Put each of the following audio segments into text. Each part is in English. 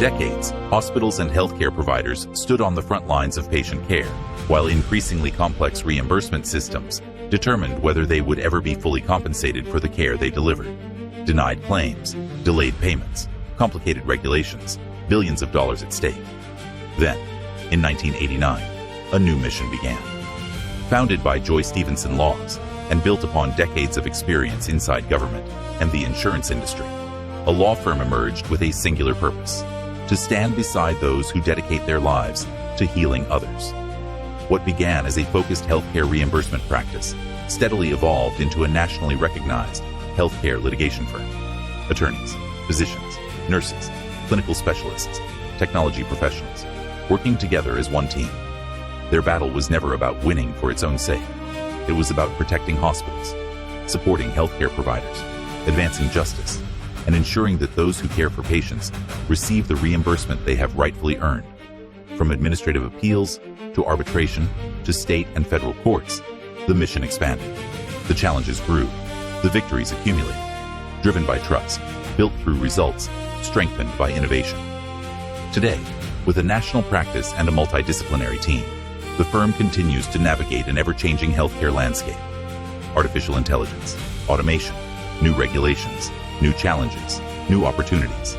decades, hospitals and healthcare providers stood on the front lines of patient care, while increasingly complex reimbursement systems determined whether they would ever be fully compensated for the care they delivered. Denied claims, delayed payments, complicated regulations, billions of dollars at stake. Then, in 1989, a new mission began. Founded by Joy Stephenson Laws and built upon decades of experience inside government and the insurance industry, a law firm emerged with a singular purpose: to stand beside those who dedicate their lives to healing others. What began as a focused healthcare reimbursement practice steadily evolved into a nationally recognized healthcare litigation firm. Attorneys, physicians, nurses, clinical specialists, technology professionals, working together as one team. Their battle was never about winning for its own sake. It was about protecting hospitals, supporting healthcare providers, advancing justice, and ensuring that those who care for patients receive the reimbursement they have rightfully earned. From administrative appeals to arbitration to state and federal courts, the mission expanded. The challenges grew, the victories accumulated, driven by trust, built through results, strengthened by innovation. Today, with a national practice and a multidisciplinary team, the firm continues to navigate an ever-changing healthcare landscape. Artificial intelligence, automation, new regulations, new challenges, new opportunities.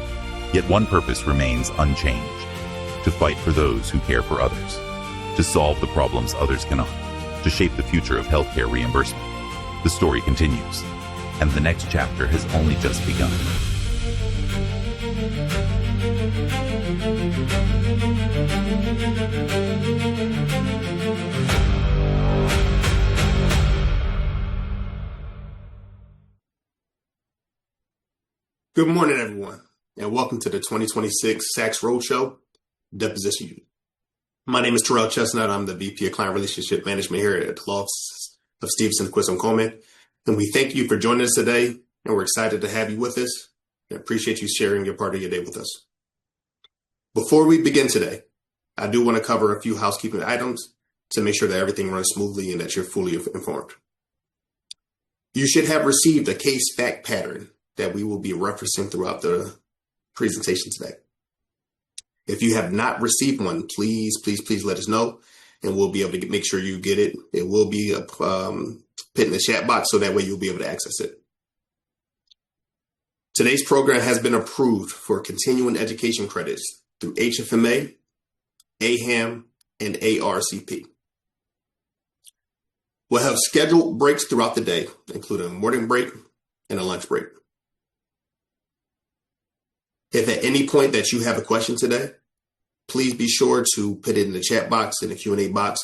Yet one purpose remains unchanged: to fight for those who care for others, to solve the problems others cannot, to shape the future of healthcare reimbursement. The story continues, and the next chapter has only just begun. Good morning, everyone, and welcome to the 2026 SAC Roadshow Deposition Unit. My name is Terrell Chestnut. I'm the VP of Client Relationship Management here at the Law Offices of Stephenson, Acquisto Colman, and we thank you for joining us today, and we're excited to have you with us and appreciate you sharing your part of your day with us. Before we begin today, I do want to cover a few housekeeping items to make sure that everything runs smoothly and that you're fully informed. You should have received a case fact pattern that we will be referencing throughout the presentation today. If you have not received one, please let us know, and we'll be able to make sure you get it. It will be put in the chat box so that way you'll be able to access it. Today's program has been approved for continuing education credits through HFMA, AHAM, and ARCP. We'll have scheduled breaks throughout the day, including a morning break and a lunch break. If at any point that you have a question today, please be sure to put it in the chat box, in the Q&A box.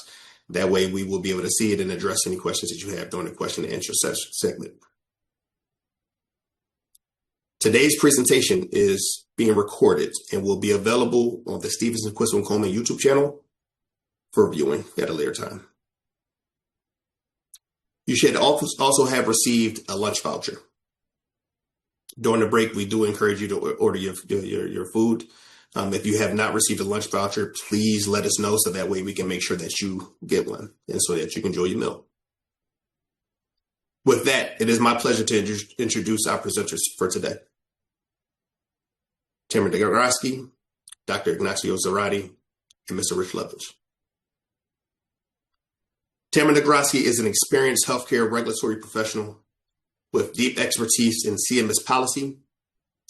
That way we will be able to see it and address any questions that you have during the question and answer segment. Today's presentation is being recorded and will be available on the Stephenson, Acquisto Colman YouTube channel for viewing at a later time. You should also have received a lunch voucher. During the break, we do encourage you to order your food. If you have not received a lunch voucher, please let us know so that way we can make sure that you get one and so that you can enjoy your meal. With that, it is my pleasure to introduce our presenters for today. Tamara DeGrasky, Dr. Ignacio Zarate, and Mr. Rich Lovich. Tamara DeGrasky is an experienced healthcare regulatory professional with deep expertise in CMS policy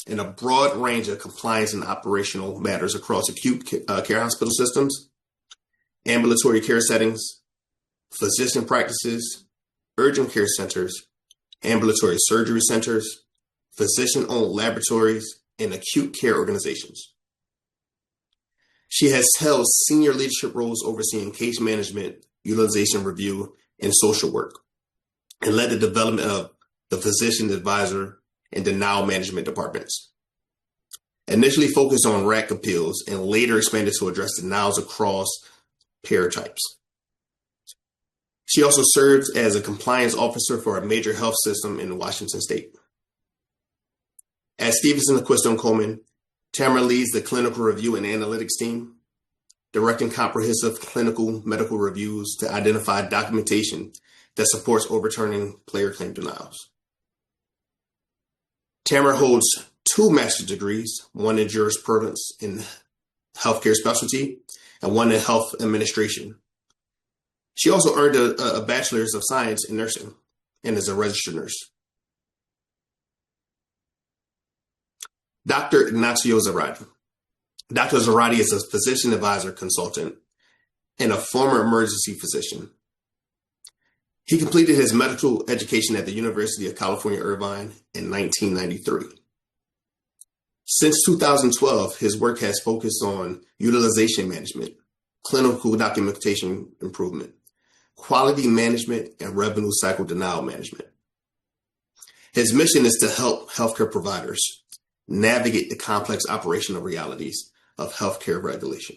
and a broad range of compliance and operational matters across acute care hospital systems, ambulatory care settings, physician practices, urgent care centers, ambulatory surgery centers, physician-owned laboratories, and acute care organizations. She has held senior leadership roles overseeing case management, utilization review, and social work, and led the development of the physician advisor and denial management departments. Initially focused on RAC appeals and later expanded to address denials across payer types. She also served as a compliance officer for a major health system in Washington State. At Stephenson, Acquisto Colman, Tamara leads the clinical review and analytics team, directing comprehensive clinical medical reviews to identify documentation that supports overturning player claim denials. Tamara holds 2 master's degrees, one in jurisprudence in healthcare specialty and one in health administration. She also earned a bachelor's of science in nursing and is a registered nurse. Dr. Ignacio Zarate. Dr. Zarate is a physician advisor consultant and a former emergency physician. He completed his medical education at the University of California, Irvine in 1993. Since 2012, his work has focused on utilization management, clinical documentation improvement, quality management, and revenue cycle denial management. His mission is to help healthcare providers navigate the complex operational realities of healthcare regulation.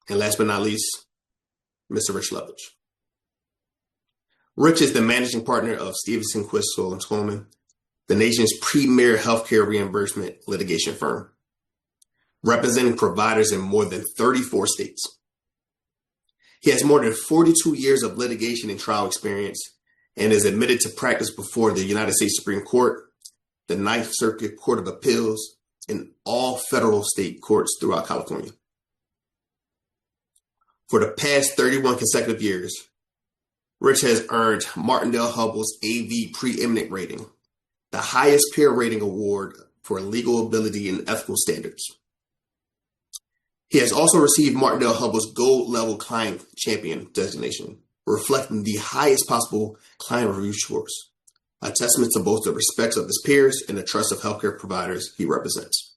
And last but not least, Mr. Rich Lovich. Rich is the managing partner of Stephenson, Acquisto Colman, the nation's premier healthcare reimbursement litigation firm, representing providers in more than 34 states. He has more than 42 years of litigation and trial experience and is admitted to practice before the United States Supreme Court, the Ninth Circuit Court of Appeals, and all federal state courts throughout California. For the past 31 consecutive years, Rich has earned Martindale-Hubbell's AV Preeminent Rating, the highest peer rating award for legal ability and ethical standards. He has also received Martindale-Hubbell's Gold Level Client Champion designation, reflecting the highest possible client review scores, a testament to both the respect of his peers and the trust of healthcare providers he represents.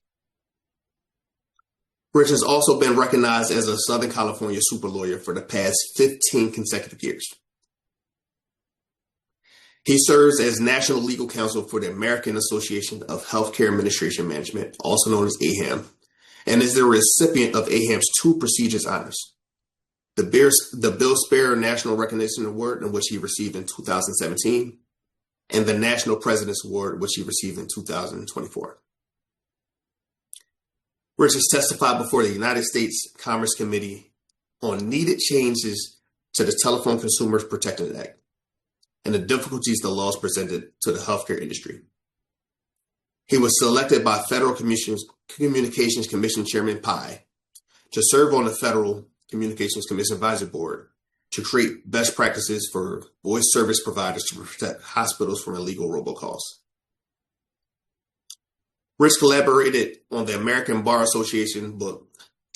Rich has also been recognized as a Southern California super lawyer for the past 15 consecutive years. He serves as National Legal Counsel for the American Association of Healthcare Administration Management, also known as AHAM, and is the recipient of AHAM's 2 prestigious honors: the Bill Sparrow National Recognition Award, in which he received in 2017, and the National President's Award, which he received in 2024. Rich has testified before the United States Commerce Committee on needed changes to the Telephone Consumer Protection Act and the difficulties the laws presented to the healthcare industry. He was selected by Federal Communications Commission Chairman Pai to serve on the Federal Communications Commission Advisory Board to create best practices for voice service providers to protect hospitals from illegal robocalls. Rich collaborated on the American Bar Association book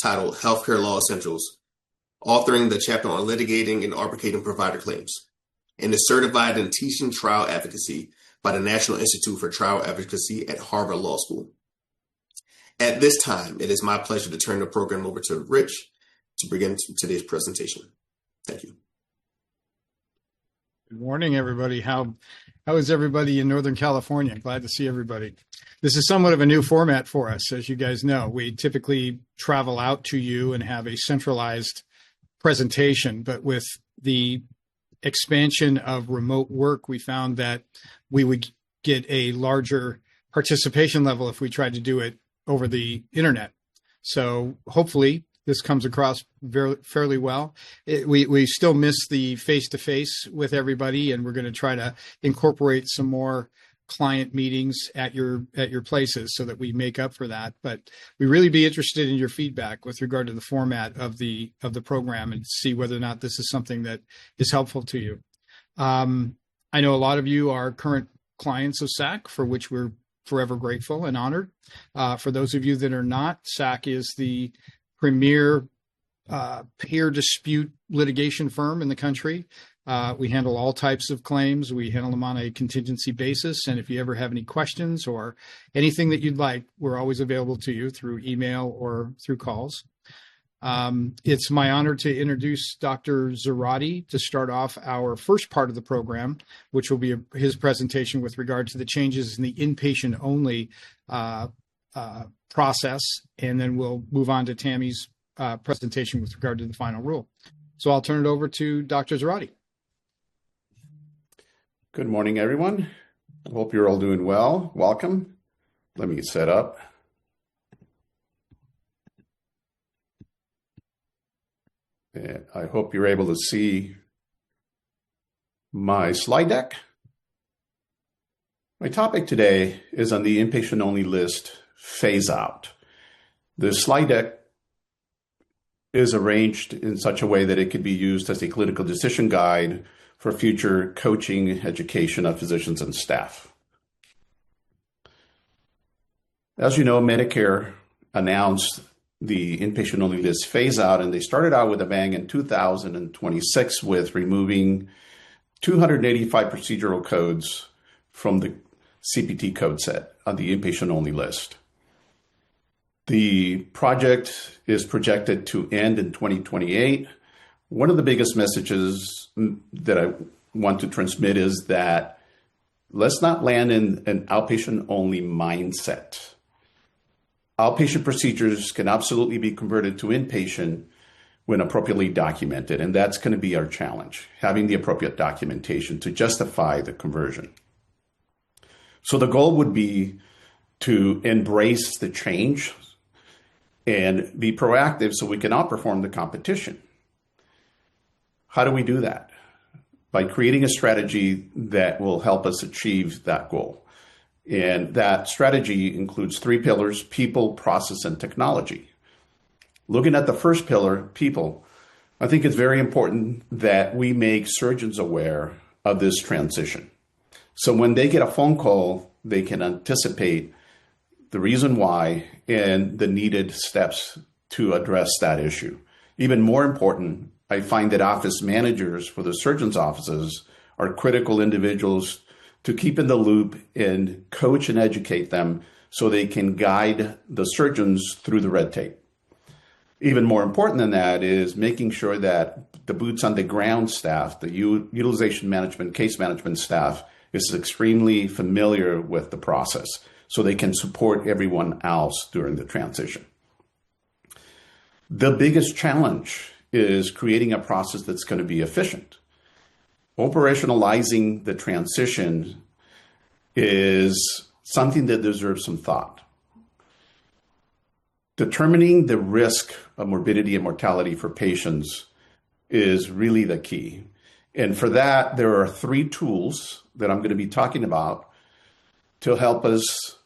titled Healthcare Law Essentials, authoring the chapter on litigating and arbitrating provider claims, and is certified in teaching trial advocacy by the National Institute for Trial Advocacy at Harvard Law School. At this time, it is my pleasure to turn the program over to Rich to begin today's presentation. Thank you. Good morning, everybody. How is everybody in Northern California? Glad to see everybody. This is somewhat of a new format for us, as you guys know. We typically travel out to you and have a centralized presentation, but with the expansion of remote work, we found that we would get a larger participation level if we tried to do it over the internet. So hopefully this comes across fairly well. We still miss the face-to-face with everybody, and we're going to try to incorporate some more client meetings at your places so that we make up for that. But we really be interested in your feedback with regard to the format of the program and see whether or not this is something that is helpful to you. I know a lot of you are current clients of SAC, for which we're forever grateful and honored. For those of you that are not, SAC is the premier peer dispute litigation firm in the country. We handle all types of claims. We handle them on a contingency basis. And if you ever have any questions or anything that you'd like, we're always available to you through email or through calls. It's my honor to introduce Dr. Zarate to start off our first part of the program, which will be his presentation with regard to the changes in the inpatient only process. And then we'll move on to Tammy's presentation with regard to the final rule. So I'll turn it over to Dr. Zarate. Good morning, everyone. I hope you're all doing well. Welcome. Let me get set up. And I hope you're able to see my slide deck. My topic today is on the inpatient-only list phase-out. The slide deck is arranged in such a way that it could be used as a clinical decision guide for future coaching education of physicians and staff. As you know, Medicare announced the inpatient-only list phase-out, and they started out with a bang in 2026 with removing 285 procedural codes from the CPT code set on the inpatient-only list. The project is projected to end in 2028. One of the biggest messages that I want to transmit is that let's not land in an outpatient-only mindset. Outpatient procedures can absolutely be converted to inpatient when appropriately documented, and that's going to be our challenge, having the appropriate documentation to justify the conversion. So the goal would be to embrace the change and be proactive so we can outperform the competition. How do we do that? By creating a strategy that will help us achieve that goal. And that strategy includes 3 pillars: people, process, and technology. Looking at the first pillar, people, I think it's very important that we make surgeons aware of this transition. So when they get a phone call, they can anticipate the reason why and the needed steps to address that issue. Even more important, I find that office managers for the surgeons' offices are critical individuals to keep in the loop and coach and educate them so they can guide the surgeons through the red tape. Even more important than that is making sure that the boots on the ground staff, the utilization management, case management staff, is extremely familiar with the process so they can support everyone else during the transition. The biggest challenge is creating a process that's going to be efficient. Operationalizing the transition is something that deserves some thought. Determining the risk of morbidity and mortality for patients is really the key. And for that, there are 3 tools that I'm going to be talking about to help us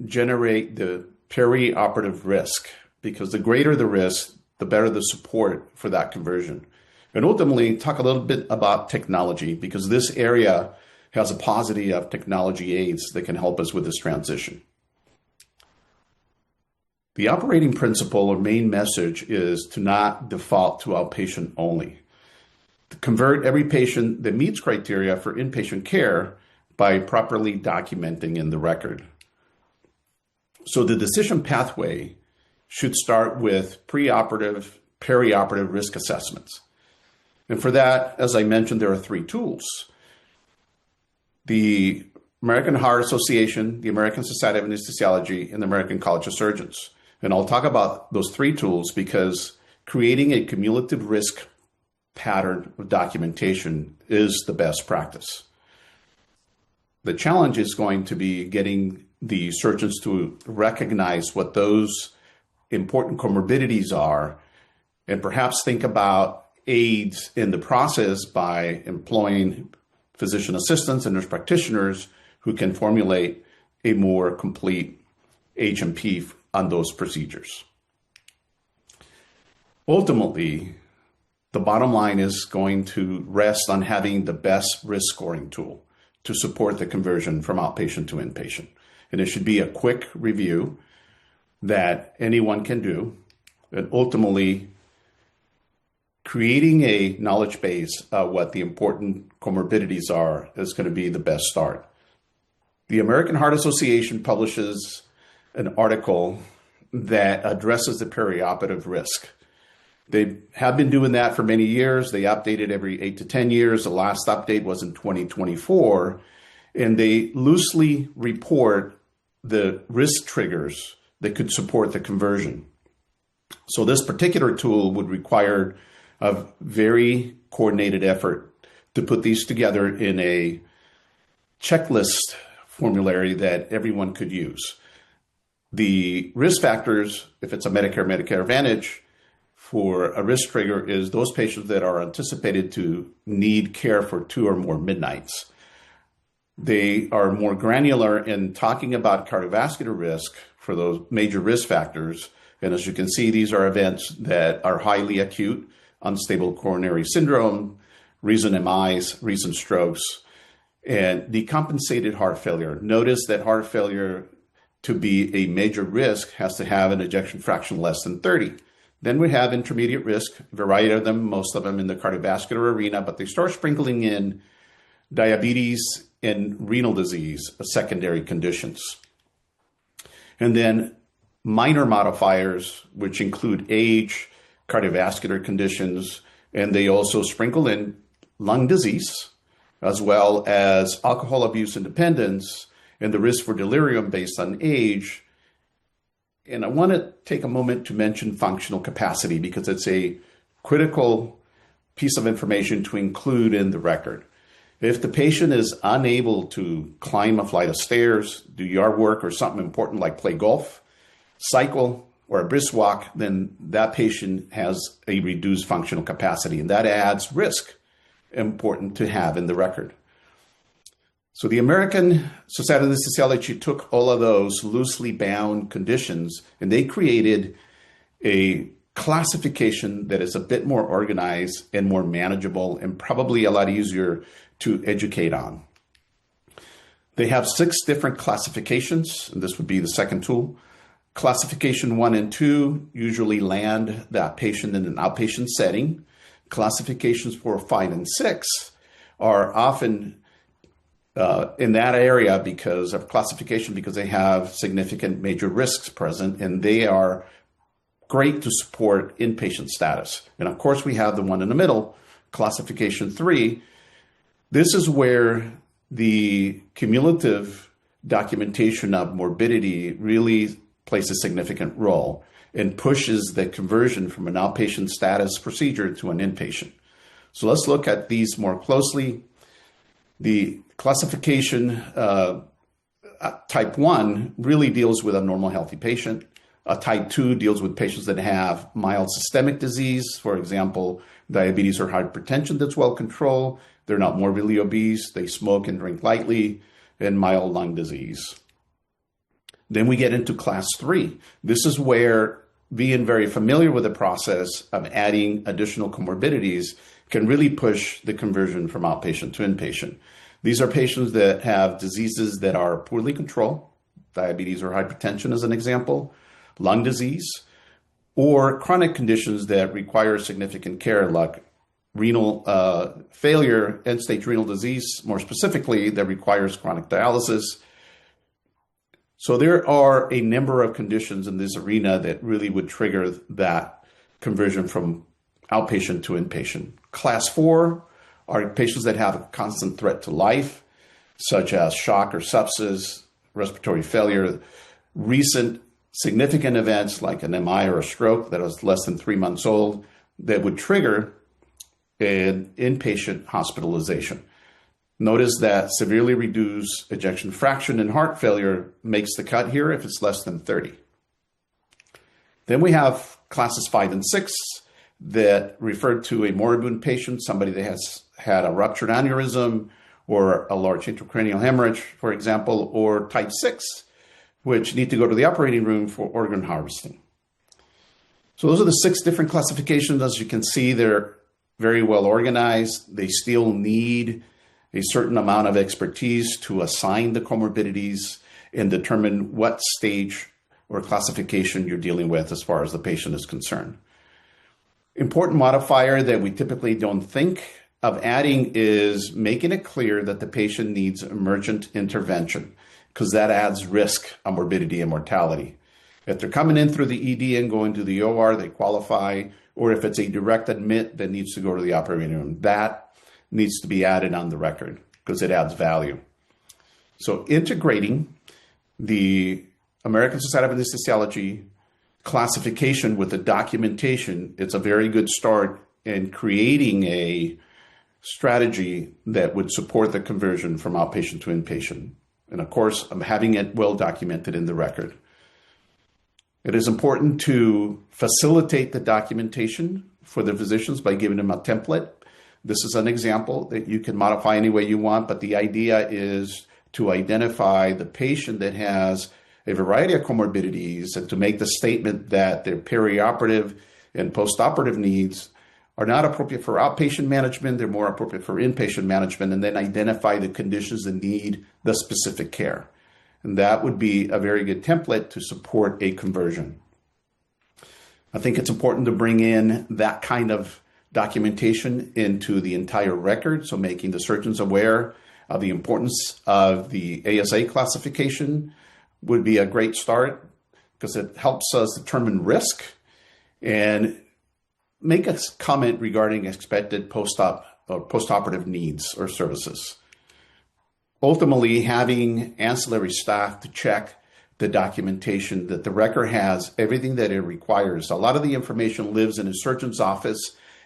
generate the perioperative risk, because the greater the risk, the better the support for that conversion. And ultimately, talk a little bit about technology, because this area has a paucity of technology aids that can help us with this transition. The operating principle or main message is to not default to outpatient only. To convert every patient that meets criteria for inpatient care by properly documenting in the record. So the decision pathway should start with preoperative, perioperative risk assessments. And for that, as I mentioned, there are 3 tools. The American Heart Association, the American Society of Anesthesiology, and the American College of Surgeons. And I'll talk about those 3 tools because creating a cumulative risk pattern of documentation is the best practice. The challenge is going to be getting the surgeons to recognize what those important comorbidities are and perhaps think about aids in the process by employing physician assistants and nurse practitioners who can formulate a more complete H&P on those procedures. Ultimately, the bottom line is going to rest on having the best risk scoring tool to support the conversion from outpatient to inpatient. And it should be a quick review that anyone can do, and ultimately creating a knowledge base of what the important comorbidities are is going to be the best start. The American Heart Association publishes an article that addresses the perioperative risk. They have been doing that for many years. They update it every 8 to 10 years. The last update was in 2024, and they loosely report the risk triggers that could support the conversion. So this particular tool would require a very coordinated effort to put these together in a checklist formulary that everyone could use. The risk factors, if it's a Medicare Advantage, for a risk trigger is those patients that are anticipated to need care for 2 or more midnights. They are more granular in talking about cardiovascular risk for those major risk factors. And as you can see, these are events that are highly acute: unstable coronary syndrome, recent MIs, recent strokes, and decompensated heart failure. Notice that heart failure, to be a major risk, has to have an ejection fraction less than 30. Then we have intermediate risk, a variety of them, most of them in the cardiovascular arena, but they start sprinkling in diabetes and renal disease as secondary conditions. And then minor modifiers, which include age, cardiovascular conditions, and they also sprinkle in lung disease, as well as alcohol abuse and dependence, and the risk for delirium based on age. And I want to take a moment to mention functional capacity because it's a critical piece of information to include in the record. If the patient is unable to climb a flight of stairs, do yard work, or something important like play golf, cycle, or a brisk walk, then that patient has a reduced functional capacity, and that adds risk, important to have in the record. So the American Society of Anesthesiology took all of those loosely bound conditions and they created a classification that is a bit more organized and more manageable and probably a lot easier to educate on. They have 6 different classifications, and this would be the second tool. Classification 1 and 2 usually land that patient in an outpatient setting. Classifications 4, 5, and 6 are often in that area because of classification, because they have significant major risks present, and they are great to support inpatient status. And of course, we have the one in the middle, classification 3. This is where the cumulative documentation of morbidity really plays a significant role and pushes the conversion from an outpatient status procedure to an inpatient. So let's look at these more closely. The classification type 1 really deals with a normal healthy patient. Type 2 deals with patients that have mild systemic disease, for example, diabetes or hypertension that's well controlled. They're not morbidly obese. They smoke and drink lightly, and mild lung disease. Then we get into class 3. This is where being very familiar with the process of adding additional comorbidities can really push the conversion from outpatient to inpatient. These are patients that have diseases that are poorly controlled, diabetes or hypertension as an example, lung disease, or chronic conditions that require significant care like renal failure, end-stage renal disease, more specifically, that requires chronic dialysis. So there are a number of conditions in this arena that really would trigger that conversion from outpatient to inpatient. Class 4 are patients that have a constant threat to life, such as shock or sepsis, respiratory failure, recent significant events like an MI or a stroke that was less than 3 months old that would trigger an inpatient hospitalization. Notice that severely reduced ejection fraction in heart failure makes the cut here if it's less than 30. Then we have classes 5 and 6 that refer to a moribund patient, somebody that has had a ruptured aneurysm or a large intracranial hemorrhage, for example, or type 6, which need to go to the operating room for organ harvesting. So those are the 6 different classifications. As you can see, they're very well organized. They still need a certain amount of expertise to assign the comorbidities and determine what stage or classification you're dealing with as far as the patient is concerned. Important modifier that we typically don't think of adding is making it clear that the patient needs emergent intervention, because that adds risk of morbidity and mortality. If they're coming in through the ED and going to the OR, they qualify, or if it's a direct admit that needs to go to the operating room, that needs to be added on the record because it adds value. So integrating the American Society of Anesthesiology classification with the documentation, it's a very good start in creating a strategy that would support the conversion from outpatient to inpatient. And of course, I'm having it well documented in the record. It is important to facilitate the documentation for the physicians by giving them a template This is an example that you can modify any way you want, but the idea is to identify the patient that has a variety of comorbidities and to make the statement that their perioperative and postoperative needs are not appropriate for outpatient management, they're more appropriate for inpatient management, and then identify the conditions that need the specific care. And that would be a very good template to support a conversion. I think it's important to bring in that kind of documentation into the entire record, so making the surgeons aware of the importance of the ASA classification would be a great start, because it helps us determine risk and make a comment regarding expected post-op or postoperative needs or services. Ultimately, having ancillary staff to check the documentation, that the record has everything that it requires. A lot of the information lives in a surgeon's office.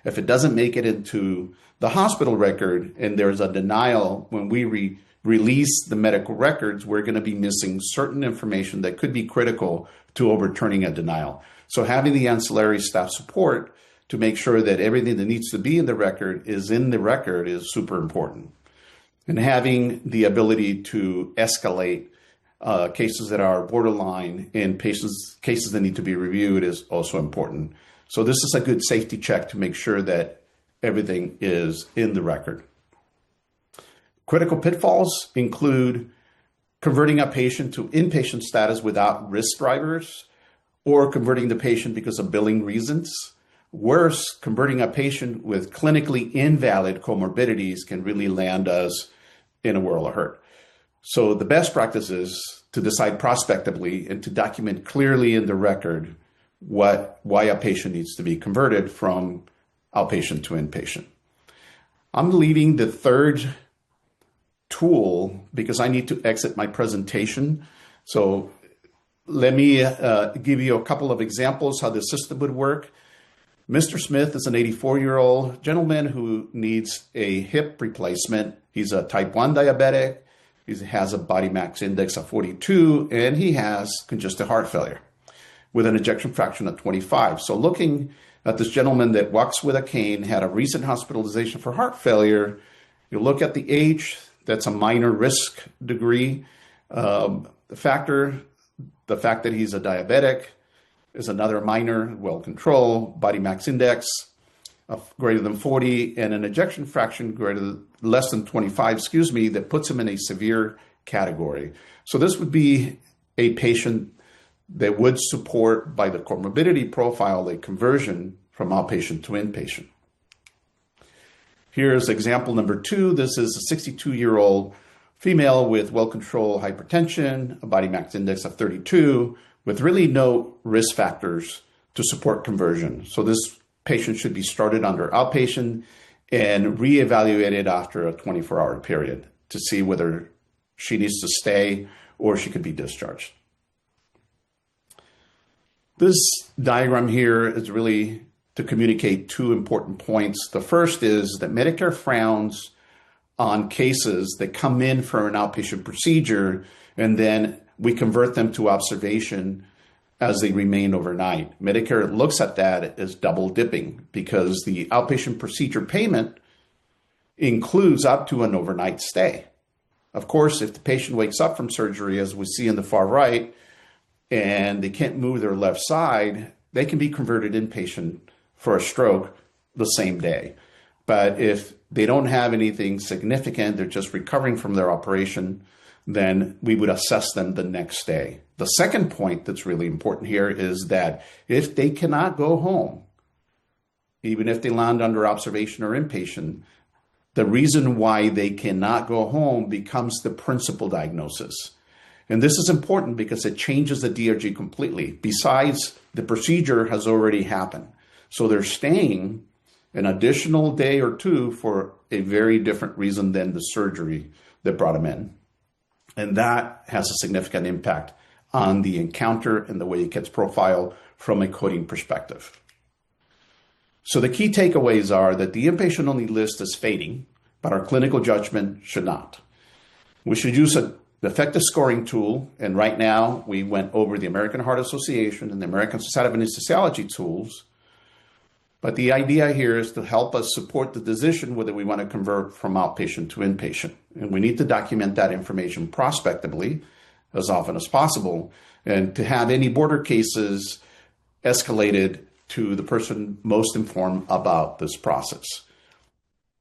If it doesn't make it into the hospital record and there's a denial when we release the medical records, we're going to be missing certain information that could be critical to overturning a denial. So having the ancillary staff support to make sure that everything that needs to be in the record is super important. And having the ability to escalate cases that are borderline and cases that need to be reviewed is also important. So this is a good safety check to make sure that everything is in the record. Critical pitfalls include converting a patient to inpatient status without risk drivers, or converting the patient because of billing reasons. Worse, converting a patient with clinically invalid comorbidities can really land us in a world of hurt. So the best practice is to decide prospectively and to document clearly in the record why a patient needs to be converted from outpatient to inpatient. I'm leaving the third tool because I need to exit my presentation. So let me give you a couple of examples how the system would work. Mr. Smith is an 84-year-old gentleman who needs a hip replacement. He's a type 1 diabetic. He has a body mass index of 42, and he has congestive heart failure with an ejection fraction of 25. So looking at this gentleman that walks with a cane, had a recent hospitalization for heart failure, you look at the age, that's a minor risk degree. The fact that he's a diabetic is another minor, well-controlled, body mass index of greater than 40, and an ejection fraction less than 25, that puts him in a severe category. So this would be a patient that would support, by the comorbidity profile, a conversion from outpatient to inpatient. Here's example number 2. This is a 62-year-old female with well-controlled hypertension, a body mass index of 32, with really no risk factors to support conversion. So this patient should be started under outpatient and reevaluated after a 24-hour period to see whether she needs to stay or she could be discharged. This diagram here is really to communicate 2 important points. The first is that Medicare frowns on cases that come in for an outpatient procedure and then we convert them to observation as they remain overnight. Medicare looks at that as double dipping because the outpatient procedure payment includes up to an overnight stay. Of course, if the patient wakes up from surgery, as we see in the far right, and they can't move their left side, they can be converted inpatient for a stroke the same day. But if they don't have anything significant, they're just recovering from their operation, then we would assess them the next day. The second point that's really important here is that if they cannot go home, even if they land under observation or inpatient, the reason why they cannot go home becomes the principal diagnosis. And this is important because it changes the DRG completely. Besides, the procedure has already happened. So they're staying an additional day or 2 for a very different reason than the surgery that brought them in. And that has a significant impact on the encounter and the way it gets profiled from a coding perspective. So the key takeaways are that the inpatient-only list is fading, but our clinical judgment should not. We should use an effective scoring tool, and right now we went over the American Heart Association and the American Society of Anesthesiology tools But the idea here is to help us support the decision whether we want to convert from outpatient to inpatient. And we need to document that information prospectively as often as possible, and to have any border cases escalated to the person most informed about this process.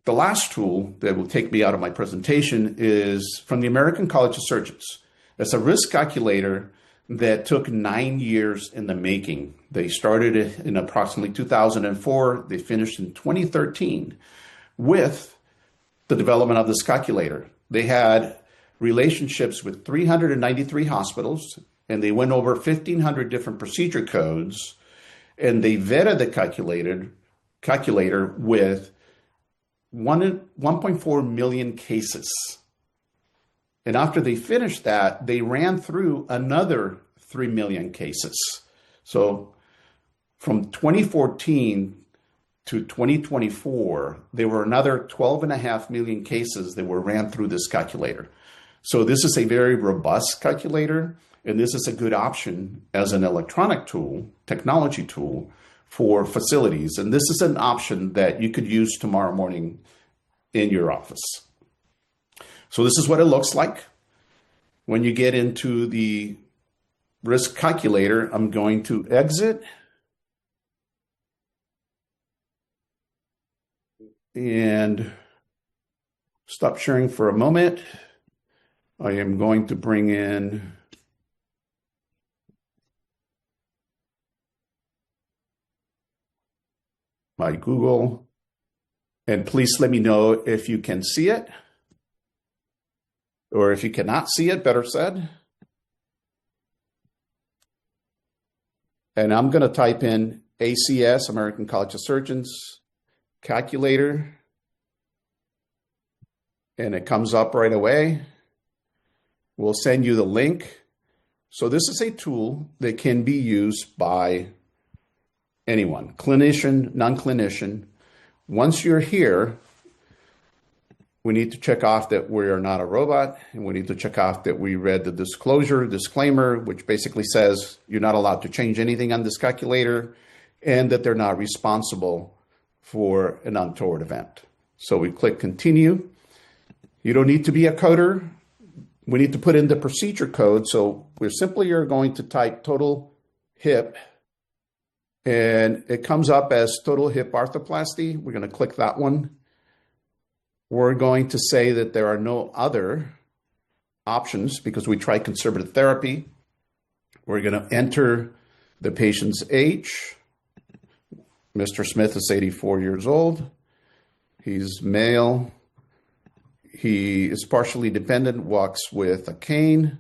The last tool that will take me out of my presentation is from the American College of Surgeons. It's a risk calculator that took 9 years in the making. They started it in approximately 2004. They finished in 2013 with the development of this calculator. They had relationships with 393 hospitals, and they went over 1,500 different procedure codes, and they vetted the calculator with 1.4 million cases. And after they finished that, they ran through another 3 million cases. So from 2014 to 2024, there were another 12.5 million cases that were ran through this calculator. So this is a very robust calculator, and this is a good option as an electronic tool, technology tool for facilities. And this is an option that you could use tomorrow morning in your office. So this is what it looks like. When you get into the risk calculator, I'm going to exit and stop sharing for a moment. I am going to bring in my Google, and please let me know if you can see it, or if you cannot see it, better said. And I'm going to type in ACS, American College of Surgeons, calculator, and it comes up right away. We'll send you the link. So this is a tool that can be used by anyone, clinician, non-clinician. Once you're here, we need to check off that we are not a robot, and we need to check off that we read the disclaimer, which basically says you're not allowed to change anything on this calculator, and that they're not responsible for an untoward event. So we click continue. You don't need to be a coder. We need to put in the procedure code. So we're simply going to type total hip, and it comes up as total hip arthroplasty. We're going to click that one. We're going to say that there are no other options because we tried conservative therapy. We're going to enter the patient's age. Mr. Smith is 84 years old. He's male. He is partially dependent, walks with a cane.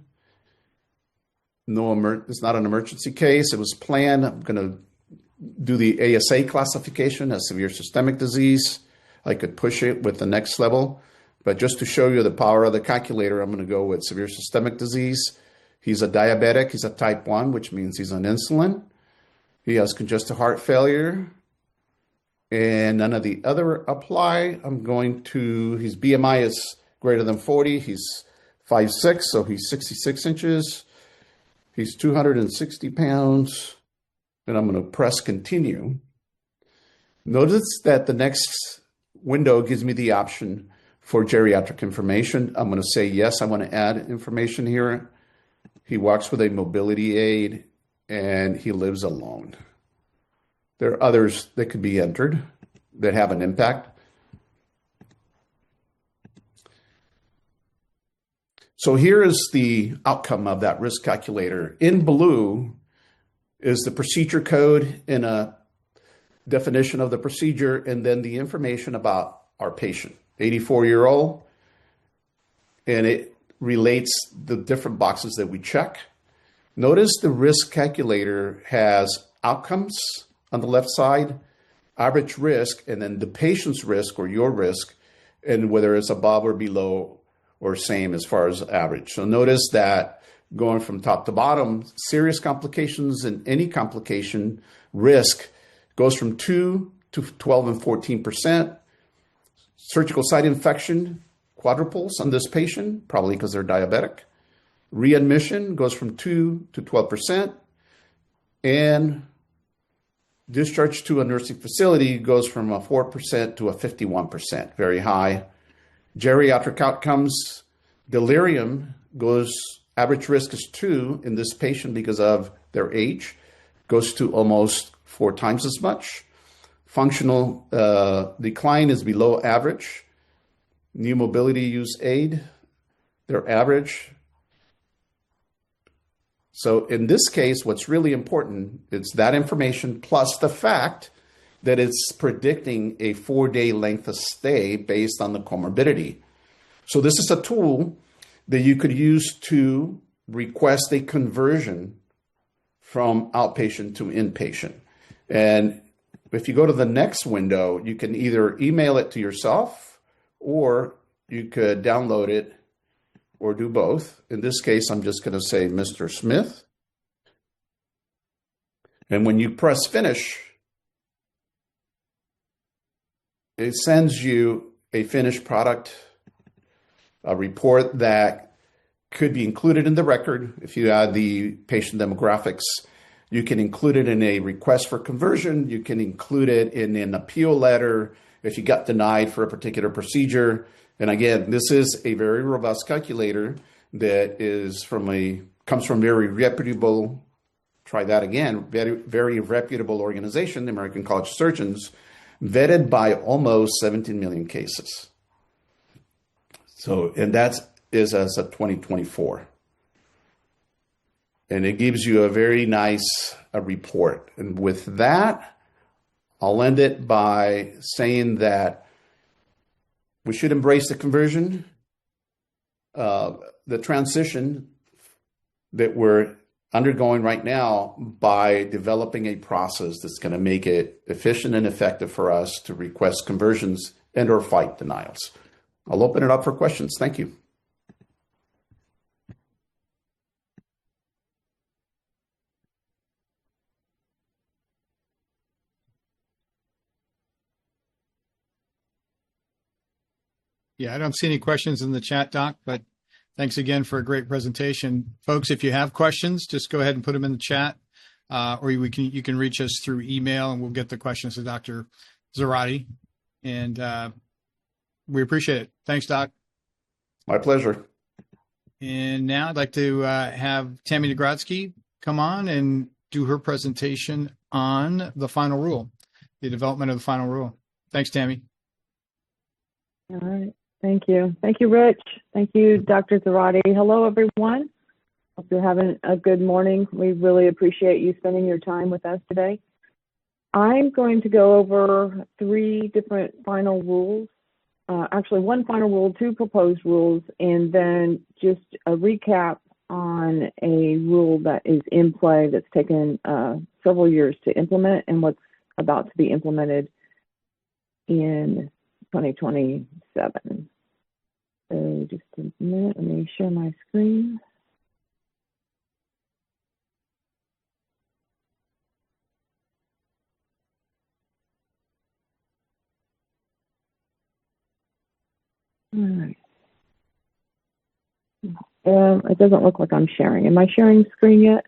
It's not an emergency case. It was planned. I'm going to do the ASA classification as severe systemic disease. I could push it with the next level, but just to show you the power of the calculator, I'm going to go with severe systemic disease. He's a diabetic. He's a type 1, which means he's on insulin. He has congestive heart failure, and none of the other apply. His BMI is greater than 40. He's 5'6", so he's 66 inches. He's 260 pounds, and I'm going to press continue. Notice that the next window gives me the option for geriatric information. I'm going to say, yes, I want to add information here. He walks with a mobility aid, and he lives alone. There are others that could be entered that have an impact. So here is the outcome of that risk calculator. In blue is the procedure code in a definition of the procedure, and then the information about our patient, 84-year-old, and it relates the different boxes that we check. Notice the risk calculator has outcomes on the left side, average risk, and then the patient's risk or your risk, and whether it's above or below or same as far as average. So notice that going from top to bottom, serious complications and any complication risk goes from 2 to 12 and 14%. Surgical site infection quadruples on this patient, probably because they're diabetic. Readmission goes from 2 to 12%. And Discharge to a nursing facility goes from a 4% to a 51%, very high. Geriatric outcomes, delirium goes, average risk is 2 in this patient because of their age, goes to almost 4 times as much. Functional decline is below average. New mobility use aid, they're average. So in this case, what's really important is that information plus the fact that it's predicting a 4-day length of stay based on the comorbidity. So this is a tool that you could use to request a conversion from outpatient to inpatient. And if you go to the next window, you can either email it to yourself or you could download it or do both. In this case, I'm just going to say Mr. Smith. And when you press finish, it sends you a finished product, a report that could be included in the record. If you add the patient demographics, you can include it in a request for conversion. You can include it in an appeal letter if you got denied for a particular procedure. And again, this is a very robust calculator that comes from very reputable, try that again, very reputable organization, the American College of Surgeons, vetted by almost 17 million cases. So, and that is as of 2024. And it gives you a very nice report. And with that, I'll end it by saying that we should embrace the conversion, the transition that we're undergoing right now by developing a process that's going to make it efficient and effective for us to request conversions and or fight denials. I'll open it up for questions. Thank you. Yeah, I don't see any questions in the chat, Doc, but thanks again for a great presentation. Folks, if you have questions, just go ahead and put them in the chat, or you can reach us through email, and we'll get the questions to Dr. Zarate. And we appreciate it. Thanks, Doc. My pleasure. And now I'd like to have Tammy Nagrodsky come on and do her presentation on the final rule, the development of the final rule. Thanks, Tammy. All right. Thank you. Thank you, Rich. Thank you, Dr. Zarate. Hello, everyone. Hope you're having a good morning. We really appreciate you spending your time with us today. I'm going to go over 3 different final rules. Actually, 1 final rule, 2 proposed rules, and then just a recap on a rule that is in play that's taken several years to implement and what's about to be implemented in 2027. So just a minute, let me share my screen. All right. It doesn't look like I'm sharing. Am I sharing screen yet?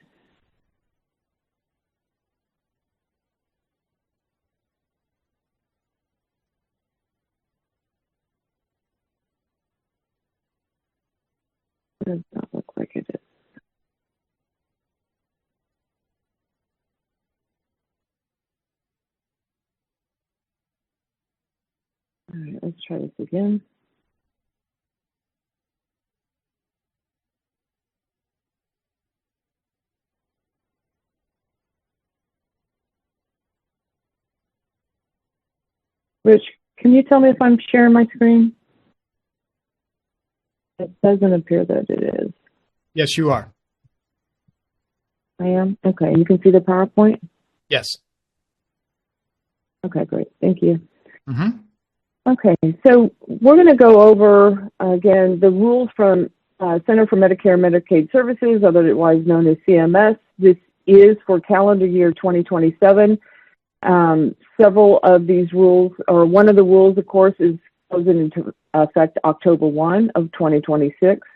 It does not look like it is. All right, let's try this again. Rich, can you tell me if I'm sharing my screen? It doesn't appear that it is. Yes, you are. I am? Okay, you can see the PowerPoint? Yes. Okay, great. Thank you. Mm-hmm. Okay, so we're going to go over, again, the rules from Center for Medicare and Medicaid Services, otherwise known as CMS. This is for calendar year 2027. Several of these rules, or one of the rules, of course, goes into effect October 1 of 2026.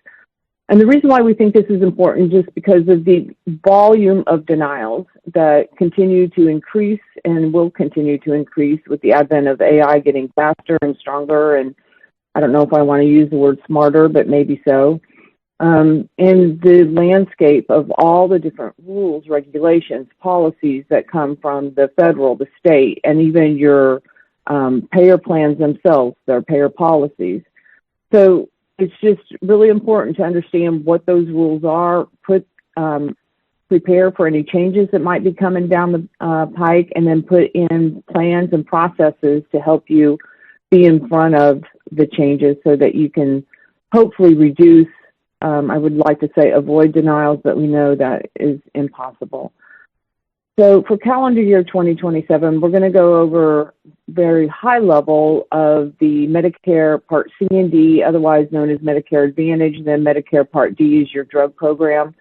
And the reason why we think this is important is just because of the volume of denials that continue to increase and will continue to increase with the advent of AI getting faster and stronger. And I don't know if I want to use the word smarter, but maybe so. In the landscape of all the different rules, regulations, policies that come from the federal, the state, and even your payer plans themselves, their payer policies. So it's just really important to understand what those rules are, prepare for any changes that might be coming down the pike, and then put in plans and processes to help you be in front of the changes so that you can hopefully reduce, I would like to say avoid denials, but we know that is impossible. So for calendar year 2027, we're going to go over very high level of the Medicare Part C and D, otherwise known as Medicare Advantage, and then Medicare Part D is your drug program.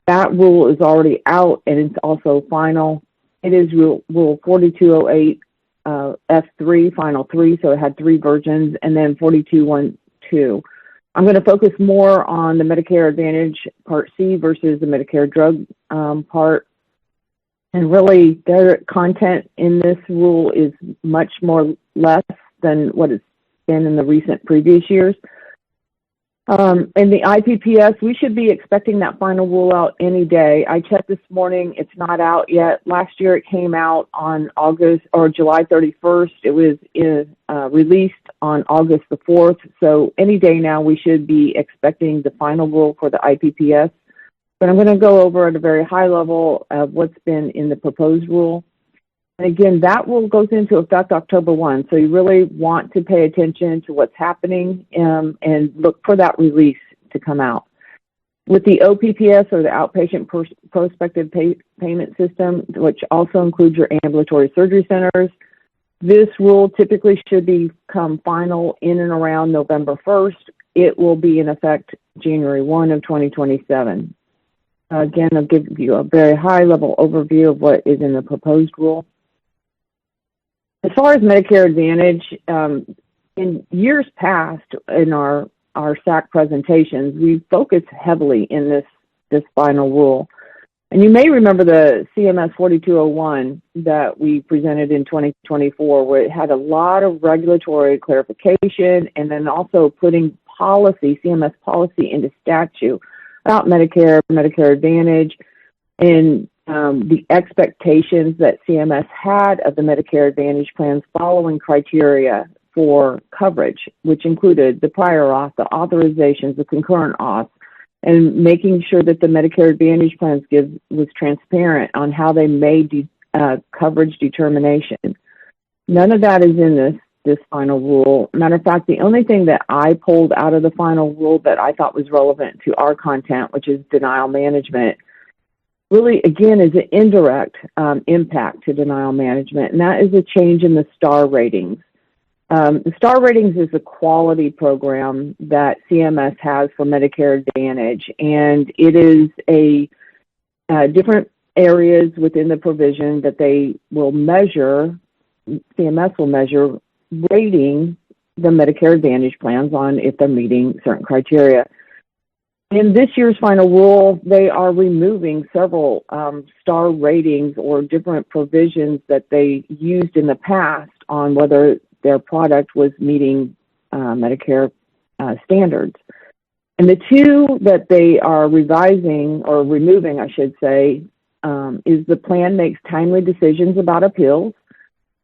That rule is already out, and it's also final. It is Rule 4208 F3, Final 3, so it had 3 versions, and then 4212. I'm going to focus more on the Medicare Advantage Part C versus the Medicare drug part. And really, their content in this rule is much more less than what it's been in the recent previous years. In the IPPS, we should be expecting that final rule out any day. I checked this morning; it's not out yet. Last year, it came out on July 31st. It was released on August the 4th. So any day now, we should be expecting the final rule for the IPPS. But I'm going to go over at a very high level of what's been in the proposed rule. And again, that rule goes into effect October 1. So you really want to pay attention to what's happening and look for that release to come out. With the OPPS, or the Outpatient Prospective Payment System, which also includes your ambulatory surgery centers, this rule typically should become final in and around November 1st. It will be in effect January 1 of 2027. Again, I'll give you a very high-level overview of what is in the proposed rule. As far as Medicare Advantage, in years past, in our SAC presentations, we focused heavily in this final rule. And you may remember the CMS 4201 that we presented in 2024, where it had a lot of regulatory clarification and then also putting CMS policy into statute about Medicare, Medicare Advantage, and the expectations that CMS had of the Medicare Advantage plans following criteria for coverage, which included the prior auth, the authorizations, the concurrent auth, and making sure that the Medicare Advantage plans was transparent on how they made coverage determination. None of that is in this final rule. Matter of fact, the only thing that I pulled out of the final rule that I thought was relevant to our content, which is denial management, really, again, is an indirect impact to denial management, and that is a change in the star ratings. The star ratings is a quality program that CMS has for Medicare Advantage, and it is a different areas within the provision that they will measure, CMS will measure rating the Medicare Advantage plans on if they're meeting certain criteria. In this year's final rule, they are removing several star ratings or different provisions that they used in the past on whether their product was meeting Medicare standards. And the two that they are revising, or removing, I should say, is the plan makes timely decisions about appeals,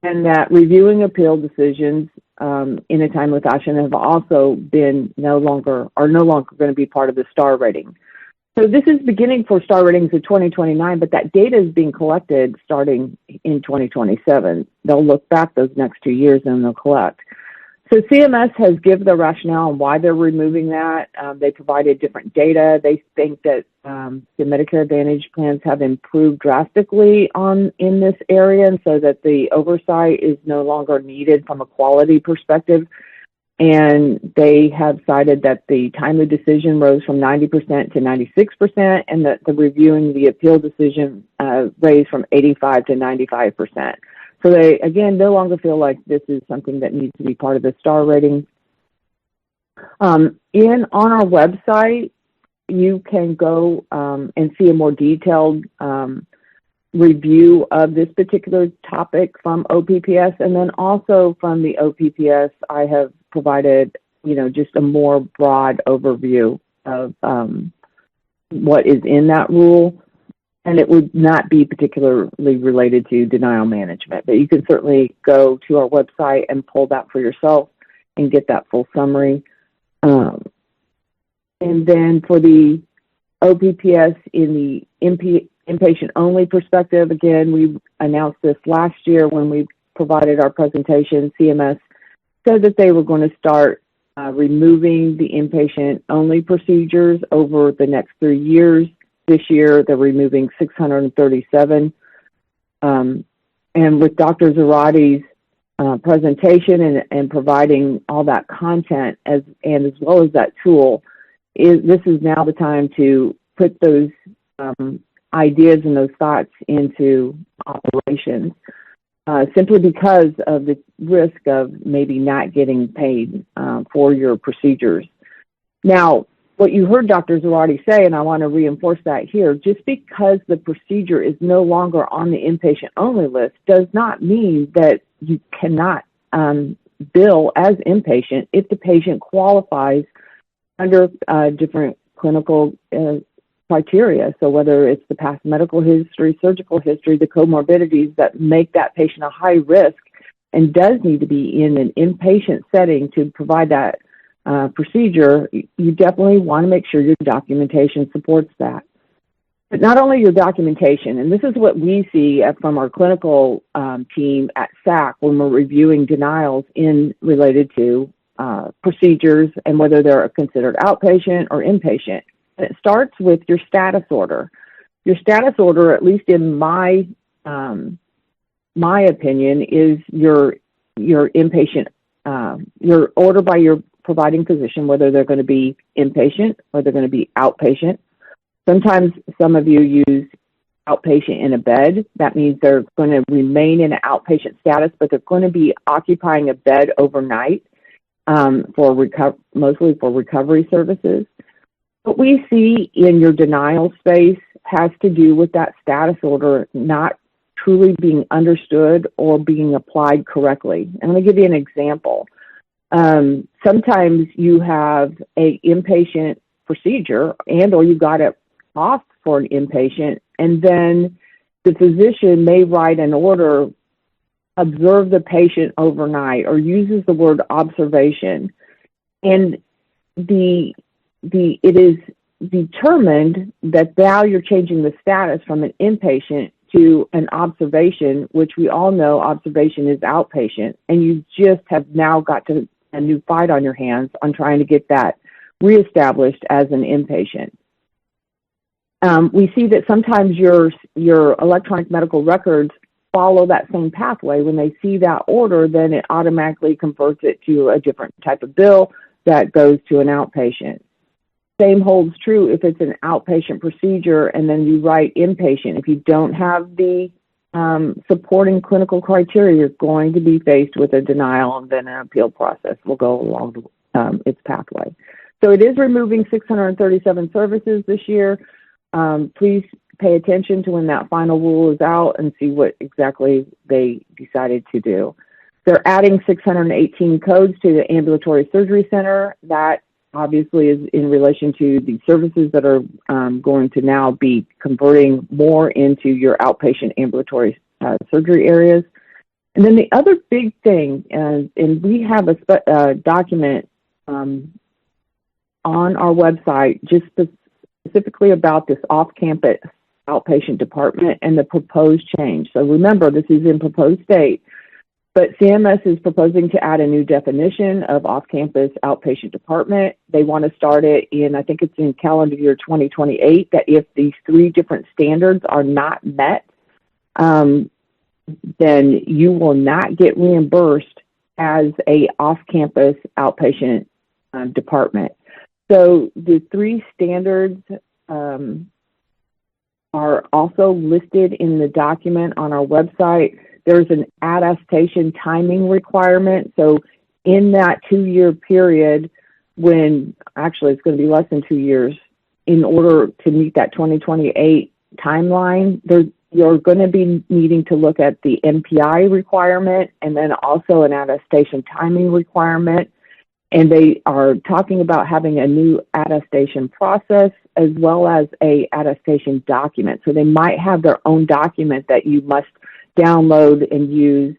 and that reviewing appeal decisions in a timely fashion have also been no longer going to be part of the star rating. So this is beginning for star ratings of 2029, but that data is being collected starting in 2027. They'll look back those next 2 years and they'll collect. So CMS has given the rationale on why they're removing that. They provided different data. They think that the Medicare Advantage plans have improved drastically in this area, and so that the oversight is no longer needed from a quality perspective. And they have cited that the timely decision rose from 90% to 96%, and that the reviewing the appeal decision raised from 85 to 95%. So they, again, no longer feel like this is something that needs to be part of the star rating. On our website, you can go and see a more detailed review of this particular topic from OPPS, and then also from the OPPS, I have provided, just a more broad overview of what is in that rule, and it would not be particularly related to denial management, but you can certainly go to our website and pull that for yourself and get that full summary. And then for the OPPS in the inpatient-only perspective, again, we announced this last year when we provided our presentation. CMS said that they were going to start removing the inpatient-only procedures over the next 3 years. This year, they're removing 637. And with Dr. Zarati's presentation and providing all that content as well as that tool, this is now the time to put those ideas and those thoughts into operations, simply because of the risk of maybe not getting paid for your procedures. Now, what you heard Dr. Zarati say, and I want to reinforce that here, just because the procedure is no longer on the inpatient-only list does not mean that you cannot bill as inpatient if the patient qualifies under different clinical criteria. So whether it's the past medical history, surgical history, the comorbidities that make that patient a high risk and does need to be in an inpatient setting to provide that procedure, you definitely want to make sure your documentation supports that. But not only your documentation, and this is what we see from our clinical team at SAC when we're reviewing denials related to procedures and whether they're considered outpatient or inpatient. And it starts with your status order. Your status order, at least in my opinion, is your inpatient, your order by your providing physician, whether they're going to be inpatient or they're going to be outpatient. Sometimes some of you use outpatient in a bed. That means they're going to remain in an outpatient status, but they're going to be occupying a bed overnight mostly for recovery services. What we see in your denial space has to do with that status order not truly being understood or being applied correctly. And let me give you an example. Sometimes you have an inpatient procedure or you got it off for an inpatient, and then the physician may write an order, observe the patient overnight, or uses the word observation. And it is determined that now you're changing the status from an inpatient to an observation, which we all know observation is outpatient, and you just have now got a new fight on your hands on trying to get that reestablished as an inpatient. We see that sometimes your electronic medical records follow that same pathway. When they see that order, then it automatically converts it to a different type of bill that goes to an outpatient. Same holds true if it's an outpatient procedure and then you write inpatient. If you don't have the supporting clinical criteria, you're going to be faced with a denial, and then an appeal process will go along its pathway. So it is removing 637 services this year. Please pay attention to when that final rule is out and see what exactly they decided to do. They're adding 618 codes to the ambulatory surgery center. That obviously is in relation to the services that are going to now be converting more into your outpatient ambulatory surgery areas. And then the other big thing, and we have a document on our website just specifically about this off-campus outpatient department and the proposed change. So remember, this is in proposed state, but CMS is proposing to add a new definition of off-campus outpatient department. They want to start it I think it's in calendar year 2028, that if these three different standards are not met, then you will not get reimbursed as a off-campus outpatient department. So the three standards are also listed in the document on our website. There's an attestation timing requirement. So in that 2-year period, when actually it's going to be less than 2 years in order to meet that 2028 timeline, you're going to be needing to look at the NPI requirement and then also an attestation timing requirement. And they are talking about having a new attestation process as well as a attestation document. So they might have their own document that you must download and use.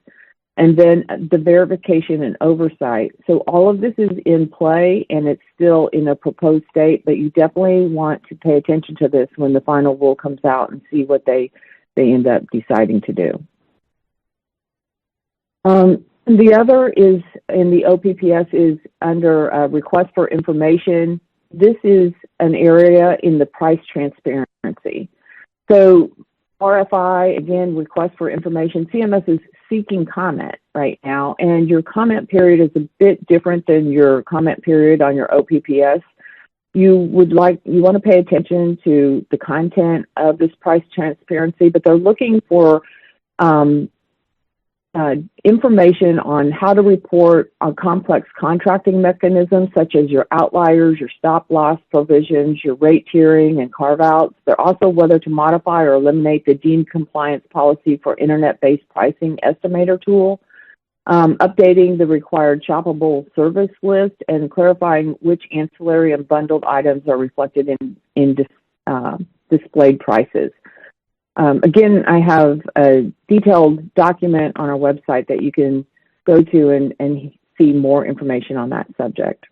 And then the verification and oversight. So all of this is in play and it's still in a proposed state, but you definitely want to pay attention to this when the final rule comes out and see what they end up deciding to do. The other is in the OPPS is under request for information. This is an area in the price transparency. So RFI, again, request for information. CMS is seeking comment right now, and your comment period is a bit different than your comment period on your OPPS. You want to pay attention to the content of this price transparency, but they're looking for information on how to report on complex contracting mechanisms such as your outliers, your stop-loss provisions, your rate tiering and carve-outs. They're also whether to modify or eliminate the deemed compliance policy for internet-based pricing estimator tool, updating the required shoppable service list, and clarifying which ancillary and bundled items are reflected in displayed prices. Again, I have a detailed document on our website that you can go to and see more information on that subject.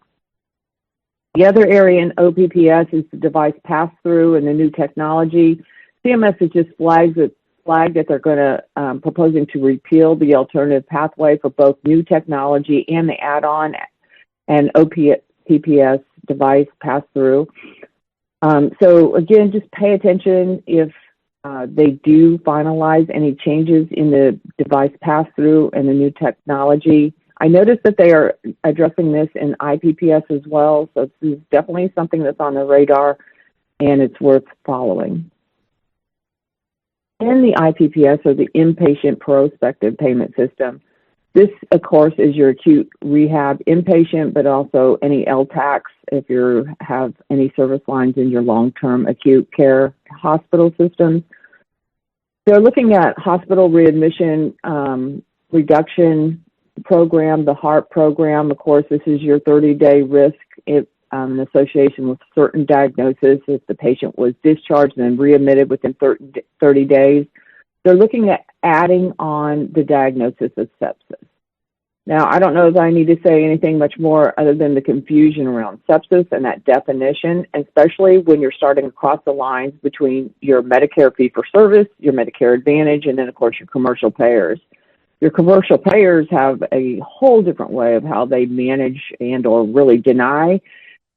The other area in OPPS is the device pass-through and the new technology. CMS has just flagged that they're going to proposing to repeal the alternative pathway for both new technology and the add-on and OPPS device pass-through. So again, just pay attention if they do finalize any changes in the device pass-through and the new technology. I noticed that they are addressing this in IPPS as well, so this is definitely something that's on the radar and it's worth following. In the IPPS, or the inpatient prospective payment system, this, of course, is your acute rehab inpatient, but also any LTACs if you have any service lines in your long-term acute care hospital systems. They're looking at hospital readmission reduction program, the HARP program. Of course, this is your 30-day risk in association with certain diagnosis if the patient was discharged and then readmitted within 30 days. They're looking at adding on the diagnosis of sepsis. Now, I don't know if I need to say anything much more other than the confusion around sepsis and that definition, especially when you're starting across the lines between your Medicare fee-for-service, your Medicare Advantage, and then, of course, your commercial payers. Your commercial payers have a whole different way of how they manage and or really deny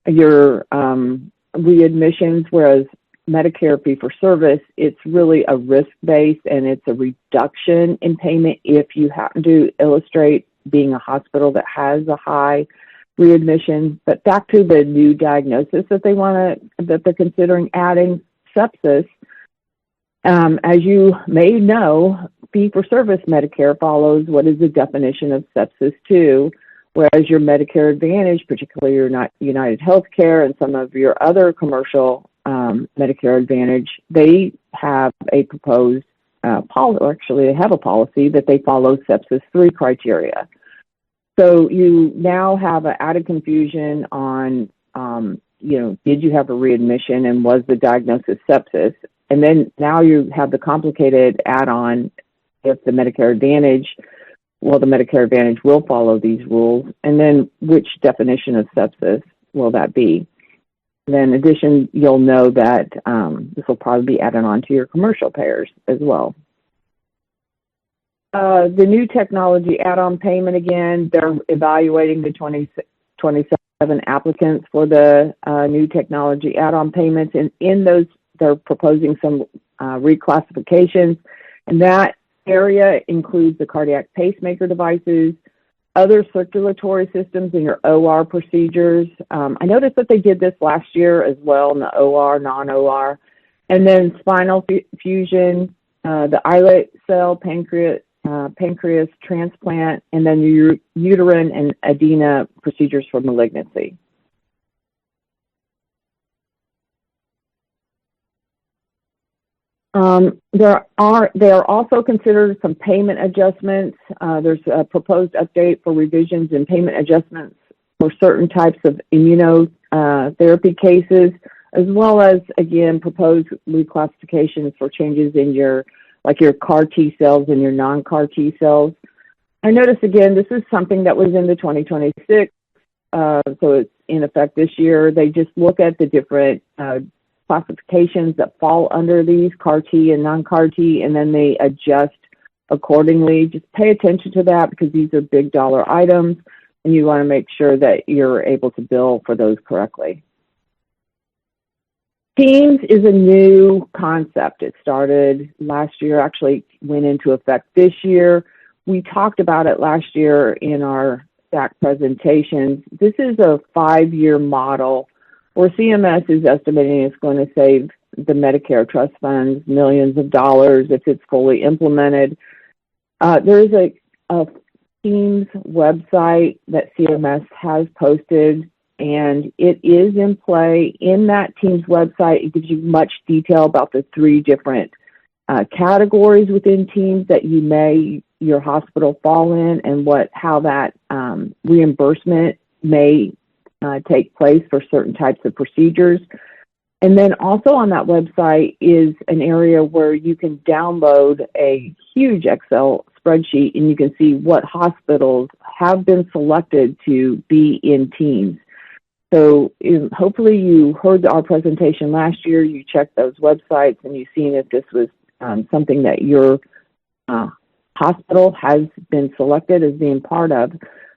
your readmissions, whereas Medicare fee-for-service, it's really a risk-based and it's a reduction in payment if you happen to illustrate being a hospital that has a high readmission. But back to the new diagnosis that they're considering adding, sepsis. As you may know, fee-for-service Medicare follows what is the definition of sepsis 2, whereas your Medicare Advantage, particularly your United Healthcare and some of your other commercial Medicare Advantage, they have a proposed policy, or actually they have a policy that they follow sepsis 3 criteria. So you now have an added confusion on, did you have a readmission and was the diagnosis sepsis? And then now you have the complicated add-on if the Medicare Advantage, well, the Medicare Advantage will follow these rules. And then which definition of sepsis will that be? And then in addition, you'll know that this will probably be added on to your commercial payers as well. The new technology add-on payment, again, they're evaluating the 27 applicants for the new technology add-on payments. And in those, they're proposing some reclassifications. And that area includes the cardiac pacemaker devices, other circulatory systems in your OR procedures. I noticed that they did this last year as well in the OR, non-OR. And then spinal fusion, the islet cell, pancreas transplant, and then your uterine and adena procedures for malignancy. There are also considered some payment adjustments. There's a proposed update for revisions and payment adjustments for certain types of immunotherapy cases, as well as, again, proposed reclassifications for changes in your CAR T cells and your non-CAR T cells. I noticed, again, this is something that was in the 2026, so it's in effect this year. They just look at the different classifications that fall under these CAR T and non-CAR T, and then they adjust accordingly. Just pay attention to that because these are big dollar items, and you want to make sure that you're able to bill for those correctly. Teams is a new concept. It started last year, actually went into effect this year. We talked about it last year in our SAC presentations. This is a 5-year model where CMS is estimating it's going to save the Medicare trust funds millions of dollars if it's fully implemented. There is a Teams website that CMS has posted, and it is in play. In that Teams website, it gives you much detail about the 3 different categories within Teams that your hospital fall in, and how that reimbursement may take place for certain types of procedures. And then also on that website is an area where you can download a huge Excel spreadsheet, and you can see what hospitals have been selected to be in Teams. So hopefully you heard our presentation last year, you checked those websites, and you've seen if this was something that your hospital has been selected as being part of.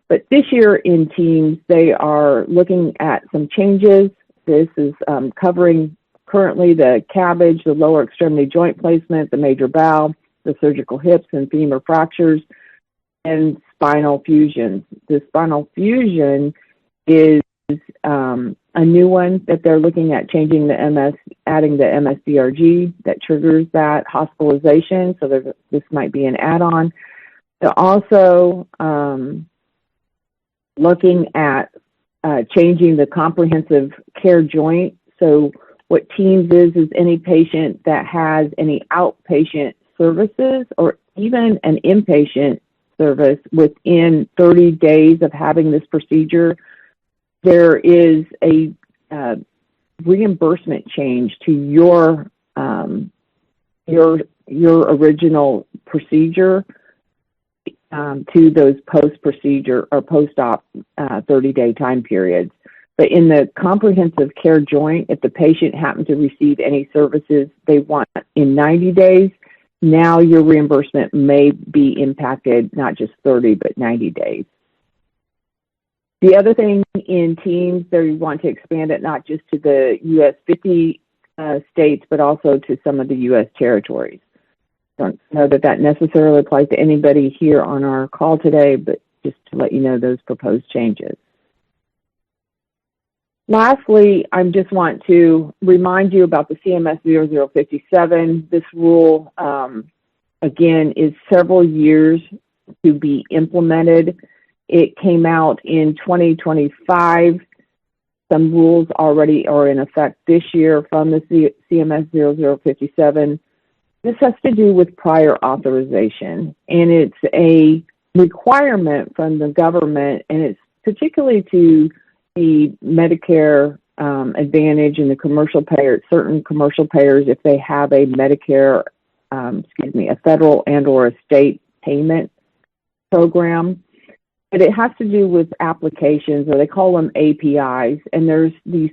But this year in Teams, they are looking at some changes. This is covering currently the CABG, the lower extremity joint placement, the major bowel, the surgical hips and femur fractures, and spinal fusions. The spinal fusion is a new one that they're looking at changing the MS, adding the MSDRG that triggers that hospitalization. So this might be an add-on. They're also looking at changing the comprehensive care joint. So what Teams is any patient that has any outpatient services or even an inpatient service within 30 days of having this procedure, there is a reimbursement change to your original procedure to those post-procedure or post-op 30-day time periods. But in the comprehensive care joint, if the patient happened to receive any services they want in 90 days, now your reimbursement may be impacted not just 30, but 90 days. The other thing in Teams, they want to expand it not just to the U.S. 50 states, but also to some of the U.S. territories. Don't know that necessarily applies to anybody here on our call today, but just to let you know those proposed changes. Lastly, I just want to remind you about the CMS 0057. This rule, again, is several years to be implemented. It came out in 2025. Some rules already are in effect this year from the CMS 0057. This has to do with prior authorization, and it's a requirement from the government, and it's particularly to the Medicare Advantage and the commercial payers, certain commercial payers, if they have a Medicare, a federal and or a state payment program. But it has to do with applications, or they call them APIs, and there's these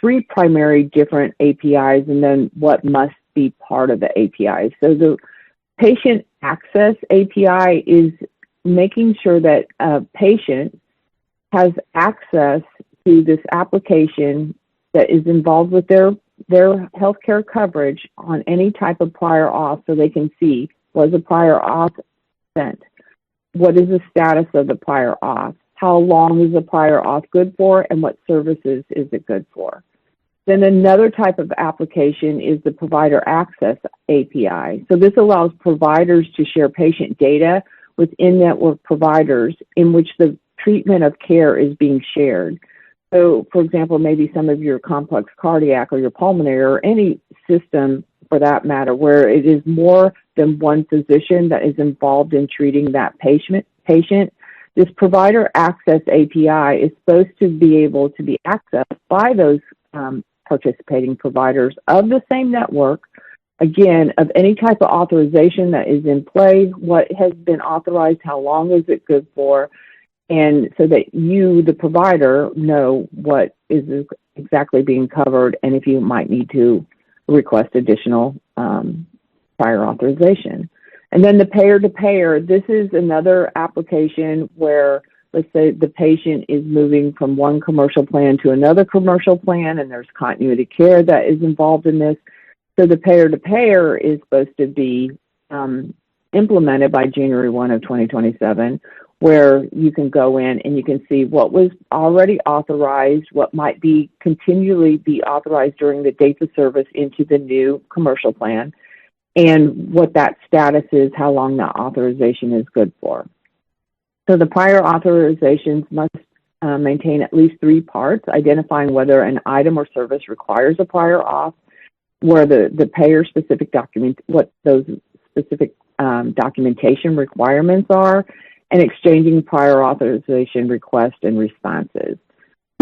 3 primary different APIs, and then what must be part of the API. So the patient access API is making sure that a patient has access to this application that is involved with their healthcare coverage on any type of prior auth, so they can see, was a prior auth sent? What is the status of the prior auth? How long is the prior auth good for, and what services is it good for? Then another type of application is the provider access API. So this allows providers to share patient data with in-network providers in which the treatment of care is being shared. So, for example, maybe some of your complex cardiac or your pulmonary or any system for that matter, where it is more than one physician that is involved in treating that patient. This provider access API is supposed to be able to be accessed by those participating providers of the same network, again, of any type of authorization that is in play, what has been authorized, how long is it good for, and so that you, the provider, know what is exactly being covered and if you might need to request additional prior authorization. And then the payer-to-payer, this is another application where, let's say, the patient is moving from one commercial plan to another commercial plan, and there's continuity care that is involved in this. So the payer-to-payer is supposed to be implemented by January 1 of 2027, where you can go in and you can see what was already authorized, what might be continually be authorized during the dates of service into the new commercial plan, and what that status is, how long that authorization is good for. So the prior authorizations must maintain at least 3 parts: identifying whether an item or service requires a prior auth, where the payer-specific document, what those specific documentation requirements are, and exchanging prior authorization requests and responses.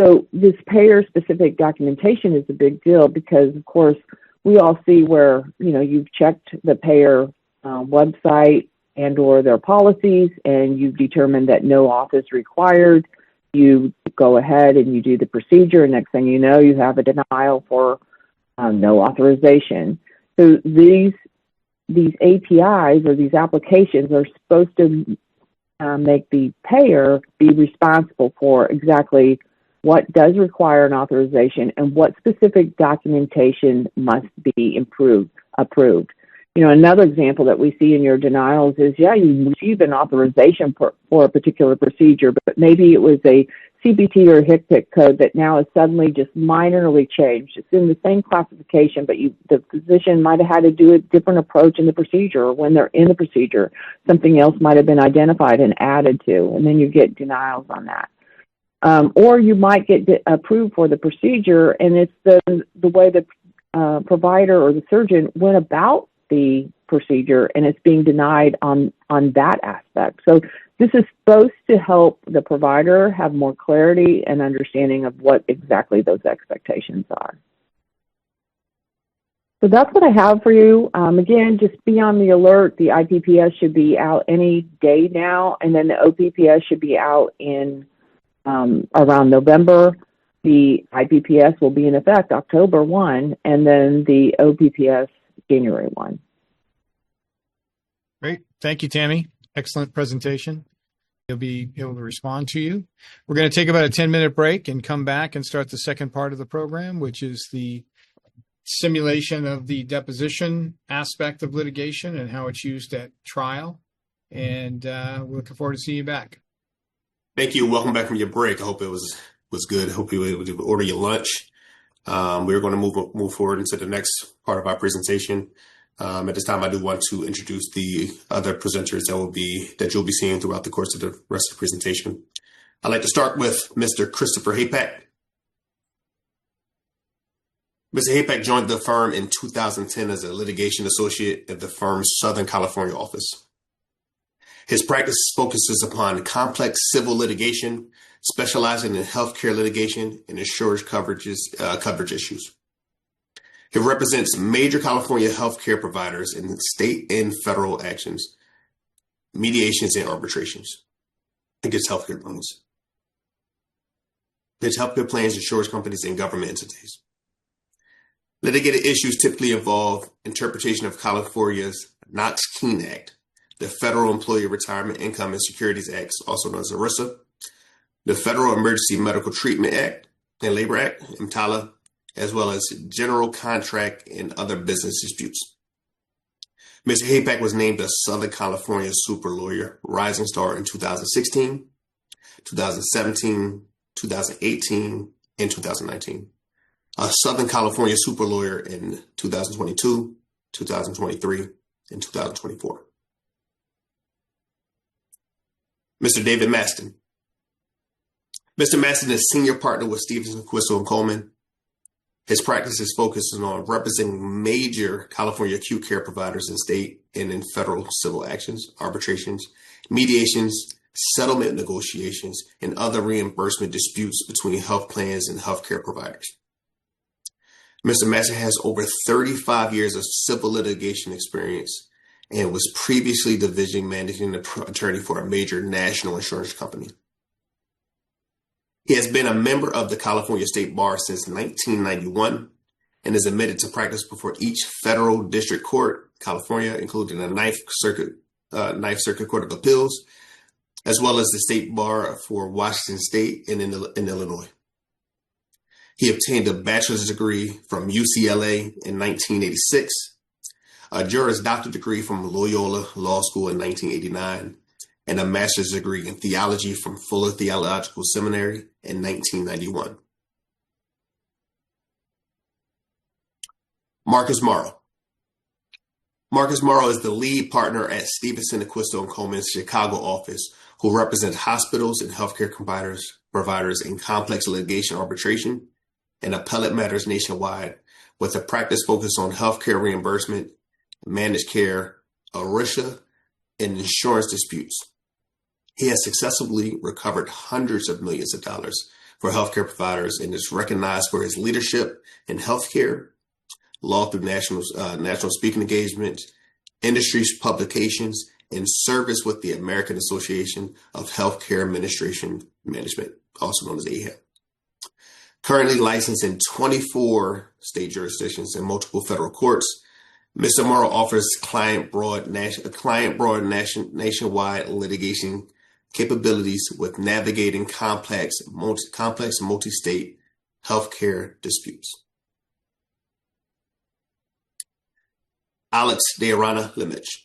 So this payer-specific documentation is a big deal because, of course, we all see where, you've checked the payer website and or their policies, and you've determined that no auth is required. You go ahead and you do the procedure, and next thing you know, you have a denial for no authorization. So these APIs or these applications are supposed to make the payer be responsible for exactly what does require an authorization and what specific documentation must be approved. Another example that we see in your denials is, you received an authorization for a particular procedure, but maybe it was a CPT or HCPCS code that now is suddenly just minorly changed. It's in the same classification, but the physician might have had to do a different approach in the procedure, or when they're in the procedure, something else might have been identified and added to, and then you get denials on that. Or you might get approved for the procedure, and it's the way the provider or the surgeon went about the procedure, and it's being denied on that aspect. So this is supposed to help the provider have more clarity and understanding of what exactly those expectations are. So that's what I have for you. Again, just be on the alert. The IPPS should be out any day now, and then the OPPS should be out in around November. The IPPS will be in effect October 1, and then the OPPS January 1. Great. Thank you, Tammy. Excellent presentation. He'll be able to respond to you. We're going to take about a 10-minute break and come back and start the second part of the program, which is the simulation of the deposition aspect of litigation and how it's used at trial. And we're looking forward to seeing you back. Thank you. Welcome back from your break. I hope it was good. I hope you were able to order your lunch. We're going to move forward into the next part of our presentation. At this time, I do want to introduce the other presenters that you'll be seeing throughout the course of the rest of the presentation. I'd like to start with Mr. Christopher Hapak. Mr. Hapak joined the firm in 2010 as a litigation associate at the firm's Southern California office. His practice focuses upon complex civil litigation, specializing in healthcare litigation and insurance coverage issues. He represents major California healthcare providers in state and federal actions, mediations, and arbitrations against healthcare loans. His healthcare plans, insurance companies, and government entities. Litigated issues typically involve interpretation of California's Knox-Keene Act, the Federal Employee Retirement Income and Securities Act, also known as ERISA, the Federal Emergency Medical Treatment Act and Labor Act, EMTALA, as well as general contract and other business disputes. Mr. Hapak was named a Southern California Super Lawyer Rising Star in 2016, 2017, 2018, and 2019. A Southern California Super Lawyer in 2022, 2023, and 2024. Mr. David Maston. Mr. Maston is senior partner with Stephenson, Acquisto Colman. His practice is focusing on representing major California acute care providers in state and in federal civil actions, arbitrations, mediations, settlement negotiations, and other reimbursement disputes between health plans and healthcare providers. Mr. Massey has over 35 years of civil litigation experience and was previously division managing attorney for a major national insurance company. He has been a member of the California State Bar since 1991 and is admitted to practice before each federal district court, California, including the Ninth Circuit Court of Appeals, as well as the State Bar for Washington State and in Illinois. He obtained a bachelor's degree from UCLA in 1986, a Juris Doctor degree from Loyola Law School in 1989, and a master's degree in theology from Fuller Theological Seminary in 1991. Marcus Morrow. Marcus Morrow is the lead partner at Stephenson, Acquisto Colman's Chicago office, who represents hospitals and healthcare providers in complex litigation arbitration and appellate matters nationwide, with a practice focused on healthcare reimbursement, managed care, ERISA, and insurance disputes. He has successfully recovered hundreds of millions of dollars for healthcare providers and is recognized for his leadership in healthcare, law through national speaking engagements, industry publications, and service with the American Association of Healthcare Administration Management, also known as AHAM. Currently licensed in 24 state jurisdictions and multiple federal courts, Mr. Morrow offers client-broad nationwide litigation capabilities with navigating complex multi-state healthcare disputes. Alex DeRana Limich.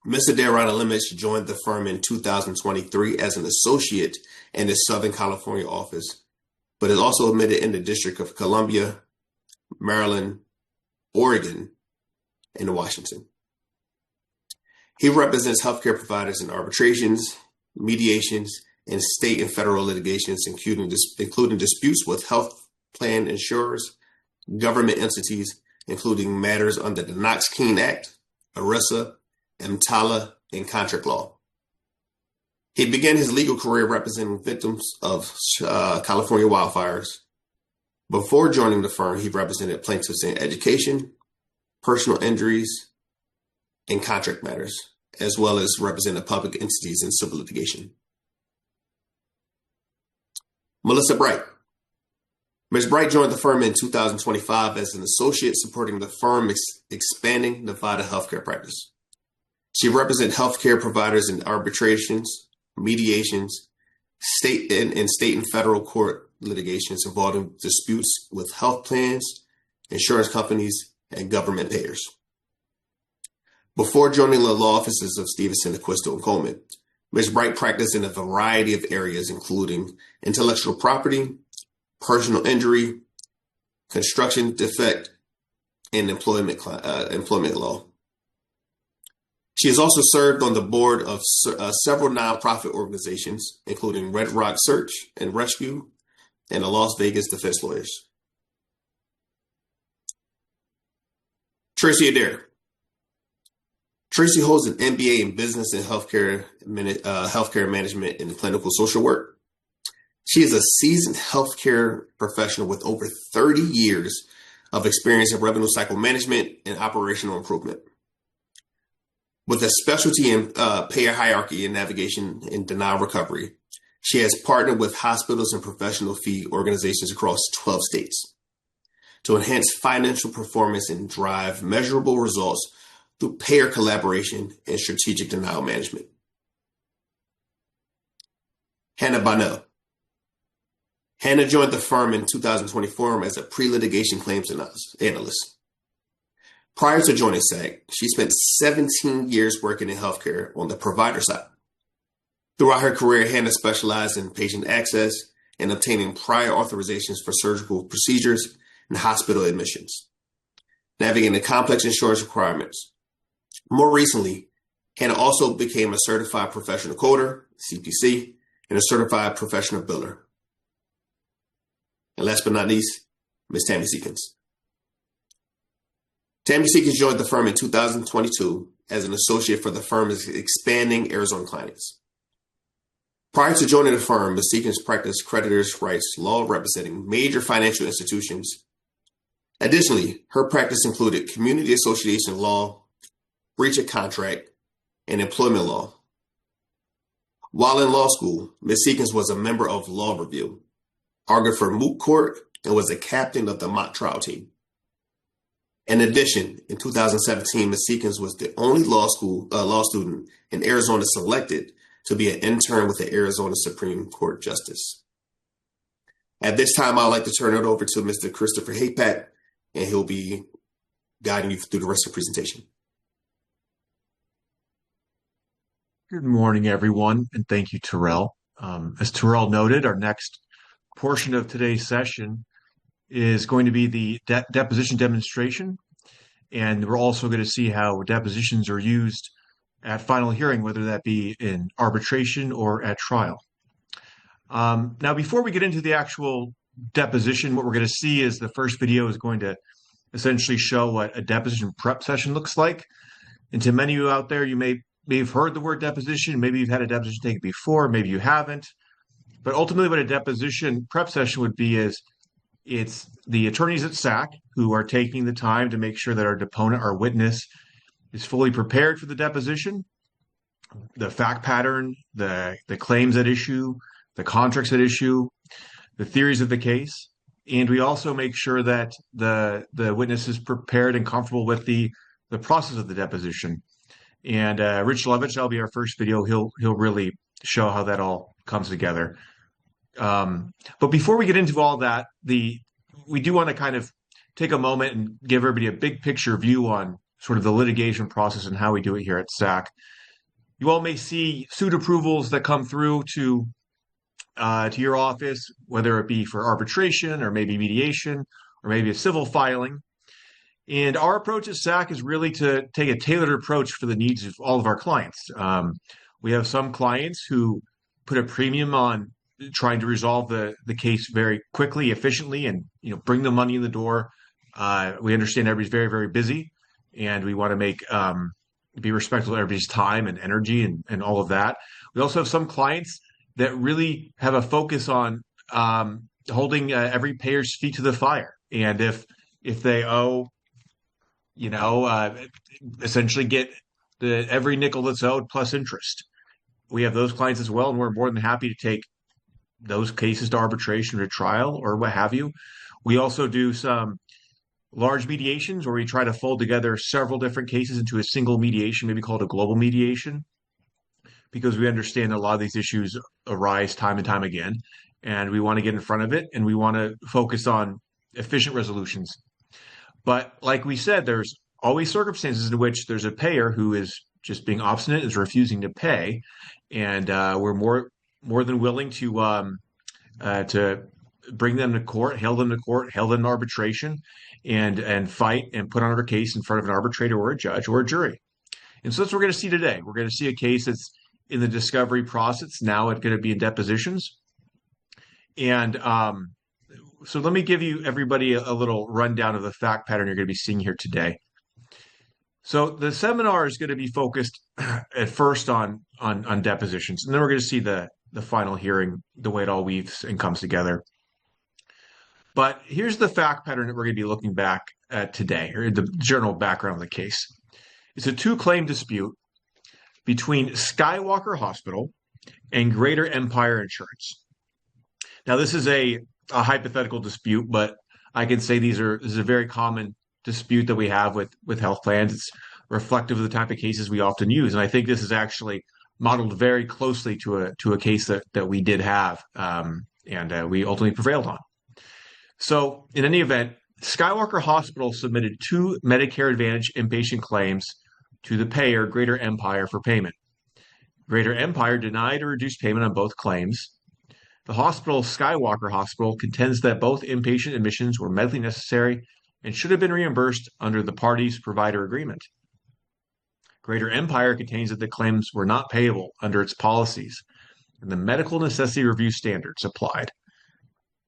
Mr. DeRana Limich joined the firm in 2023 as an associate in his Southern California office, but is also admitted in the District of Columbia, Maryland, Oregon, and Washington. He represents healthcare providers in arbitrations, mediations, and state and federal litigations, including disputes with health plan insurers, government entities, including matters under the Knox-Keene Act, ERISA, EMTALA, and contract law. He began his legal career representing victims of California wildfires. Before joining the firm, he represented plaintiffs in education, personal injuries, and contract matters, as well as represented public entities in civil litigation. Melissa Bright. Ms. Bright joined the firm in 2025 as an associate supporting the firm expanding Nevada healthcare practice. She represents healthcare providers in arbitrations, mediations, state and federal court litigations involving disputes with health plans, insurance companies, and government payers. Before joining the Law Offices of Stephenson, Acquisto, and Colman, Ms. Bright practiced in a variety of areas, including intellectual property, personal injury, construction defect, and employment law. She has also served on the board of several nonprofit organizations, including Red Rock Search and Rescue and the Las Vegas Defense Lawyers. Tracy Adair. Tracy holds an MBA in Business and Healthcare Management and Clinical Social Work. She is a seasoned healthcare professional with over 30 years of experience in revenue cycle management and operational improvement. With a specialty in payer hierarchy and navigation and denial recovery, she has partnered with hospitals and professional fee organizations across 12 states to enhance financial performance and drive measurable results through payer collaboration and strategic denial management. Hannah Bonnell. Hannah joined the firm in 2024 as a pre-litigation claims analyst. Prior to joining SAC, she spent 17 years working in healthcare on the provider side. Throughout her career, Hannah specialized in patient access and obtaining prior authorizations for surgical procedures and hospital admissions, navigating complex insurance requirements. More recently, Hannah also became a certified professional coder, CPC, and a certified professional biller. And last but not least, Ms. Tammy Seekins. Tammy Seekins joined the firm in 2022 as an associate for the firm's expanding Arizona clients. Prior to joining the firm, Ms. Seekins practiced creditors' rights law representing major financial institutions. Additionally, her practice included community association law, breach of contract, and employment law. While in law school, Ms. Seekins was a member of Law Review, argued for moot court, and was a captain of the mock trial team. In addition, in 2017, Ms. Seekins was the only law student in Arizona selected to be an intern with the Arizona Supreme Court Justice. At this time, I'd like to turn it over to Mr. Christopher Hapak, and he'll be guiding you through the rest of the presentation. Good morning, everyone, and thank you, Terrell. As Terrell noted, our next portion of today's session is going to be the deposition demonstration, and we're also going to see how depositions are used at final hearing, whether that be in arbitration or at trial. Now, before we get into the actual deposition, what we're going to see is the first video is going to essentially show what a deposition prep session looks like. And to many of you out there, you may have heard the word deposition. Maybe you've had a deposition taken before, maybe you haven't. But ultimately, what a deposition prep session would be is it's the attorneys at SAC who are taking the time to make sure that our deponent, our witness, is fully prepared for the deposition, the fact pattern, the claims at issue, the contracts at issue, the theories of the case. And we also make sure that the witness is prepared and comfortable with the process of the deposition. And Rich Lovich, that'll be our first video. He'll really show how that all comes together. But before we get into all that, we do want to kind of take a moment and give everybody a big picture view on sort of the litigation process and how we do it here at SAC. You all may see suit approvals that come through to your office, whether it be for arbitration or maybe mediation or maybe a civil filing. And our approach at SAC is really to take a tailored approach for the needs of all of our clients. We have some clients who put a premium on trying to resolve the case very quickly, efficiently, and bring the money in the door. We understand everybody's very, very busy, and we want to be respectful of everybody's time and energy and all of that. We also have some clients that really have a focus on holding every payer's feet to the fire. And if they owe, essentially get every nickel that's owed plus interest. We have those clients as well, and we're more than happy to take those cases to arbitration or trial or what have you. We also do some large mediations where we try to fold together several different cases into a single mediation, maybe called a global mediation, because we understand a lot of these issues arise time and time again, and we want to get in front of it, and we want to focus on efficient resolutions. But like we said, there's always circumstances in which there's a payer who is just being obstinate, is refusing to pay, and we're more than willing to bring them to court, hail them to arbitration, and fight and put on our case in front of an arbitrator or a judge or a jury. And so that's what we're going to see today. We're going to see a case that's in the discovery process. Now it's going to be in depositions. And so let me give everybody a little rundown of the fact pattern you're going to be seeing here today. So the seminar is going to be focused at first on depositions, and then we're going to see the final hearing, the way it all weaves and comes together. But here's the fact pattern that we're going to be looking back at today, or the general background of the case. It's a two-claim dispute between Skywalker Hospital and Greater Empire Insurance. Now, this is a hypothetical dispute, but I can say this is a very common dispute that we have with health plans. It's reflective of the type of cases we often use. And I think this is actually modeled very closely to a case that we did have, and we ultimately prevailed on. So in any event, Skywalker Hospital submitted 2 Medicare Advantage inpatient claims to the payer, Greater Empire, for payment. Greater Empire denied or reduced payment on both claims. The hospital, Skywalker Hospital, contends that both inpatient admissions were medically necessary and should have been reimbursed under the parties' provider agreement. Greater Empire contains that the claims were not payable under its policies, and the medical necessity review standards applied.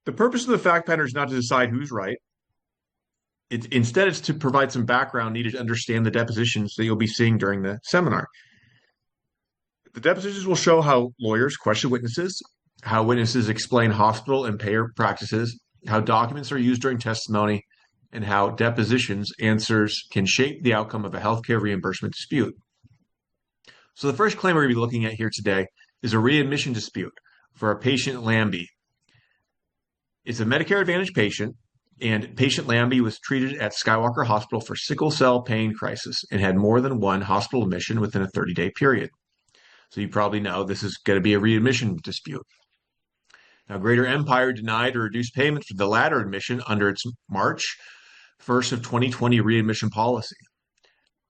The purpose of the fact pattern is not to decide who's right Instead, it's to provide some background needed to understand the depositions that you'll be seeing during the seminar. The depositions will show how lawyers question witnesses, how witnesses explain hospital and payer practices, how documents are used during testimony, and how depositions answers can shape the outcome of a healthcare reimbursement dispute. So the first claim we're going to be looking at here today is a readmission dispute for a patient Lambie. It's a Medicare Advantage patient, and patient Lambie was treated at Skywalker Hospital for sickle cell pain crisis and had more than one hospital admission within a 30-day period. So you probably know this is going to be a readmission dispute. Now, Greater Empire denied or reduced payment for the latter admission under its March 1st of 2020 readmission policy.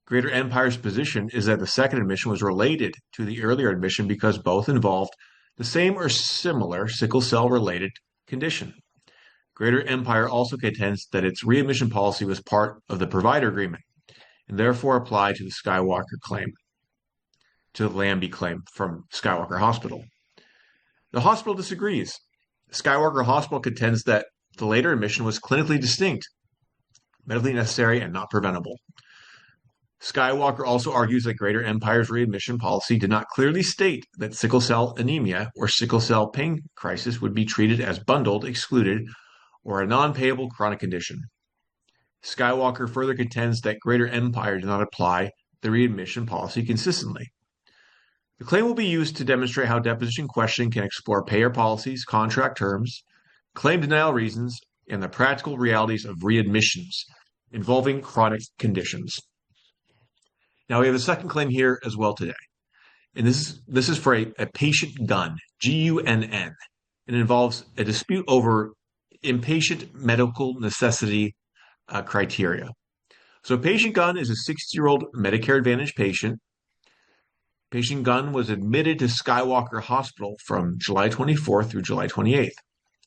Greater Empire's position is that the second admission was related to the earlier admission because both involved the same or similar sickle cell-related condition. Greater Empire also contends that its readmission policy was part of the provider agreement and therefore applied to the Skywalker claim, to the Lambie claim from Skywalker Hospital. The hospital disagrees. Skywalker Hospital contends that the later admission was clinically distinct, medically necessary, and not preventable. Skywalker also argues that Greater Empire's readmission policy did not clearly state that sickle cell anemia or sickle cell pain crisis would be treated as bundled, excluded, or a non-payable chronic condition. Skywalker further contends that Greater Empire did not apply the readmission policy consistently. The claim will be used to demonstrate how deposition questioning can explore payer policies, contract terms, claim denial reasons, and the practical realities of readmissions involving chronic conditions. Now, we have a second claim here as well today. And this is for a patient gun, G-U-N-N. It involves a dispute over inpatient medical necessity criteria. So patient gun is a 60-year-old Medicare Advantage patient. Patient gun was admitted to Skywalker Hospital from July 24th through July 28th,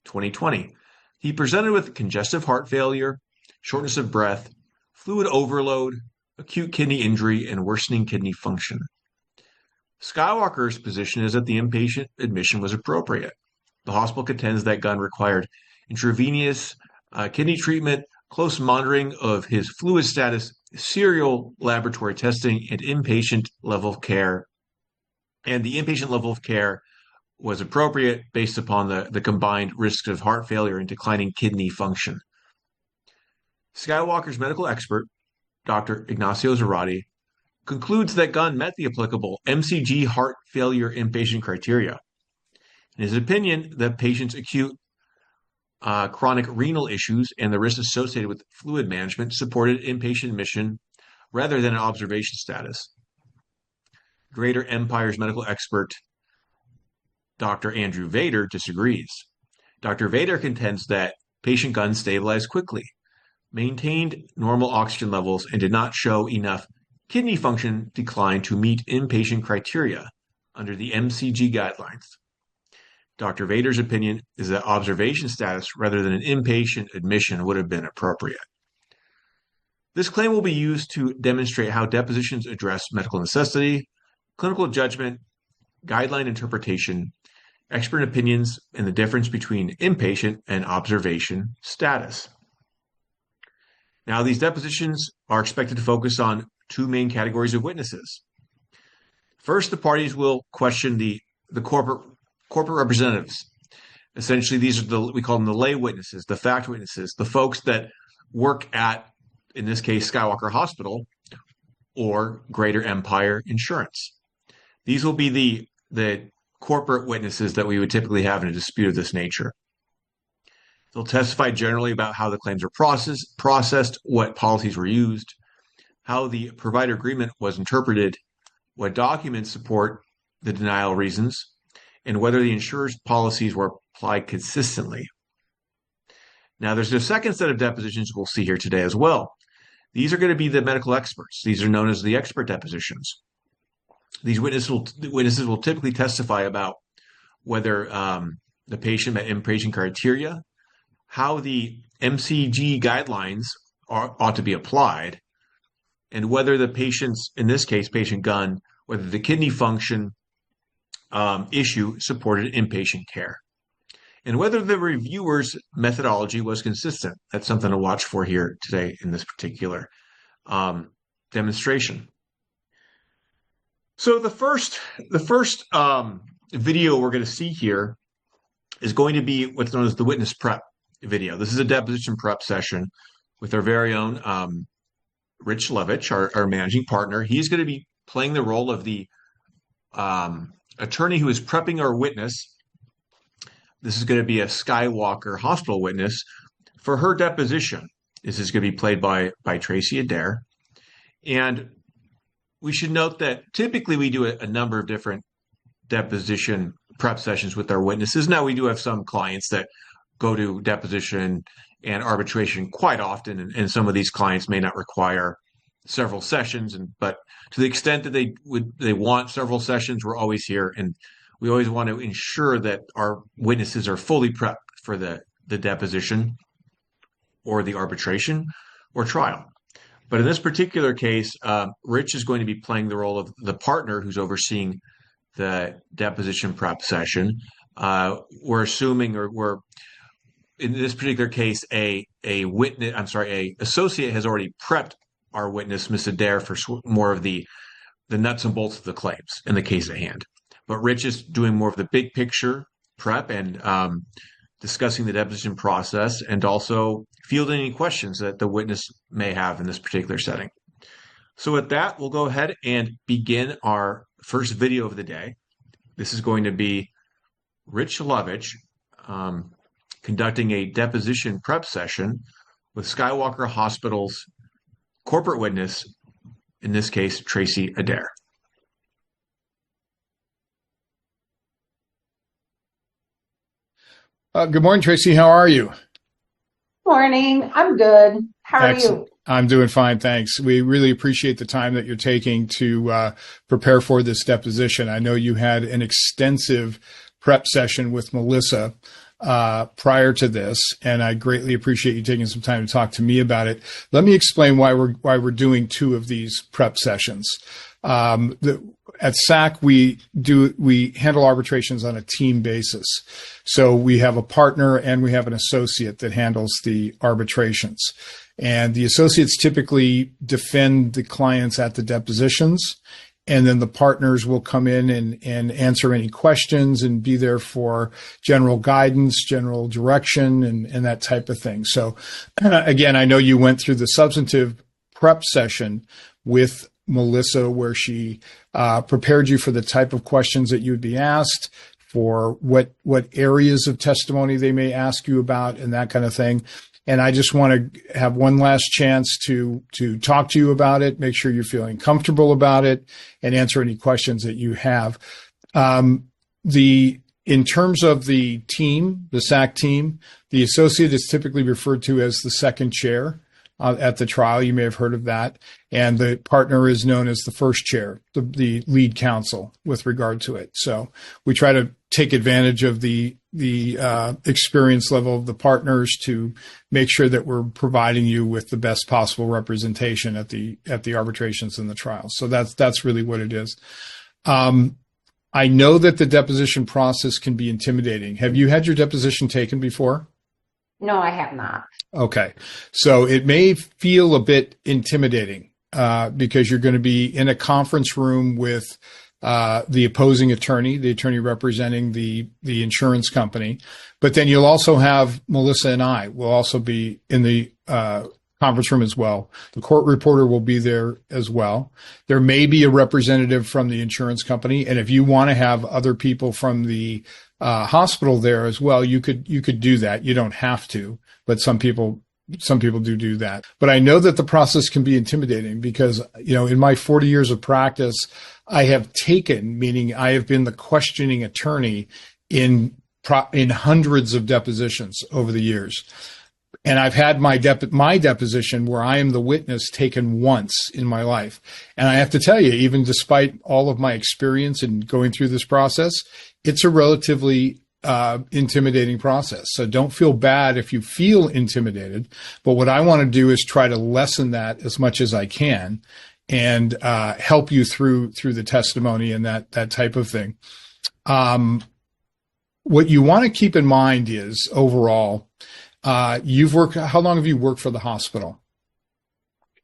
2020. He presented with congestive heart failure, shortness of breath, fluid overload, acute kidney injury, and worsening kidney function. Skywalker's position is that the inpatient admission was appropriate. The hospital contends that gun required intravenous kidney treatment, close monitoring of his fluid status, serial laboratory testing, and inpatient level of care. And the inpatient level of care was appropriate based upon the combined risks of heart failure and declining kidney function. Skywalker's medical expert, Dr. Ignacio Zarate, concludes that gun met the applicable MCG heart failure inpatient criteria. In his opinion, the patient's acute chronic renal issues and the risks associated with fluid management supported inpatient admission rather than an observation status. Greater Empire's medical expert, Dr. Andrew Vader, disagrees. Dr. Vader contends that patient gun stabilized quickly, maintained normal oxygen levels, and did not show enough kidney function decline to meet inpatient criteria under the MCG guidelines. Dr. Vader's opinion is that observation status rather than an inpatient admission would have been appropriate. This claim will be used to demonstrate how depositions address medical necessity, clinical judgment, guideline interpretation, expert opinions, and the difference between inpatient and observation status. Now, these depositions are expected to focus on two main categories of witnesses. First, the parties will question the corporate representatives. Essentially, these are we call them the lay witnesses, the fact witnesses, the folks that work at, in this case, Skywalker Hospital or Greater Empire Insurance. These will be the corporate witnesses that we would typically have in a dispute of this nature. They'll testify generally about how the claims are processed, what policies were used, how the provider agreement was interpreted, what documents support the denial reasons, and whether the insurer's policies were applied consistently. Now, there's a second set of depositions we'll see here today as well. These are going to be the medical experts. These are known as the expert depositions. These witnesses will typically testify about whether the patient met inpatient criteria, how the MCG guidelines ought to be applied, and whether the patient's, in this case, patient gun, whether the kidney function issue supported inpatient care. and whether the reviewer's methodology was consistent. That's something to watch for here today in this particular demonstration. So the first video we're going to see here is going to be what's known as the witness prep video. This is a deposition prep session with our very own Rich Levitch, our managing partner. He's going to be playing the role of the attorney who is prepping our witness. This is going to be a Skywalker Hospital witness for her deposition. This is going to be played by Tracy Adair. And we should note that typically we do a number of different deposition prep sessions with our witnesses. Now, we do have some clients that go to deposition and arbitration quite often, and some of these clients may not require several sessions. But to the extent that they want several sessions, we're always here, and we always want to ensure that our witnesses are fully prepped for the deposition or the arbitration or trial. But in this particular case, Rich is going to be playing the role of the partner who's overseeing the deposition prep session. We're assuming, or we're in this particular case, a associate has already prepped our witness, Ms. Adair, for more of the nuts and bolts of the claims in the case at hand. But Rich is doing more of the big picture prep and discussing the deposition process, and also fielding any questions that the witness may have in this particular setting. So with that, we'll go ahead and begin our first video of the day. This is going to be Rich Levitch conducting a deposition prep session with Skywalker Hospital's corporate witness, in this case, Tracy Adair. Good morning, Tracy. How are you? Morning. I'm good. How are you? I'm doing fine, thanks. We really appreciate the time that you're taking to prepare for this deposition. I know you had an extensive prep session with Melissa prior to this, and I greatly appreciate you taking some time to talk to me about it. Let me explain why we're doing two of these prep sessions. At SAC, we handle arbitrations on a team basis. So we have a partner and we have an associate that handles the arbitrations. And the associates typically defend the clients at the depositions, and then the partners will come in and answer any questions and be there for general guidance, general direction, and that type of thing. So again, I know you went through the substantive prep session with Melissa, where she prepared you for the type of questions that you would be asked, for what areas of testimony they may ask you about, and that kind of thing. And I just want to have one last chance to talk to you about it, make sure you're feeling comfortable about it, and answer any questions that you have. In terms of the team, the SAC team, the associate is typically referred to as the second chair at the trial. You may have heard of that. And the partner is known as the first chair, the lead counsel with regard to it. So we try to take advantage of the experience level of the partners to make sure that we're providing you with the best possible representation at the arbitrations and the trials. So that's really what it is. I know that the deposition process can be intimidating. Have you had your deposition taken before? No, I have not. Okay. So it may feel a bit intimidating because you're going to be in a conference room with the opposing attorney, the attorney representing the insurance company. But then you'll also have Melissa and I will also be in the conference room as well. The court reporter will be there as well. There may be a representative from the insurance company. And if you want to have other people from the hospital there as well, you could do that. You don't have to, but some people do that. But I know that the process can be intimidating because, in my 40 years of practice, I have taken, meaning I have been the questioning attorney in hundreds of depositions over the years. And I've had my deposition where I am the witness taken once in my life. And I have to tell you, even despite all of my experience in going through this process, it's a relatively intimidating process. So don't feel bad if you feel intimidated. But what I want to do is try to lessen that as much as I can and help you through the testimony and that type of thing. what you want to keep in mind is overall, how long have you worked for the hospital?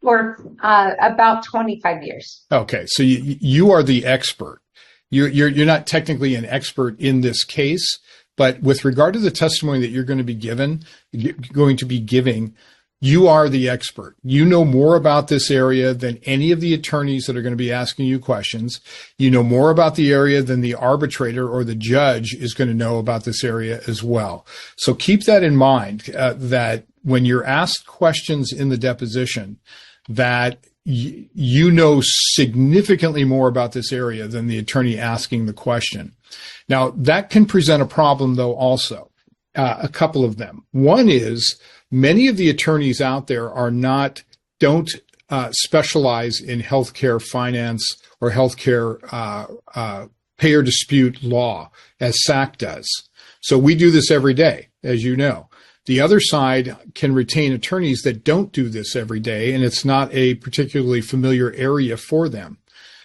For about 25 years. Okay, so you are the expert. You're not technically an expert in this case, but with regard to the testimony that you're going to be giving, you are the expert. You know more about this area than any of the attorneys that are going to be asking you questions. You know more about the area than the arbitrator or the judge is going to know about this area as well. So keep that in mind, that when you're asked questions in the deposition, that you know significantly more about this area than the attorney asking the question. Now, that can present a problem, though, also. A couple of them. One is many of the attorneys out there don't specialize in healthcare finance or healthcare payer dispute law as SAC does. So we do this every day, as you know. The other side can retain attorneys that don't do this every day, and it's not a particularly familiar area for them.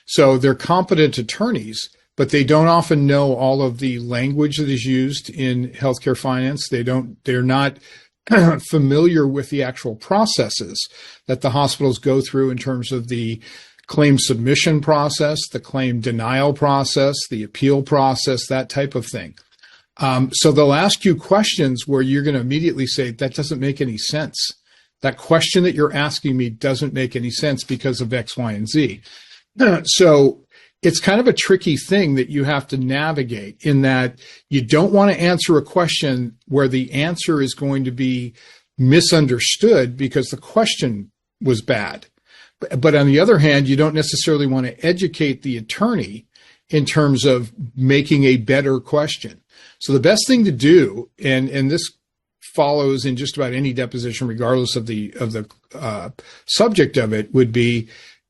So they're competent attorneys, but they don't often know all of the language that is used in healthcare finance. They're not familiar with the actual processes that the hospitals go through in terms of the claim submission process, the claim denial process, the appeal process, that type of thing. So they'll ask you questions where you're going to immediately say, that doesn't make any sense. That question that you're asking me doesn't make any sense because of X, Y, and Z. So it's kind of a tricky thing that you have to navigate, in that you don't want to answer a question where the answer is going to be misunderstood because the question was bad. But on the other hand, you don't necessarily want to educate the attorney in terms of making a better question. So the best thing to do, and this follows in just about any deposition, regardless of the subject of it, would be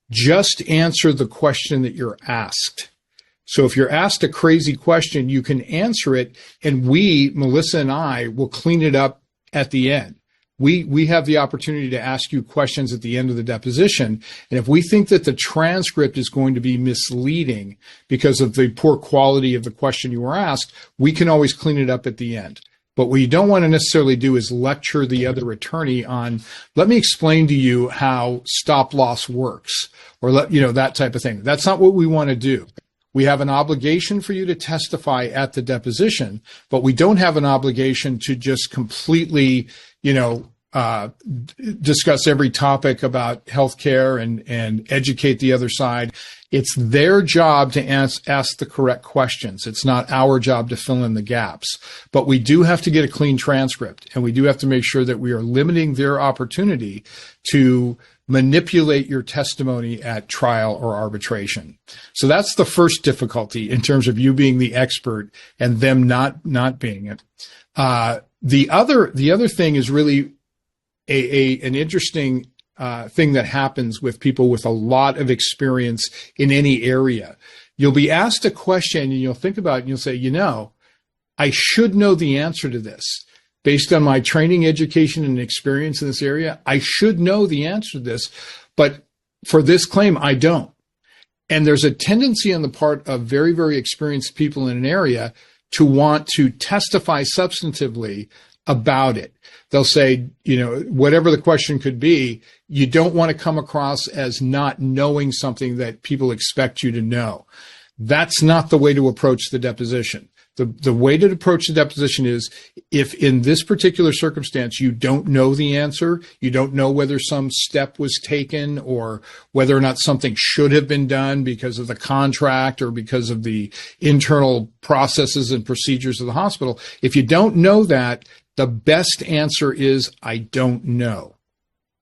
just answer the question that you're asked. So if you're asked a crazy question, you can answer it, and we, Melissa and I, will clean it up at the end. We have the opportunity to ask you questions at the end of the deposition. And if we think that the transcript is going to be misleading because of the poor quality of the question you were asked, we can always clean it up at the end. But what you don't want to necessarily do is lecture the other attorney on, let me explain to you how stop loss works, or that type of thing. That's not what we want to do. We have an obligation for you to testify at the deposition, but we don't have an obligation to just completely, discuss every topic about healthcare and educate the other side. It's their job to ask the correct questions. It's not our job to fill in the gaps. But we do have to get a clean transcript, and we do have to make sure that we are limiting their opportunity to manipulate your testimony at trial or arbitration. So that's the first difficulty in terms of you being the expert and them not being it. The other thing is really an interesting thing that happens with people with a lot of experience in any area. You'll be asked a question and you'll think about it and you'll say, I should know the answer to this. Based on my training, education, and experience in this area, I should know the answer to this, but for this claim, I don't. And there's a tendency on the part of very, very experienced people in an area to want to testify substantively about it. They'll say, whatever the question could be, you don't want to come across as not knowing something that people expect you to know. That's not the way to approach the deposition. The way to approach the deposition is, if in this particular circumstance you don't know the answer, you don't know whether some step was taken or whether or not something should have been done because of the contract or because of the internal processes and procedures of the hospital. If you don't know that, the best answer is, I don't know.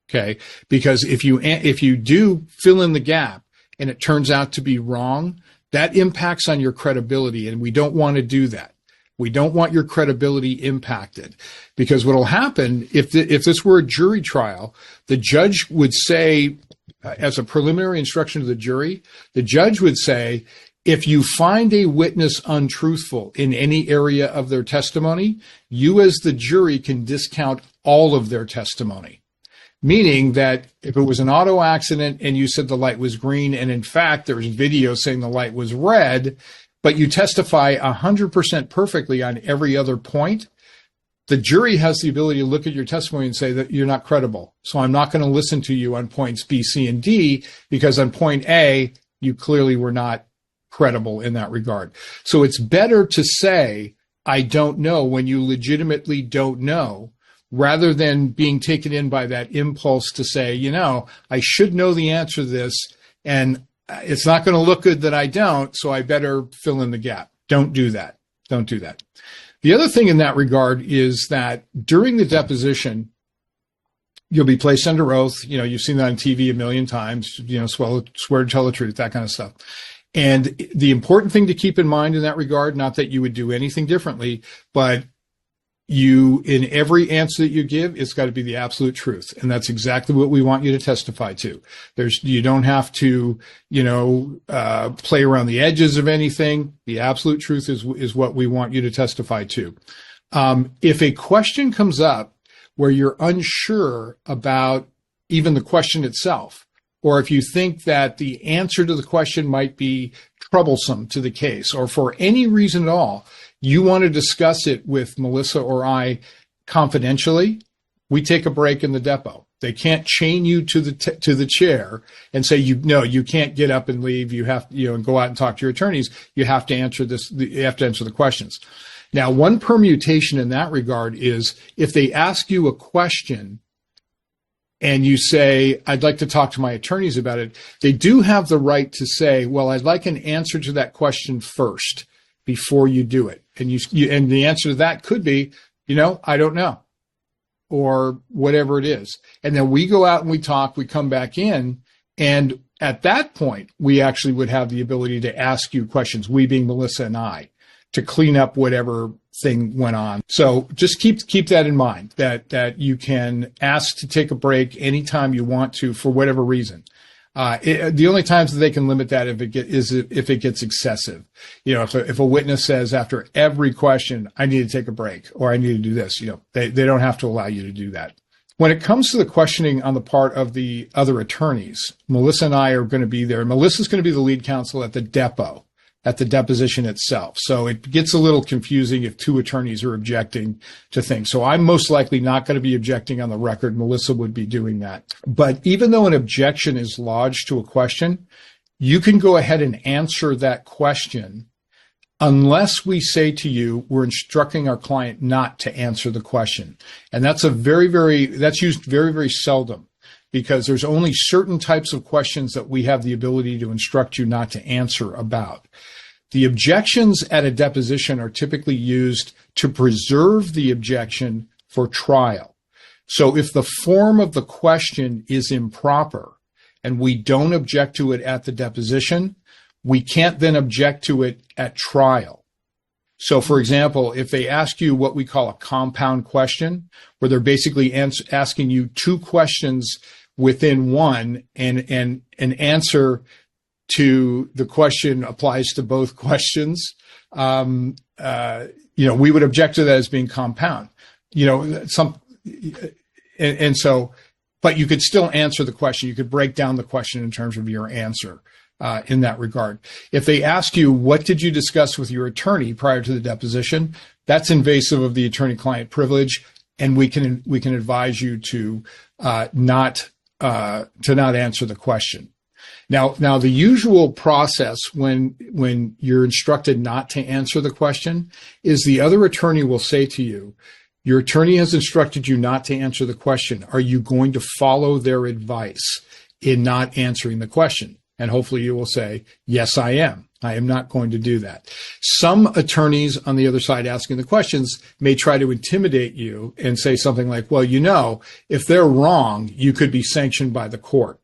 Okay? Because if you do fill in the gap and it turns out to be wrong, that impacts on your credibility, and we don't want to do that. We don't want your credibility impacted, because what will happen if this were a jury trial, the judge would say, as a preliminary instruction to the jury, the judge would say, if you find a witness untruthful in any area of their testimony, you as the jury can discount all of their testimony. Meaning that if it was an auto accident and you said the light was green, and in fact there was video saying the light was red, but you testify 100% perfectly on every other point, the jury has the ability to look at your testimony and say that you're not credible. So I'm not going to listen to you on points B, C, and D, because on point A, you clearly were not credible in that regard. So it's better to say, I don't know, when you legitimately don't know, rather than being taken in by that impulse to say, you know, I should know the answer to this, and it's not going to look good that I don't, so I better fill in the gap. Don't do that. Don't do that. The other thing in that regard is that during the deposition, you'll be placed under oath. You know, you've seen that on TV a million times, you know, swear to tell the truth, that kind of stuff. And the important thing to keep in mind in that regard, not that you would do anything differently, but you, in every answer that you give, it's got to be the absolute truth. And that's exactly what we want you to testify to. You don't have to, you know, play around the edges of anything. The absolute truth is what we want you to testify to. If a question comes up where you're unsure about even the question itself, or if you think that the answer to the question might be troublesome to the case, or for any reason at all, you want to discuss it with Melissa or I confidentially, we take a break in the depot. They can't chain you to the chair and say, you can't get up and leave. You have, and go out and talk to your attorneys. You have to answer this. You have to answer the questions. Now, one permutation in that regard is if they ask you a question and you say, I'd like to talk to my attorneys about it, they do have the right to say, well, I'd like an answer to that question first before you do it. And and the answer to that could be, I don't know, or whatever it is. And then we go out and we talk, we come back in, and at that point, we actually would have the ability to ask you questions, we being Melissa and I, to clean up whatever thing went on. So just keep that in mind, that you can ask to take a break anytime you want to for whatever reason. The only times that they can limit that if it gets excessive. If a witness says after every question, I need to take a break or I need to do this, they don't have to allow you to do that. When it comes to the questioning on the part of the other attorneys, Melissa and I are going to be there. Melissa's going to be the lead counsel at the depot, at the deposition itself. So it gets a little confusing if two attorneys are objecting to things. So I'm most likely not going to be objecting on the record. Melissa would be doing that. But even though an objection is lodged to a question, you can go ahead and answer that question unless we say to you, we're instructing our client not to answer the question. And that's that's used very, very seldom, because there's only certain types of questions that we have the ability to instruct you not to answer about. The objections at a deposition are typically used to preserve the objection for trial. So if the form of the question is improper and we don't object to it at the deposition, we can't then object to it at trial. So, for example, if they ask you what we call a compound question, where they're basically asking you two questions within one, and an answer to the question applies to both questions, we would object to that as being compound. But you could still answer the question. You could break down the question in terms of your answer in that regard. If they ask you, what did you discuss with your attorney prior to the deposition, that's invasive of the attorney-client privilege, and we can advise you to not answer the question. Now the usual process when you're instructed not to answer the question is the other attorney will say to you, your attorney has instructed you not to answer the question. Are you going to follow their advice in not answering the question? And hopefully you will say, yes, I am. I am not going to do that. Some attorneys on the other side asking the questions may try to intimidate you and say something like, well, if they're wrong, you could be sanctioned by the court,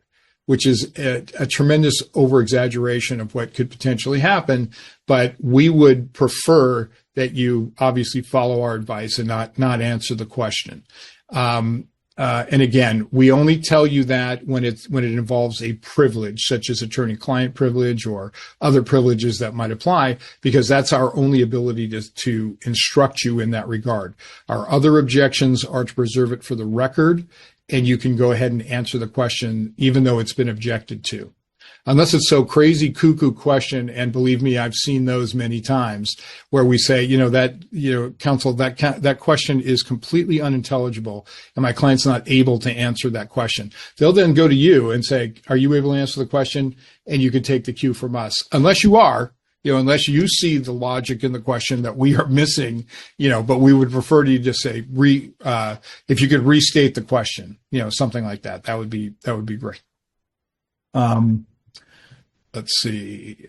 which is a tremendous over-exaggeration of what could potentially happen. But we would prefer that you obviously follow our advice and not answer the question. And again, we only tell you that when it involves a privilege, such as attorney-client privilege or other privileges that might apply, because that's our only ability to instruct you in that regard. Our other objections are to preserve it for the record, and you can go ahead and answer the question even though it's been objected to. unless it's so crazy cuckoo question. And believe me, I've seen those many times where we say, counsel, that question is completely unintelligible and my client's not able to answer that question. They'll then go to you and say, are you able to answer the question? And you can take the cue from us. Unless you are, unless you see the logic in the question that we are missing, but we would prefer to just say, if you could restate the question, something like that, that would be great. Let's see,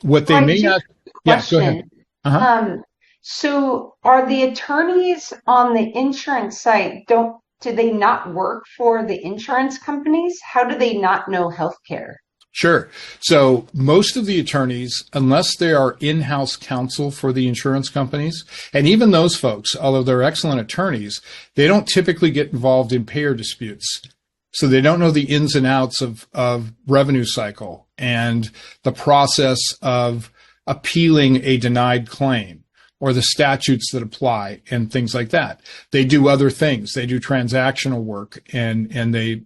what they may not. Yeah, go ahead. Uh-huh. So are the attorneys on the insurance side, do they not work for the insurance companies? How do they not know healthcare? Sure. So most of the attorneys, unless they are in-house counsel for the insurance companies, and even those folks, although they're excellent attorneys, they don't typically get involved in payer disputes. So they don't know the ins and outs of revenue cycle and the process of appealing a denied claim or the statutes that apply and things like that. They do other things. They do transactional work and they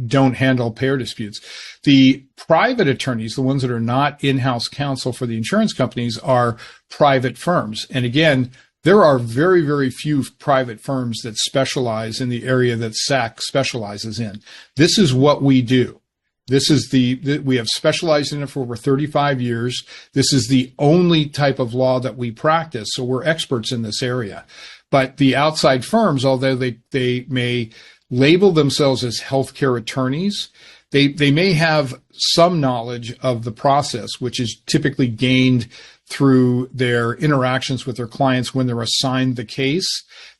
don't handle payer disputes. The private attorneys, the ones that are not in-house counsel for the insurance companies, are private firms. And again, there are very, very few private firms that specialize in the area that SAC specializes in. This is what we do. We have specialized in it for over 35 years. This is the only type of law that we practice. So we're experts in this area. But the outside firms, although they may label themselves as healthcare attorneys, they may have some knowledge of the process, which is typically gained through their interactions with their clients when they're assigned the case.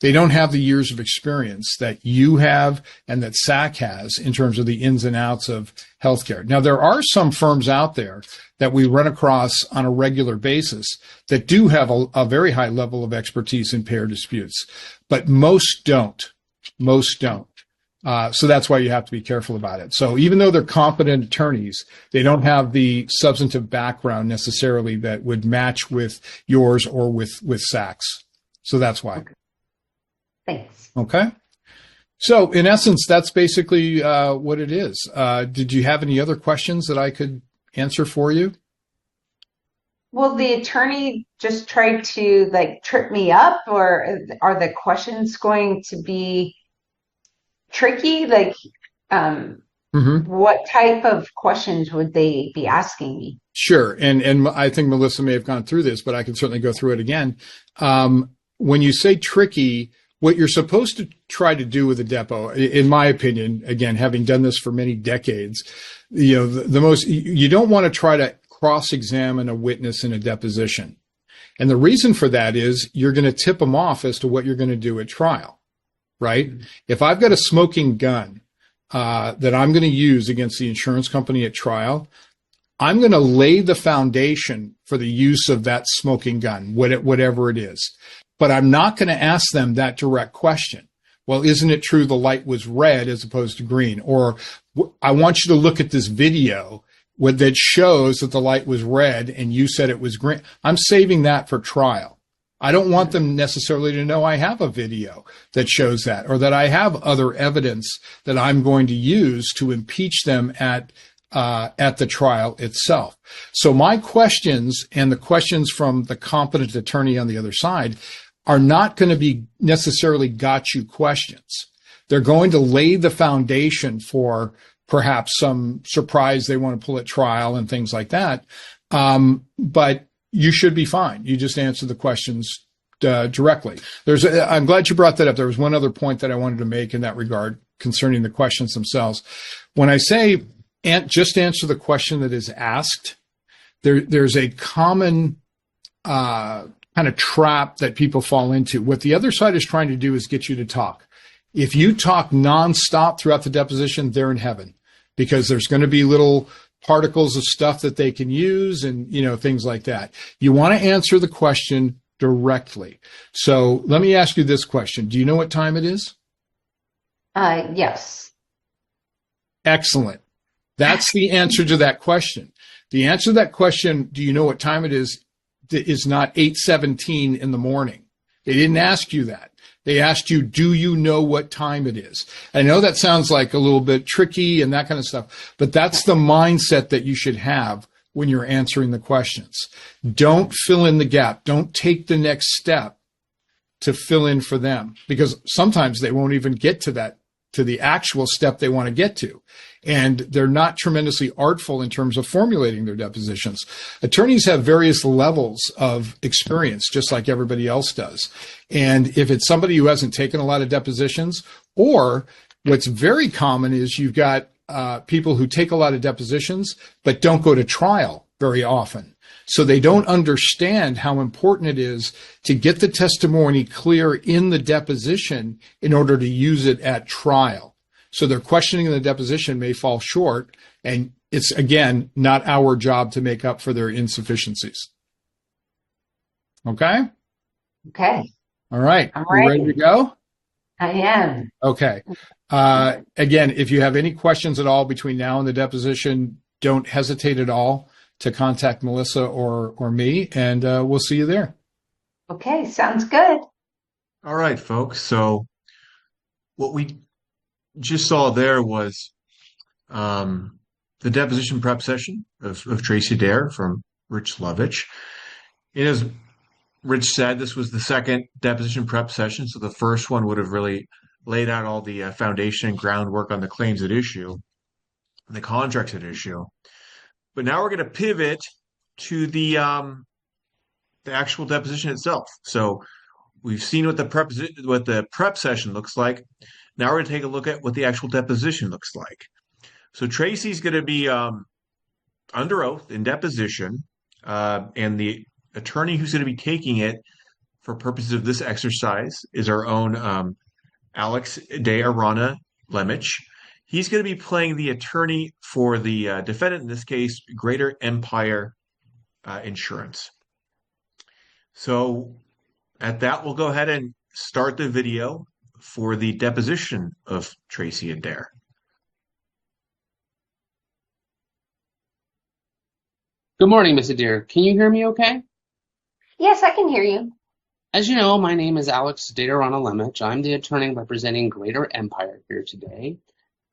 They don't have the years of experience that you have and that SAC has in terms of the ins and outs of healthcare. Now, there are some firms out there that we run across on a regular basis that do have a very high level of expertise in payer disputes, but most don't. Most don't. So that's why you have to be careful about it. So even though they're competent attorneys, they don't have the substantive background necessarily that would match with yours or with SAC's. So that's why. Okay. Thanks. Okay. So in essence, that's basically what it is. Did you have any other questions that I could answer for you? Will the attorney just try to trip me up, or are the questions going to be tricky? What type of questions would they be asking me? Sure. And I think Melissa may have gone through this, but I can certainly go through it again. When you say tricky, what you're supposed to try to do with a depo, in my opinion, again, having done this for many decades, you don't want to try to cross-examine a witness in a deposition. And the reason for that is you're going to tip them off as to what you're going to do at trial. Right? If I've got a smoking gun that I'm going to use against the insurance company at trial, I'm going to lay the foundation for the use of that smoking gun, whatever it is. But I'm not going to ask them that direct question. Well, isn't it true the light was red as opposed to green? Or I want you to look at this video that shows that the light was red and you said it was green. I'm saving that for trial. I don't want them necessarily to know I have a video that shows that, or that I have other evidence that I'm going to use to impeach them at the trial itself. So my questions and the questions from the competent attorney on the other side are not going to be necessarily got you questions. They're going to lay the foundation for perhaps some surprise they want to pull at trial and things like that. But you should be fine. You just answer the questions directly. I'm glad you brought that up. There was one other point that I wanted to make in that regard concerning the questions themselves. When I say just answer the question that is asked, there's a common kind of trap that people fall into. What the other side is trying to do is get you to talk. If you talk nonstop throughout the deposition, they're in heaven, because there's going to be little particles of stuff that they can use and, things like that. You want to answer the question directly. So let me ask you this question. Do you know what time it is? Yes. Excellent. That's the answer to that question. The answer to that question, do you know what time it is not 8:17 in the morning. They didn't ask you that. They asked you, do you know what time it is? I know that sounds like a little bit tricky and that kind of stuff, but that's the mindset that you should have when you're answering the questions. Don't fill in the gap. Don't take the next step to fill in for them, because sometimes they won't even get to that, to the actual step they want to get to. And they're not tremendously artful in terms of formulating their depositions. Attorneys have various levels of experience, just like everybody else does. And if it's somebody who hasn't taken a lot of depositions, or what's very common is you've got people who take a lot of depositions, but don't go to trial very often. So they don't understand how important it is to get the testimony clear in the deposition in order to use it at trial. So their questioning in the deposition may fall short, and it's, again, not our job to make up for their insufficiencies. Okay? Okay. All right. I'm You ready to go? I am. Okay. Again, if you have any questions at all between now and the deposition, don't hesitate at all to contact Melissa or me, and we'll see you there. Okay, sounds good. All right, folks. So what we just saw there was the deposition prep session of Tracy Dare from Rich Lovich. And as Rich said, this was the second deposition prep session, so the first one would have really laid out all the foundation and groundwork on the claims at issue, and the contracts at issue. But now we're going to pivot to the actual deposition itself. So we've seen what the prep session looks like. Now we're going to take a look at what the actual deposition looks like. So Tracy's going to be under oath in deposition, and the attorney who's going to be taking it for purposes of this exercise is our own Alex De Arana Lemich. He's going to be playing the attorney for the defendant, in this case, Greater Empire Insurance. So at that, we'll go ahead and start the video for the deposition of Tracy and Dare. Good morning, Mr. Deere. Can you hear me okay? Yes, I can hear you. As you know, my name is Alex De Arana Lemich. I'm the attorney representing Greater Empire here today.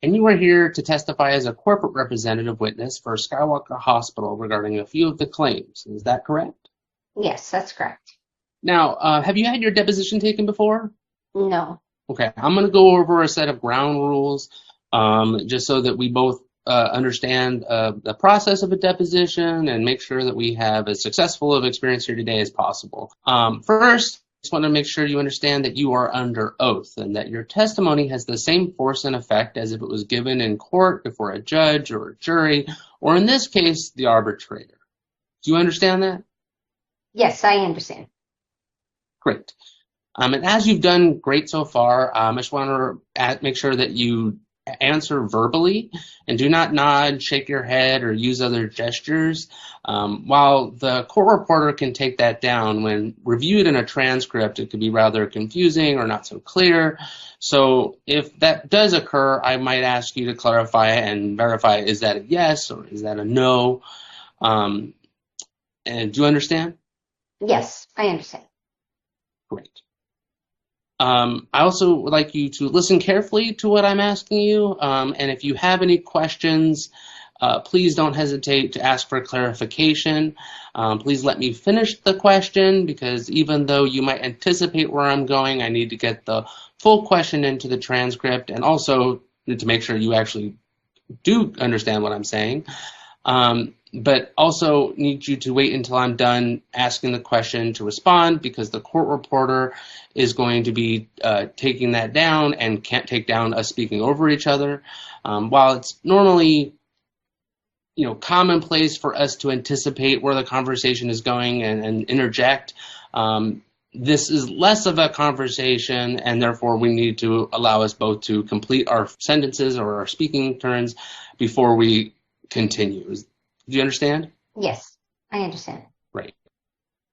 And you are here to testify as a corporate representative witness for Skywalker Hospital regarding a few of the claims. Is that correct? Yes, that's correct. Now, have you had your deposition taken before? No. Okay, I'm going to go over a set of ground rules just so that we both understand the process of a deposition and make sure that we have as successful of experience here today as possible. First, I just want to make sure you understand that you are under oath and that your testimony has the same force and effect as if it was given in court before a judge or a jury, or in this case, the arbitrator. Do you understand that? Yes, I understand. Great. And as you've done great so far, I just want to make sure that you answer verbally and do not nod, shake your head, or use other gestures. While the court reporter can take that down, when reviewed in a transcript, it could be rather confusing or not so clear. So if that does occur, I might ask you to clarify and verify, is that a yes or is that a no? And do you understand? Yes, I understand. Great. I also would like you to listen carefully to what I'm asking you, and if you have any questions, please don't hesitate to ask for clarification. Please let me finish the question, because even though you might anticipate where I'm going, I need to get the full question into the transcript, and also to make sure you actually do understand what I'm saying. But also need you to wait until I'm done asking the question to respond, because the court reporter is going to be taking that down and can't take down us speaking over each other. While it's normally commonplace for us to anticipate where the conversation is going and interject, this is less of a conversation, and therefore we need to allow us both to complete our sentences or our speaking turns before we continue. Do you understand? Yes, I understand. Right.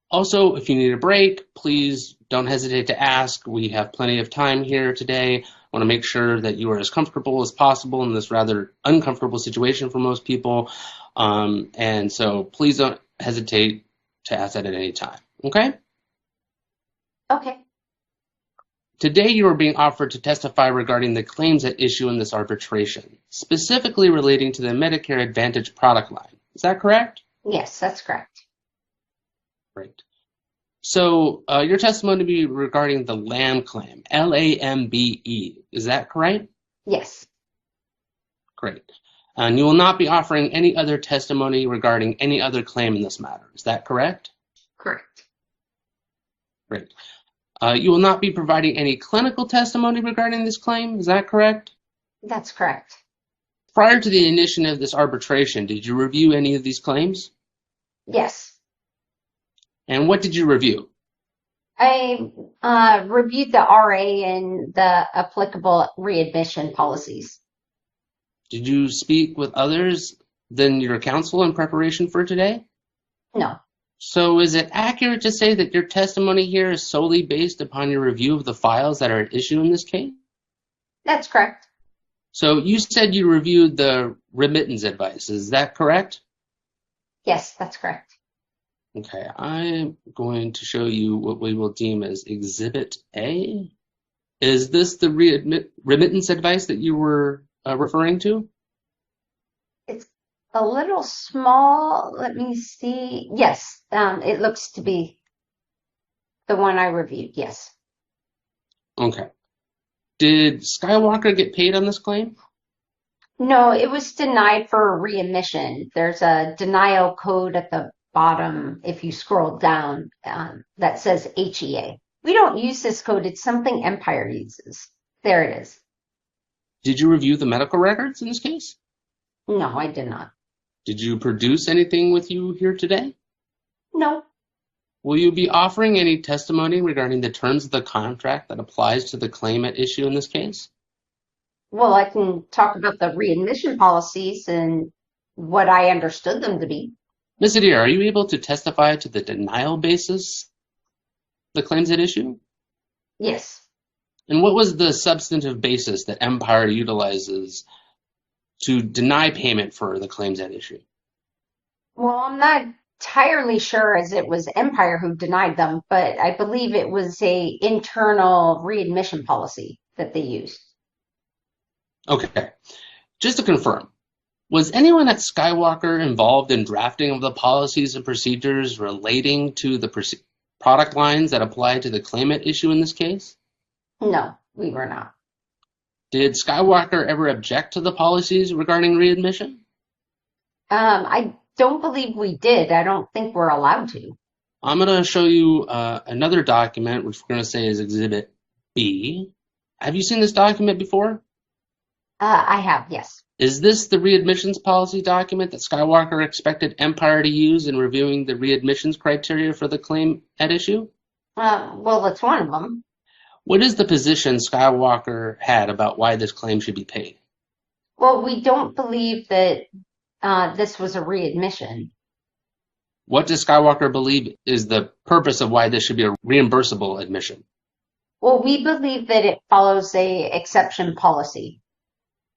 Also, if you need a break, please don't hesitate to ask. We have plenty of time here today. I want to make sure that you are as comfortable as possible in this rather uncomfortable situation for most people. And so please don't hesitate to ask that at any time. Okay? Okay. Today you are being offered to testify regarding the claims at issue in this arbitration, specifically relating to the Medicare Advantage product line. Is that correct? Yes, that's correct. Great. So your testimony will be regarding the LAMB claim, LAMBE. Is that correct? Yes. Great. And you will not be offering any other testimony regarding any other claim in this matter. Is that correct? Correct. Great. You will not be providing any clinical testimony regarding this claim. Is that correct? That's correct. Prior to the initiation of this arbitration, did you review any of these claims? Yes. And what did you review? I reviewed the RA and the applicable readmission policies. Did you speak with others than your counsel in preparation for today? No. So is it accurate to say that your testimony here is solely based upon your review of the files that are at issue in this case? That's correct. So you said you reviewed the remittance advice. Is that correct? Yes, that's correct. Okay, I'm going to show you what we will deem as Exhibit A. Is this the remittance advice that you were referring to? It's a little small. Let me see. Yes, it looks to be the one I reviewed. Yes. Okay. Did Skywalker get paid on this claim? No, it was denied for readmission. There's a denial code at the bottom, if you scroll down, that says HEA. We don't use this code. It's something Empire uses. There it is. Did you review the medical records in this case? No, I did not. Did you produce anything with you here today? No. Will you be offering any testimony regarding the terms of the contract that applies to the claim at issue in this case? Well, I can talk about the readmission policies and what I understood them to be. Ms. Adair, are you able to testify to the denial basis the claims at issue? Yes. And what was the substantive basis that Empire utilizes to deny payment for the claims at issue? Well, I'm not entirely sure as it was Empire who denied them, but I believe it was a internal readmission policy that they used. Okay. Just to confirm, was anyone at Skywalker involved in drafting of the policies and procedures relating to the product lines that apply to the claimant issue in this case? No, we were not. Did Skywalker ever object to the policies regarding readmission? I don't believe we did. I don't think we're allowed to. I'm going to show you another document, which we're going to say is Exhibit B. Have you seen this document before? I have, yes. Is this the readmissions policy document that Skywalker expected Empire to use in reviewing the readmissions criteria for the claim at issue? Well, it's one of them. What is the position Skywalker had about why this claim should be paid? Well, we don't believe that this was a readmission. What does Skywalker believe is the purpose of why this should be a reimbursable admission? Well, we believe that it follows a exception policy.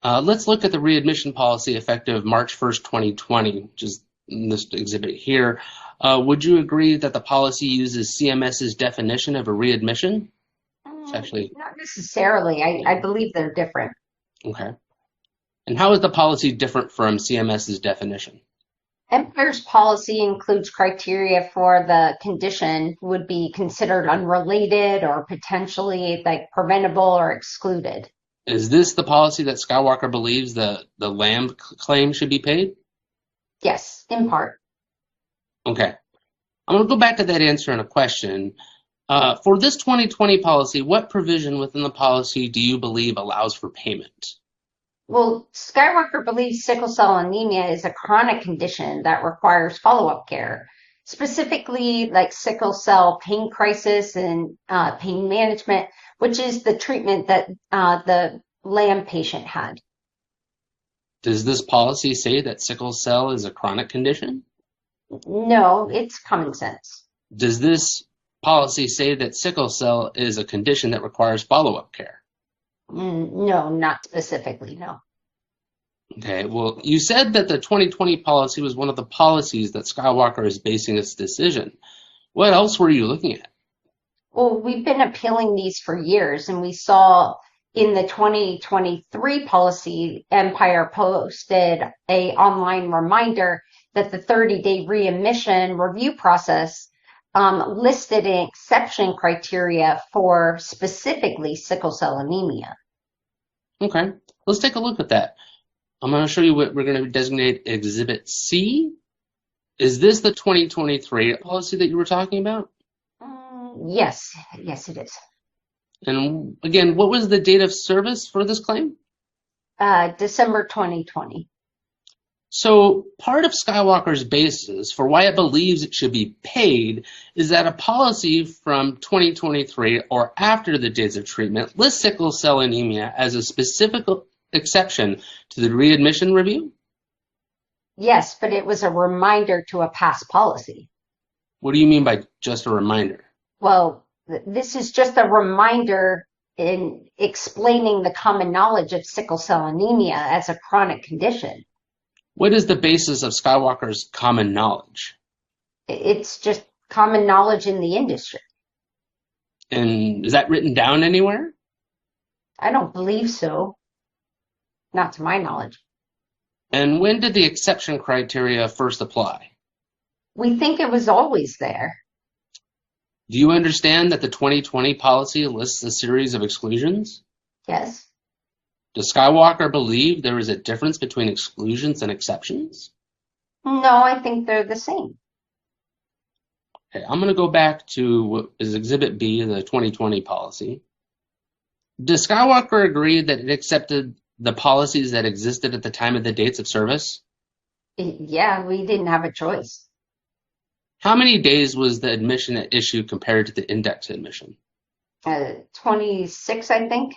Let's look at the readmission policy effective March 1st, 2020, which is in this exhibit here. Would you agree that the policy uses CMS's definition of a readmission? It's actually not necessarily. I believe they're different. Okay. And how is the policy different from CMS's definition? Empire's policy includes criteria for the condition would be considered unrelated or potentially like preventable or excluded. Is this the policy that Skywalker believes the LAMB claim should be paid? Yes, in part. Okay. I'm going to go back to that answer in a question. For this 2020 policy, what provision within the policy do you believe allows for payment? Well, Skywalker believes sickle cell anemia is a chronic condition that requires follow-up care, specifically like sickle cell pain crisis and pain management, which is the treatment that the LAMB patient had. Does this policy say that sickle cell is a chronic condition? No, it's common sense. Does this policy say that sickle cell is a condition that requires follow-up care? No, not specifically, no. Okay, well, you said that the 2020 policy was one of the policies that Skywalker is basing its decision. What else were you looking at? Well, we've been appealing these for years, and we saw in the 2023 policy, Empire posted a online reminder that the 30-day readmission review process listed an exception criteria for specifically sickle cell anemia. Okay, let's take a look at that. I'm going to show you what we're going to designate Exhibit C. Is this the 2023 policy that you were talking about? Yes, it is. And again, what was the date of service for this claim? December 2020. So part of Skywalker's basis for why it believes it should be paid is that a policy from 2023 or after the dates of treatment lists sickle cell anemia as a specific exception to the readmission review? Yes, but it was a reminder to a past policy. What do you mean by just a reminder? Well, this is just a reminder in explaining the common knowledge of sickle cell anemia as a chronic condition. What is the basis of Skywalker's common knowledge? It's just common knowledge in the industry. And is that written down anywhere? I don't believe so. Not to my knowledge. And when did the exception criteria first apply? We think it was always there. Do you understand that the 2020 policy lists a series of exclusions? Yes. Does Skywalker believe there is a difference between exclusions and exceptions? No, I think they're the same. Okay, I'm going to go back to what is Exhibit B, the 2020 policy. Does Skywalker agree that it accepted the policies that existed at the time of the dates of service? Yeah, we didn't have a choice. How many days was the admission at issue compared to the index admission? 26, I think.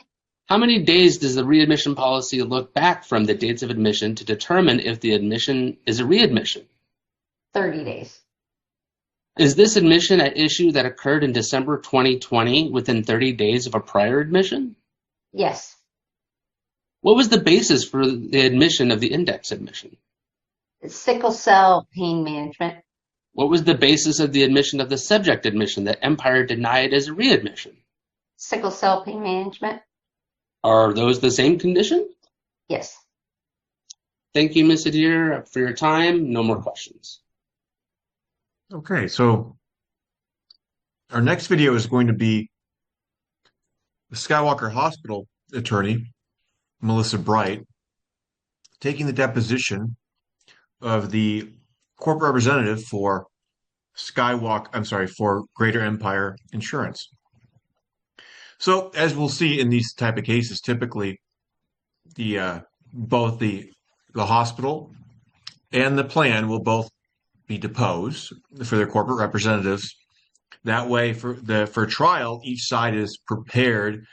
How many days does the readmission policy look back from the dates of admission to determine if the admission is a readmission? 30 days. Is this admission at issue that occurred in December 2020 within 30 days of a prior admission? Yes. What was the basis for the admission of the index admission? Sickle cell pain management. What was the basis of the admission of the subject admission that Empire denied as a readmission? Sickle cell pain management. Are those the same condition? Yes. Thank you, Ms. Adir, for your time. No more questions. Okay, so our next video is going to be the Skywalker Hospital attorney, Melissa Bright, taking the deposition of the corporate representative for for Greater Empire Insurance. So as we'll see in these type of cases, typically both the hospital and the plan will both be deposed for their corporate representatives. That way, for trial, each side is prepared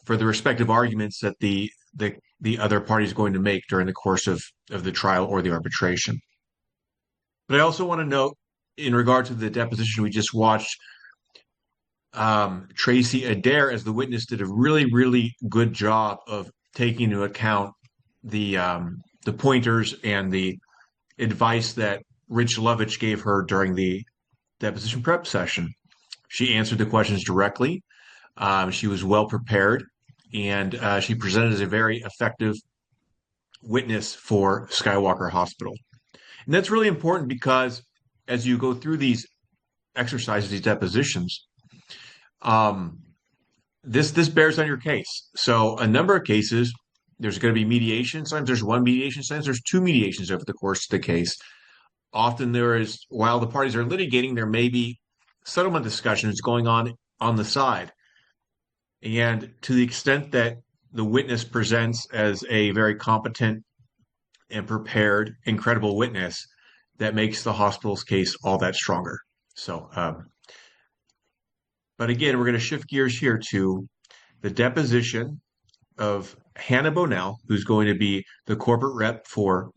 for the respective arguments that the other party is going to make during the course of the trial or the arbitration. But I also want to note, in regard to the deposition we just watched, Tracy Adair as the witness did a really, really good job of taking into account the pointers and the advice that Rich Lovich gave her during the deposition prep session. She answered the questions directly. She was well prepared, and she presented as a very effective witness for Skywalker Hospital. And that's really important because as you go through these exercises, these depositions, this bears on your case. So a number of cases, there's going to be mediation. Sometimes there's one mediation, sometimes there's two mediations over the course of the case. Often while the parties are litigating, there may be settlement discussions going on the side. And to the extent that the witness presents as a very competent and prepared and credible witness, that makes the hospital's case all that stronger. So, but again, we're going to shift gears here to the deposition of Hannah Bonell, who's going to be the corporate rep for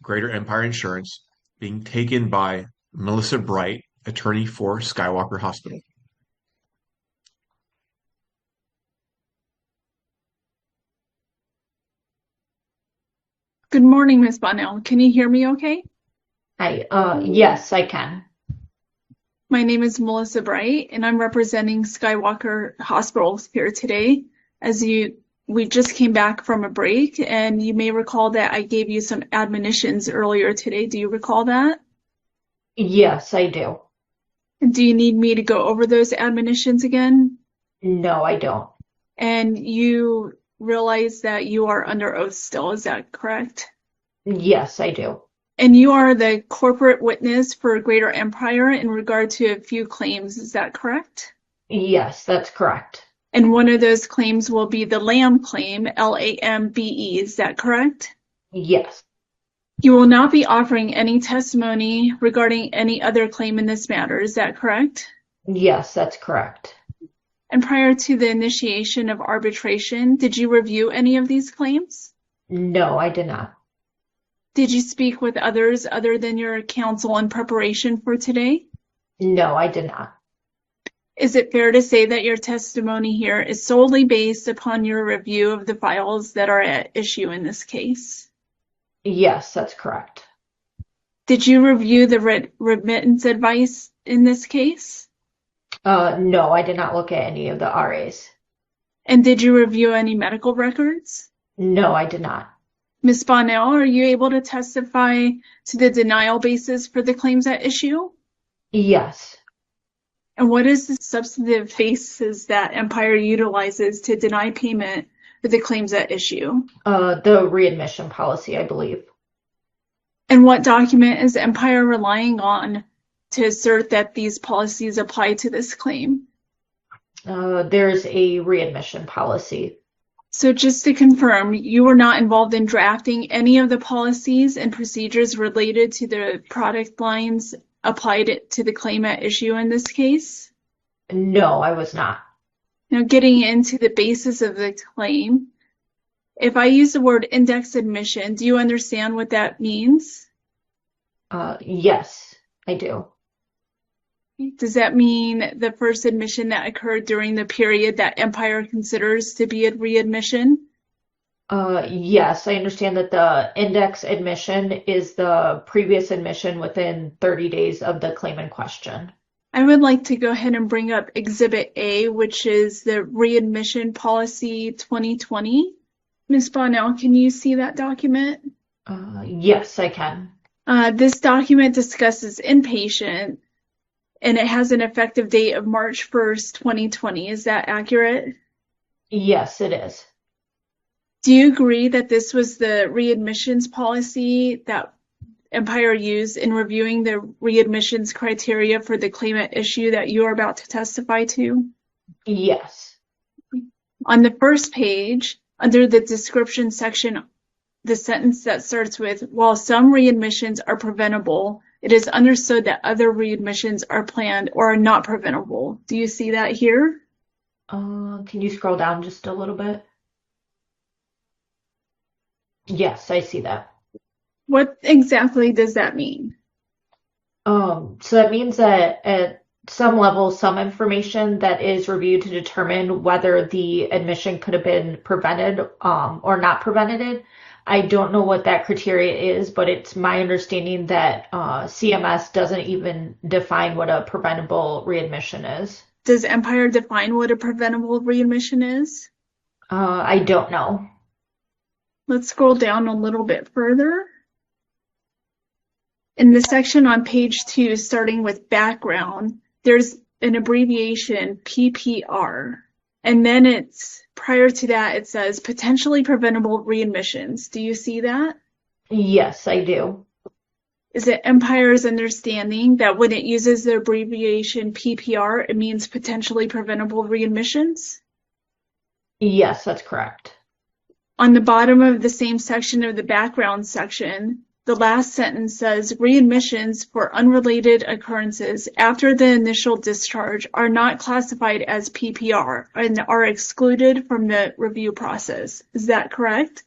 Greater Empire Insurance, being taken by Melissa Bright, attorney for Skywalker Hospital. Good morning, Ms. Bonell. Can you hear me okay? Hi. Yes, I can. My name is Melissa Bright, and I'm representing Skywalker Hospitals here today. We just came back from a break, and you may recall that I gave you some admonitions earlier today. Do you recall that? Yes, I do. Do you need me to go over those admonitions again? No, I don't. And you realize that you are under oath still, is that correct? Yes, I do. And you are the corporate witness for Greater Empire in regard to a few claims, is that correct? Yes, that's correct. And one of those claims will be the LAMB claim, LAMBE, is that correct? Yes. You will not be offering any testimony regarding any other claim in this matter, is that correct? Yes, that's correct. And prior to the initiation of arbitration, did you review any of these claims? No, I did not. Did you speak with others other than your counsel in preparation for today? No, I did not. Is it fair to say that your testimony here is solely based upon your review of the files that are at issue in this case? Yes, that's correct. Did you review the remittance advice in this case? No, I did not look at any of the RAs. And did you review any medical records? No, I did not. Ms. Bonnell, are you able to testify to the denial basis for the claims at issue? Yes. And what is the substantive basis that Empire utilizes to deny payment for the claims at issue? The readmission policy, I believe. And what document is Empire relying on to assert that these policies apply to this claim? There's a readmission policy. So just to confirm, you were not involved in drafting any of the policies and procedures related to the product lines applied to the claim at issue in this case? No, I was not. Now, getting into the basis of the claim, if I use the word index admission, do you understand what that means? Yes, I do. Does that mean the first admission that occurred during the period that Empire considers to be a readmission? Yes, I understand that the index admission is the previous admission within 30 days of the claim in question. I would like to go ahead and bring up Exhibit A, which is the Readmission Policy 2020. Ms. Bonnell, can you see that document? Yes, I can. This document discusses inpatient, and it has an effective date of March 1st, 2020. Is that accurate? Yes, it is. Do you agree that this was the readmissions policy that Empire used in reviewing the readmissions criteria for the claimant issue that you are about to testify to? Yes. On the first page, under the description section, the sentence that starts with, while some readmissions are preventable, it is understood that other readmissions are planned or are not preventable. Do you see that here? Can you scroll down just a little bit? Yes, I see that. What exactly does that mean? So that means that at some level, some information that is reviewed to determine whether the admission could have been prevented or not prevented. I don't know what that criteria is, but it's my understanding that CMS doesn't even define what a preventable readmission is. Does Empire define what a preventable readmission is? I don't know. Let's scroll down a little bit further. In the section on page 2, starting with background, there's an abbreviation PPR. And then prior to that, it says potentially preventable readmissions. Do you see that? Yes, I do. Is it Empire's understanding that when it uses the abbreviation PPR, it means potentially preventable readmissions? Yes, that's correct. On the bottom of the same section of the background section, the last sentence says readmissions for unrelated occurrences after the initial discharge are not classified as PPR and are excluded from the review process. Is that correct?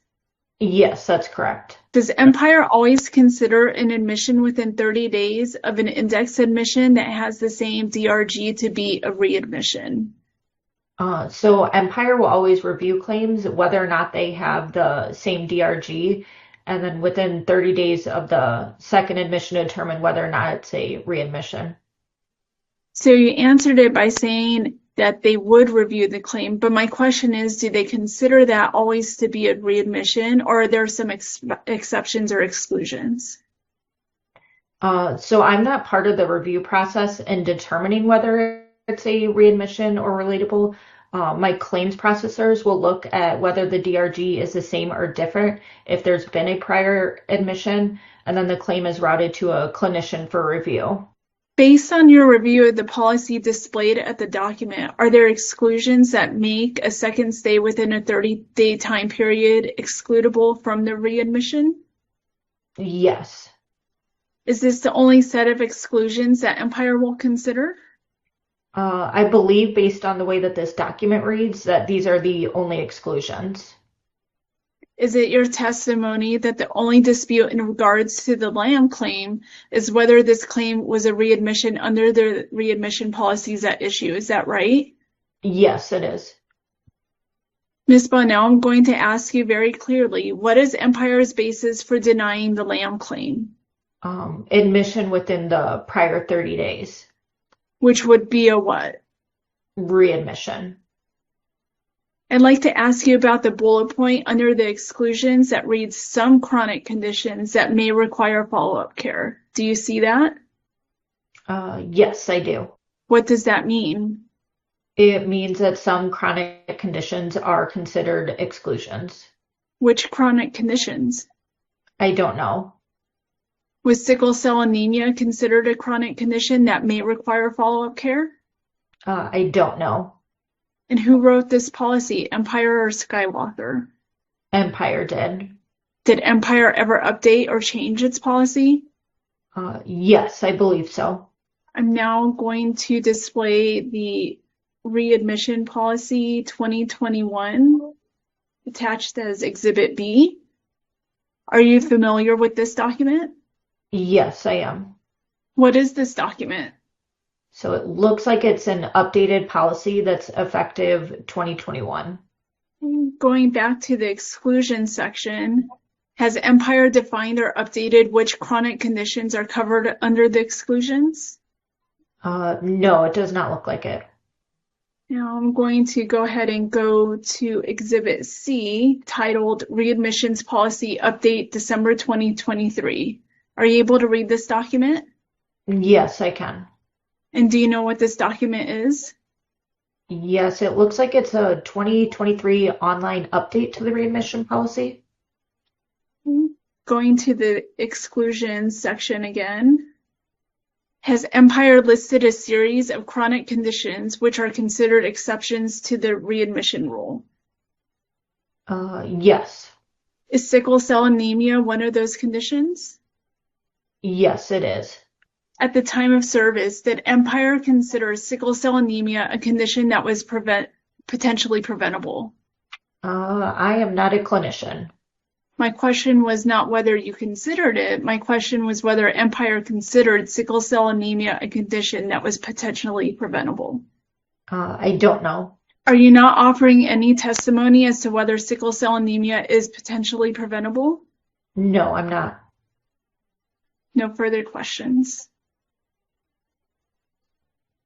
Yes, that's correct. Does Empire always consider an admission within 30 days of an index admission that has the same DRG to be a readmission? So Empire will always review claims whether or not they have the same DRG, and then within 30 days of the second admission determine whether or not it's a readmission. So you answered it by saying that they would review the claim, but my question is, do they consider that always to be a readmission, or are there some exceptions or exclusions? So I'm not part of the review process in determining whether it's a readmission or relatable. My claims processors will look at whether the DRG is the same or different if there's been a prior admission, and then the claim is routed to a clinician for review. Based on your review of the policy displayed at the document, are there exclusions that make a second stay within a 30-day time period excludable from the readmission? Yes. Is this the only set of exclusions that Empire will consider? I believe, based on the way that this document reads, that these are the only exclusions. Is it your testimony that the only dispute in regards to the Lamb claim is whether this claim was a readmission under the readmission policies at issue? Is that right? Yes, it is. Ms. Bonnell, I'm going to ask you very clearly, what is Empire's basis for denying the Lamb claim? Admission within the prior 30 days. Which would be a what? Readmission. I'd like to ask you about the bullet point under the exclusions that reads some chronic conditions that may require follow-up care. Do you see that? Yes, I do. What does that mean? It means that some chronic conditions are considered exclusions. Which chronic conditions? I don't know. Was sickle cell anemia considered a chronic condition that may require follow-up care? I don't know. And who wrote this policy, Empire or Skywalker? Empire did. Did Empire ever update or change its policy? Yes, I believe so. I'm now going to display the readmission policy 2021 attached as Exhibit B. Are you familiar with this document? Yes, I am. What is this document? So it looks like it's an updated policy that's effective 2021. Going back to the exclusion section, has Empire defined or updated which chronic conditions are covered under the exclusions? No, it does not look like it. Now I'm going to go ahead and go to Exhibit C, titled Readmissions Policy Update December 2023. Are you able to read this document? Yes, I can. And do you know what this document is? Yes, it looks like it's a 2023 online update to the readmission policy. Going to the exclusions section again. Has Empire listed a series of chronic conditions which are considered exceptions to the readmission rule? Yes. Is sickle cell anemia one of those conditions? Yes, it is. At the time of service, did Empire consider sickle cell anemia a condition that was potentially preventable? I am not a clinician. My question was not whether you considered it. My question was whether Empire considered sickle cell anemia a condition that was potentially preventable. I don't know. Are you not offering any testimony as to whether sickle cell anemia is potentially preventable? No, I'm not. No further questions.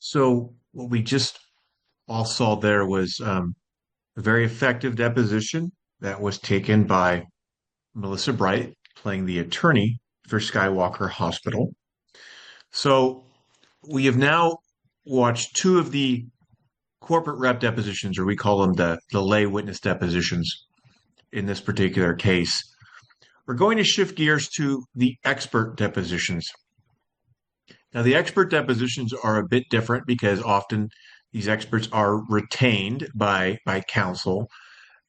So what we just all saw there was a very effective deposition that was taken by Melissa Bright, playing the attorney for Skywalker Hospital. So we have now watched two of the corporate rep depositions, or we call them the lay witness depositions in this particular case. We're going to shift gears to the expert depositions. Now, the expert depositions are a bit different because often these experts are retained by counsel.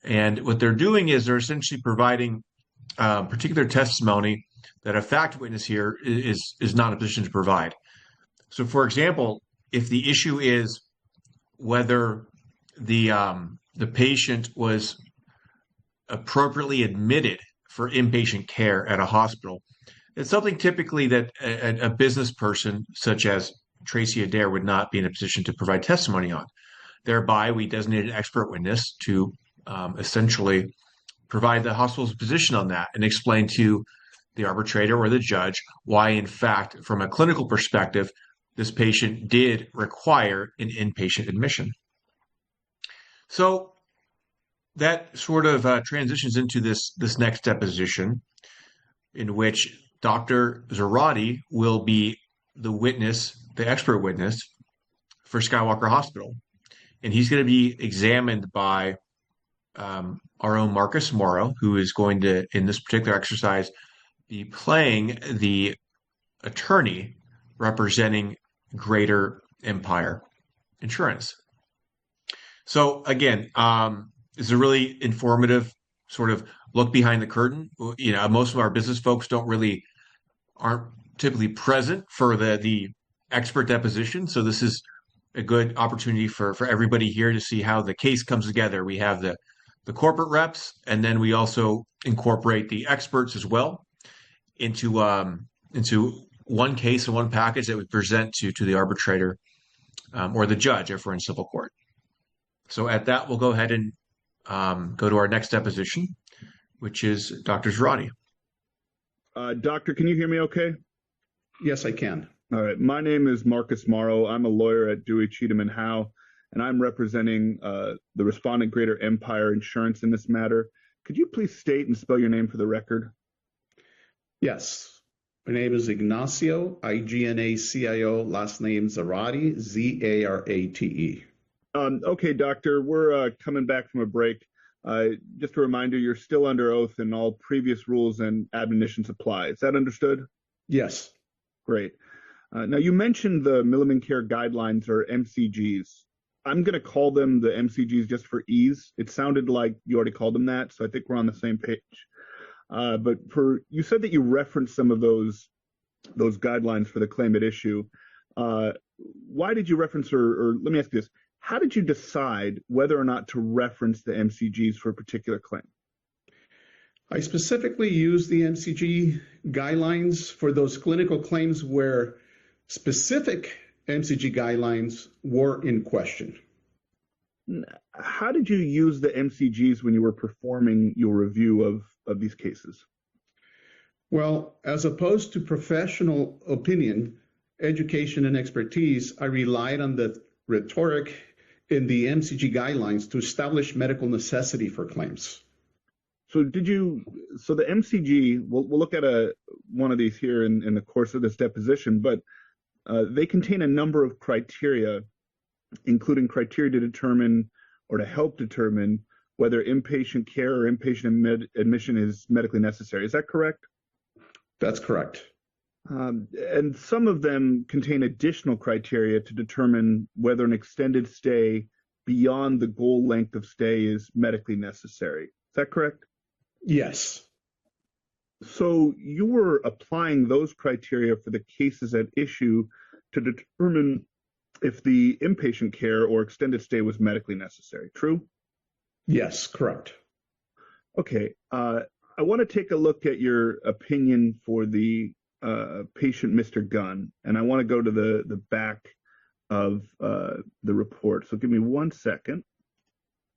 And what they're doing is they're essentially providing particular testimony that a fact witness here is not in a position to provide. So, for example, if the issue is whether the patient was appropriately admitted for inpatient care at a hospital, it's something typically that a business person such as Tracy Adair would not be in a position to provide testimony on. Thereby, we designate an expert witness to essentially provide the hospital's position on that and explain to the arbitrator or the judge why, in fact, from a clinical perspective, this patient did require an inpatient admission. So that sort of transitions into this next deposition, in which Dr. Zarate will be the witness, the expert witness for Skywalker Hospital. And he's going to be examined by our own Marcus Morrow, who is going to, in this particular exercise, be playing the attorney representing Greater Empire Insurance. So again, it's a really informative sort of look behind the curtain. You know, most of our business folks aren't typically present for the expert deposition. So this is a good opportunity for everybody here to see how the case comes together. We have the corporate reps, and then we also incorporate the experts as well into one case and one package that we present to the arbitrator or the judge if we're in civil court. So at that, we'll go ahead and go to our next deposition, which is Dr. Zarate. Doctor, can you hear me okay? Yes, I can. All right. My name is Marcus Morrow. I'm a lawyer at Dewey, Cheatham & Howe, and I'm representing the respondent Greater Empire Insurance in this matter. Could you please state and spell your name for the record? Yes. My name is Ignacio, Ignacio, last name Zarate, Zarate. Okay, doctor, we're coming back from a break. Just a reminder, you're still under oath and all previous rules and admonitions apply. Is that understood? Yes. Great. Now, you mentioned the Milliman Care Guidelines, or MCGs. I'm going to call them the MCGs just for ease. It sounded like you already called them that, so I think we're on the same page. But you said that you referenced some of those guidelines for the claim at issue. Why did you reference, or let me ask you this, how did you decide whether or not to reference the MCGs for a particular claim? I specifically used the MCG guidelines for those clinical claims where specific MCG guidelines were in question. How did you use the MCGs when you were performing your review of these cases? Well, as opposed to professional opinion, education, and expertise, I relied on the rhetoric in the MCG guidelines to establish medical necessity for claims. So the MCG, we'll look at one of these here in the course of this deposition, but they contain a number of criteria, including criteria to determine or to help determine whether inpatient care or inpatient admission is medically necessary. Is that correct? That's correct. And some of them contain additional criteria to determine whether an extended stay beyond the goal length of stay is medically necessary. Is that correct? Yes. So you were applying those criteria for the cases at issue to determine if the inpatient care or extended stay was medically necessary. True? Yes, correct. Okay. I want to take a look at your opinion for the patient, Mr. Gunn, and I want to go to the back of the report. So give me 1 second.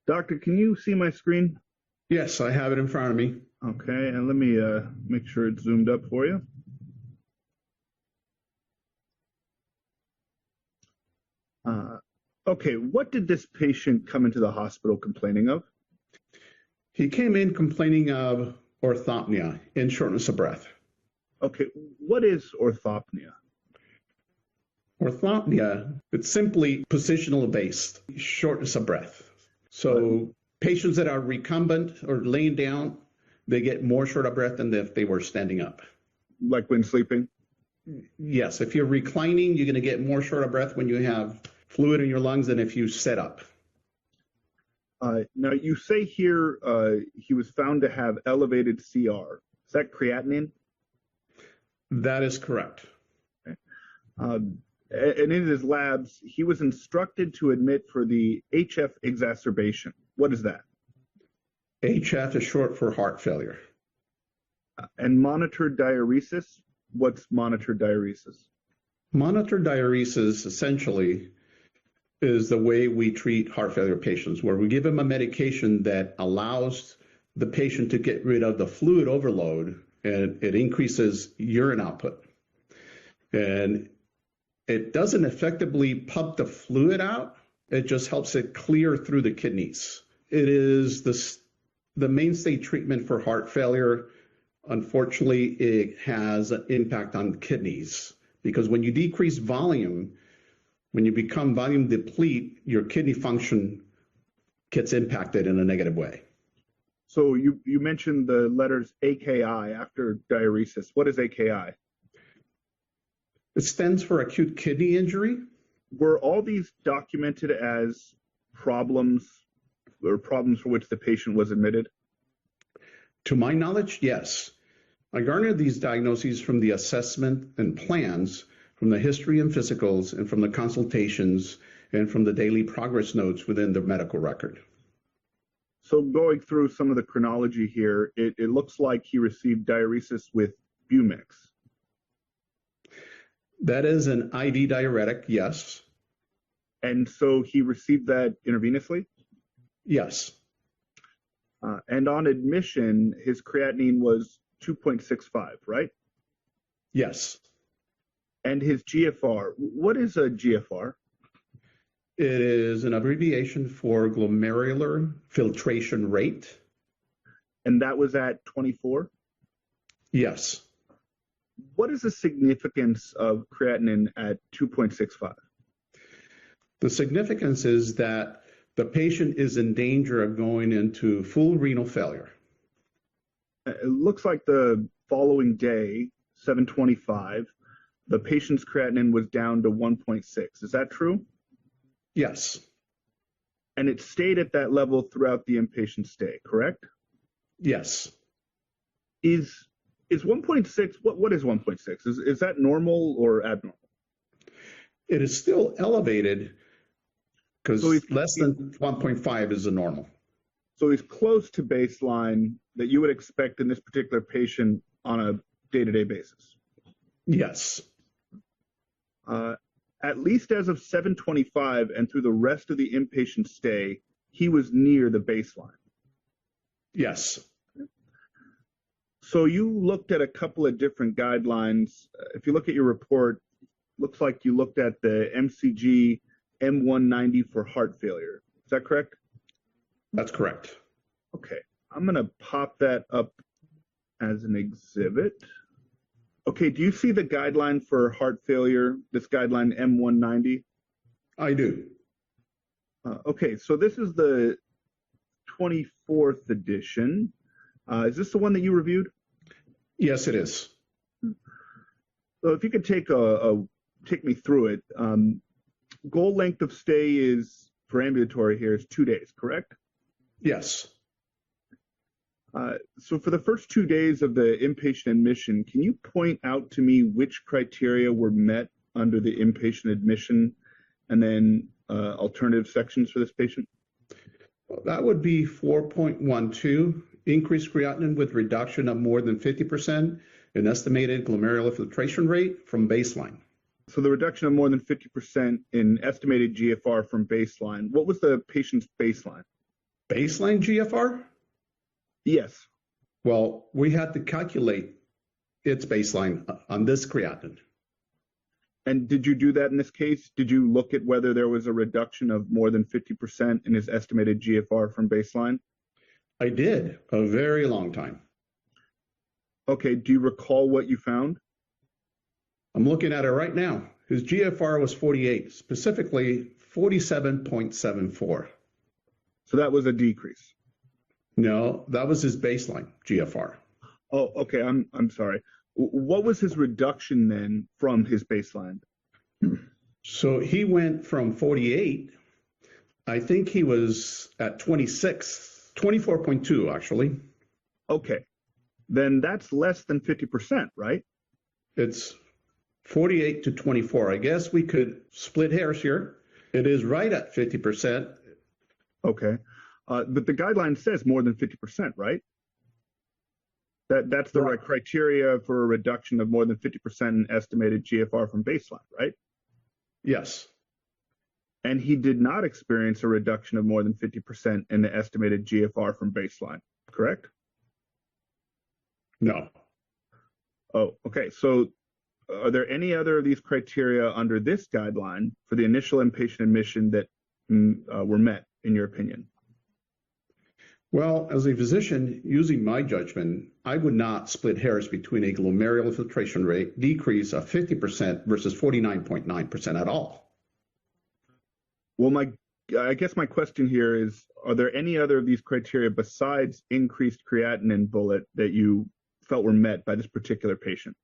Doctor, can you see my screen? Yes, I have it in front of me. Okay, and let me make sure it's zoomed up for you. Okay, what did this patient come into the hospital complaining of? He came in complaining of orthopnea and shortness of breath. Okay, what is orthopnea? Orthopnea, it's simply positional based, shortness of breath. So patients that are recumbent or laying down, they get more short of breath than if they were standing up. Like when sleeping? Yes, if you're reclining, you're going to get more short of breath when you have fluid in your lungs than if you sit up. Now, you say here he was found to have elevated CR. Is that creatinine? That is correct. Okay. And in his labs, he was instructed to admit for the HF exacerbation. What is that? HF is short for heart failure. And monitored diuresis? What's monitored diuresis? Monitored diuresis essentially is the way we treat heart failure patients, where we give them a medication that allows the patient to get rid of the fluid overload, and it increases urine output. And It doesn't effectively pump the fluid out. It just helps it clear through the kidneys. It is the mainstay treatment for heart failure. Unfortunately, it has an impact on the kidneys because when you decrease volume, when you become volume deplete, your kidney function gets impacted in a negative way. So you mentioned the letters AKI after diuresis. What is AKI? It stands for acute kidney injury. Were all these documented as problems or problems for which the patient was admitted? To my knowledge, yes. I garnered these diagnoses from the assessment and plans, from the history and physicals, and from the consultations, and from the daily progress notes within the medical record. So going through some of the chronology here, it looks like he received diuresis with Bumix. That is an IV diuretic, yes. And so he received that intravenously? Yes. And on admission, his creatinine was 2.65, right? Yes. And his GFR, what is a GFR? It is an abbreviation for glomerular filtration rate. And that was at 24? Yes. What is the significance of creatinine at 2.65? The significance is that the patient is in danger of going into full renal failure. It looks like the following day, 7/25, the patient's creatinine was down to 1.6. Is that true? Yes. And it stayed at that level throughout the inpatient stay, correct? Yes. Is 1.6, what is 1.6? Is that normal or abnormal? It is still elevated because less than 1.5 is the normal. So he's close to baseline that you would expect in this particular patient on a day-to-day basis. Yes. At least as of 7/25 and through the rest of the inpatient stay, he was near the baseline. Yes. So you looked at a couple of different guidelines. If you look at your report, looks like you looked at the MCG M190 for heart failure. Is that correct? That's correct. Okay. I'm going to pop that up as an exhibit. Okay. Do you see the guideline for heart failure, this guideline M190? I do. Okay. So this is the 24th edition. Is this the one that you reviewed? Yes, it is. So if you could take me through it. Goal length of stay is for ambulatory here is 2 days, correct? Yes. So for the first 2 days of the inpatient admission, can you point out to me which criteria were met under the inpatient admission and then alternative sections for this patient? Well, that would be 4.12, increased creatinine with reduction of more than 50% in estimated glomerular filtration rate from baseline. So the reduction of more than 50% in estimated GFR from baseline. What was the patient's baseline? Baseline GFR? Yes. Well, we had to calculate its baseline on this creatinine. And did you do that in this case? Did you look at whether there was a reduction of more than 50% in his estimated GFR from baseline? I did, a very long time. Okay, do you recall what you found? I'm looking at it right now. His GFR was 48, specifically 47.74. So that was a decrease. No, that was his baseline GFR. Oh, okay. I'm sorry. What was his reduction then from his baseline? So he went from 48. I think he was at 24.2 actually. Okay. Then that's less than 50%, right? It's 48 to 24. I guess we could split hairs here. It is right at 50%. Okay. But the guideline says more than 50%, right? That's the right criteria for a reduction of more than 50% in estimated GFR from baseline, right? Yes. And he did not experience a reduction of more than 50% in the estimated GFR from baseline, correct? No. Oh, okay. So are there any other of these criteria under this guideline for the initial inpatient admission that were met, in your opinion? Well, as a physician, using my judgment, I would not split hairs between a glomerular filtration rate decrease of 50% versus 49.9% at all. Well, I guess my question here is, are there any other of these criteria besides increased creatinine bullet that you felt were met by this particular patient?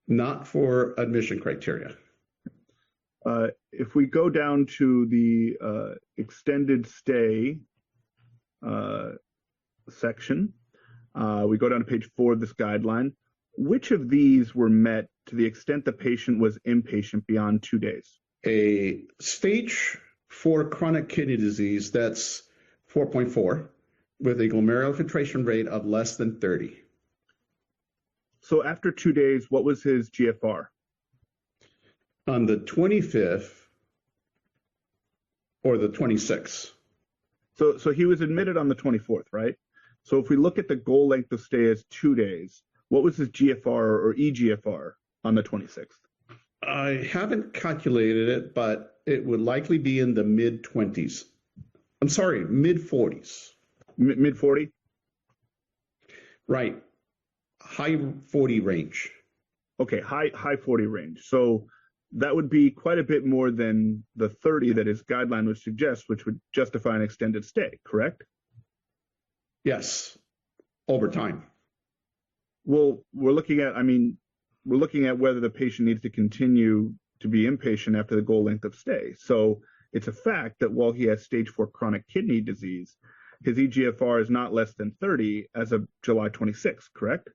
Not for admission criteria. If we go down to the extended stay section, we go down to page 4 of this guideline. Which of these were met to the extent the patient was inpatient beyond 2 days? A stage 4 chronic kidney disease, that's 4.4, with a glomerular filtration rate of less than 30. So after 2 days, what was his GFR? On the 25th or the 26th. So he was admitted on the 24th, right? So if we look at the goal length of stay as 2 days, what was his GFR or eGFR on the 26th? I haven't calculated it, but it would likely be in the mid-20s. I'm sorry, mid-40s. Mid-40? Right. High 40 range. Okay, high 40 range. So that would be quite a bit more than the 30 that his guideline would suggest, which would justify an extended stay, correct? Yes, over time. Well, we're looking at whether the patient needs to continue to be inpatient after the goal length of stay. So it's a fact that while he has stage 4 chronic kidney disease, his eGFR is not less than 30 as of July 26th, correct?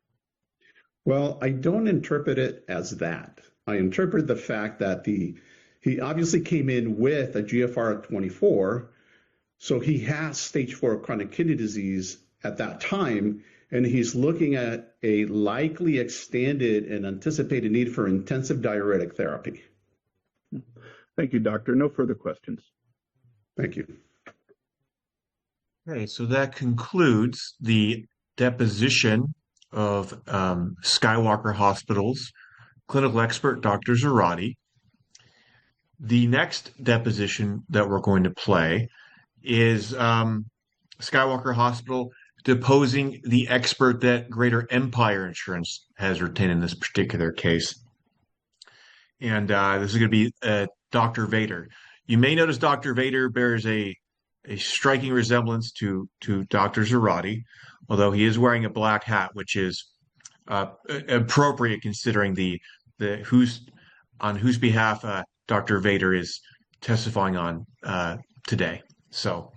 Well, I don't interpret it as that. I interpret the fact that he obviously came in with a GFR of 24, so he has stage 4 chronic kidney disease at that time, and he's looking at a likely extended and anticipated need for intensive diuretic therapy. Thank you, doctor. No further questions. Thank you. Okay, so that concludes the deposition of Skywalker Hospital's clinical expert, Dr. Zarate. The next deposition that we're going to play is Skywalker Hospital deposing the expert that Greater Empire Insurance has retained in this particular case. And this is going to be Dr. Vader. You may notice Dr. Vader bears a striking resemblance to Dr. Zarate, although he is wearing a black hat, which is appropriate considering on whose behalf Dr. Vader is testifying on today. So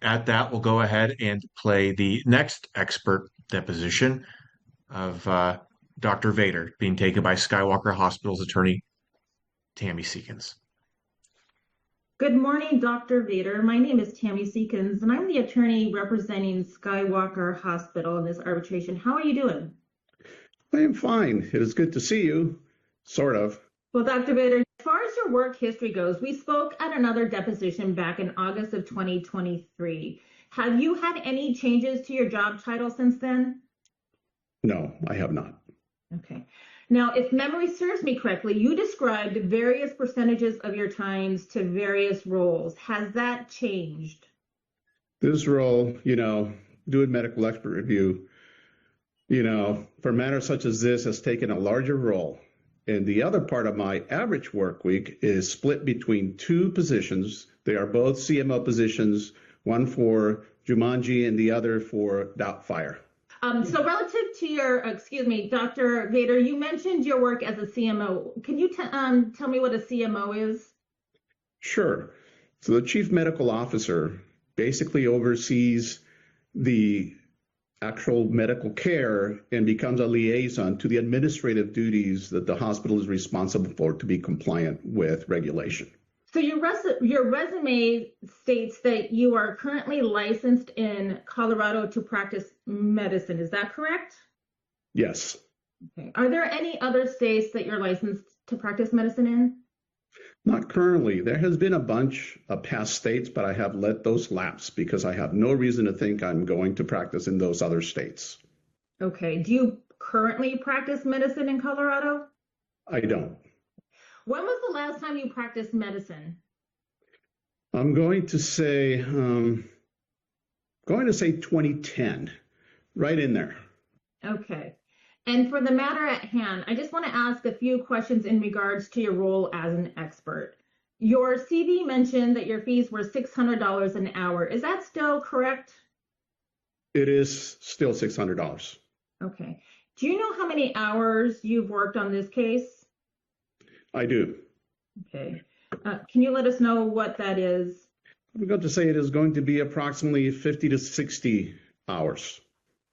at that, we'll go ahead and play the next expert deposition of Dr. Vader being taken by Skywalker Hospital's attorney, Tammy Seekins. Good morning, Dr. Vader. My name is Tammy Seekins, and I'm the attorney representing Skywalker Hospital in this arbitration. How are you doing? I am fine. It is good to see you, sort of. Well, Dr. Vader, as far as your work history goes, we spoke at another deposition back in August of 2023. Have you had any changes to your job title since then? No, I have not. Okay. Now, if memory serves me correctly, you described various percentages of your times to various roles. Has that changed? This role, doing medical expert review, for matters such as this has taken a larger role. And the other part of my average work week is split between 2 positions. They are both CMO positions, one for Jumanji and the other for Doubtfire. So relative to your, Dr. Vader, you mentioned your work as a CMO. Can you tell me what a CMO is? Sure. So the chief medical officer basically oversees the actual medical care and becomes a liaison to the administrative duties that the hospital is responsible for to be compliant with regulation. So your resume states that you are currently licensed in Colorado to practice medicine. Is that correct? Yes. Okay. Are there any other states that you're licensed to practice medicine in? Not currently. There has been a bunch of past states, but I have let those lapse because I have no reason to think I'm going to practice in those other states. Okay. Do you currently practice medicine in Colorado? I don't. When was the last time you practiced medicine? I'm going to say 2010, right in there. Okay. And for the matter at hand, I just want to ask a few questions in regards to your role as an expert. Your CV mentioned that your fees were $600 an hour. Is that still correct? It is still $600. Okay. Do you know how many hours you've worked on this case? I do. Okay. Can you let us know what that is? I'm going to say it is going to be approximately 50 to 60 hours.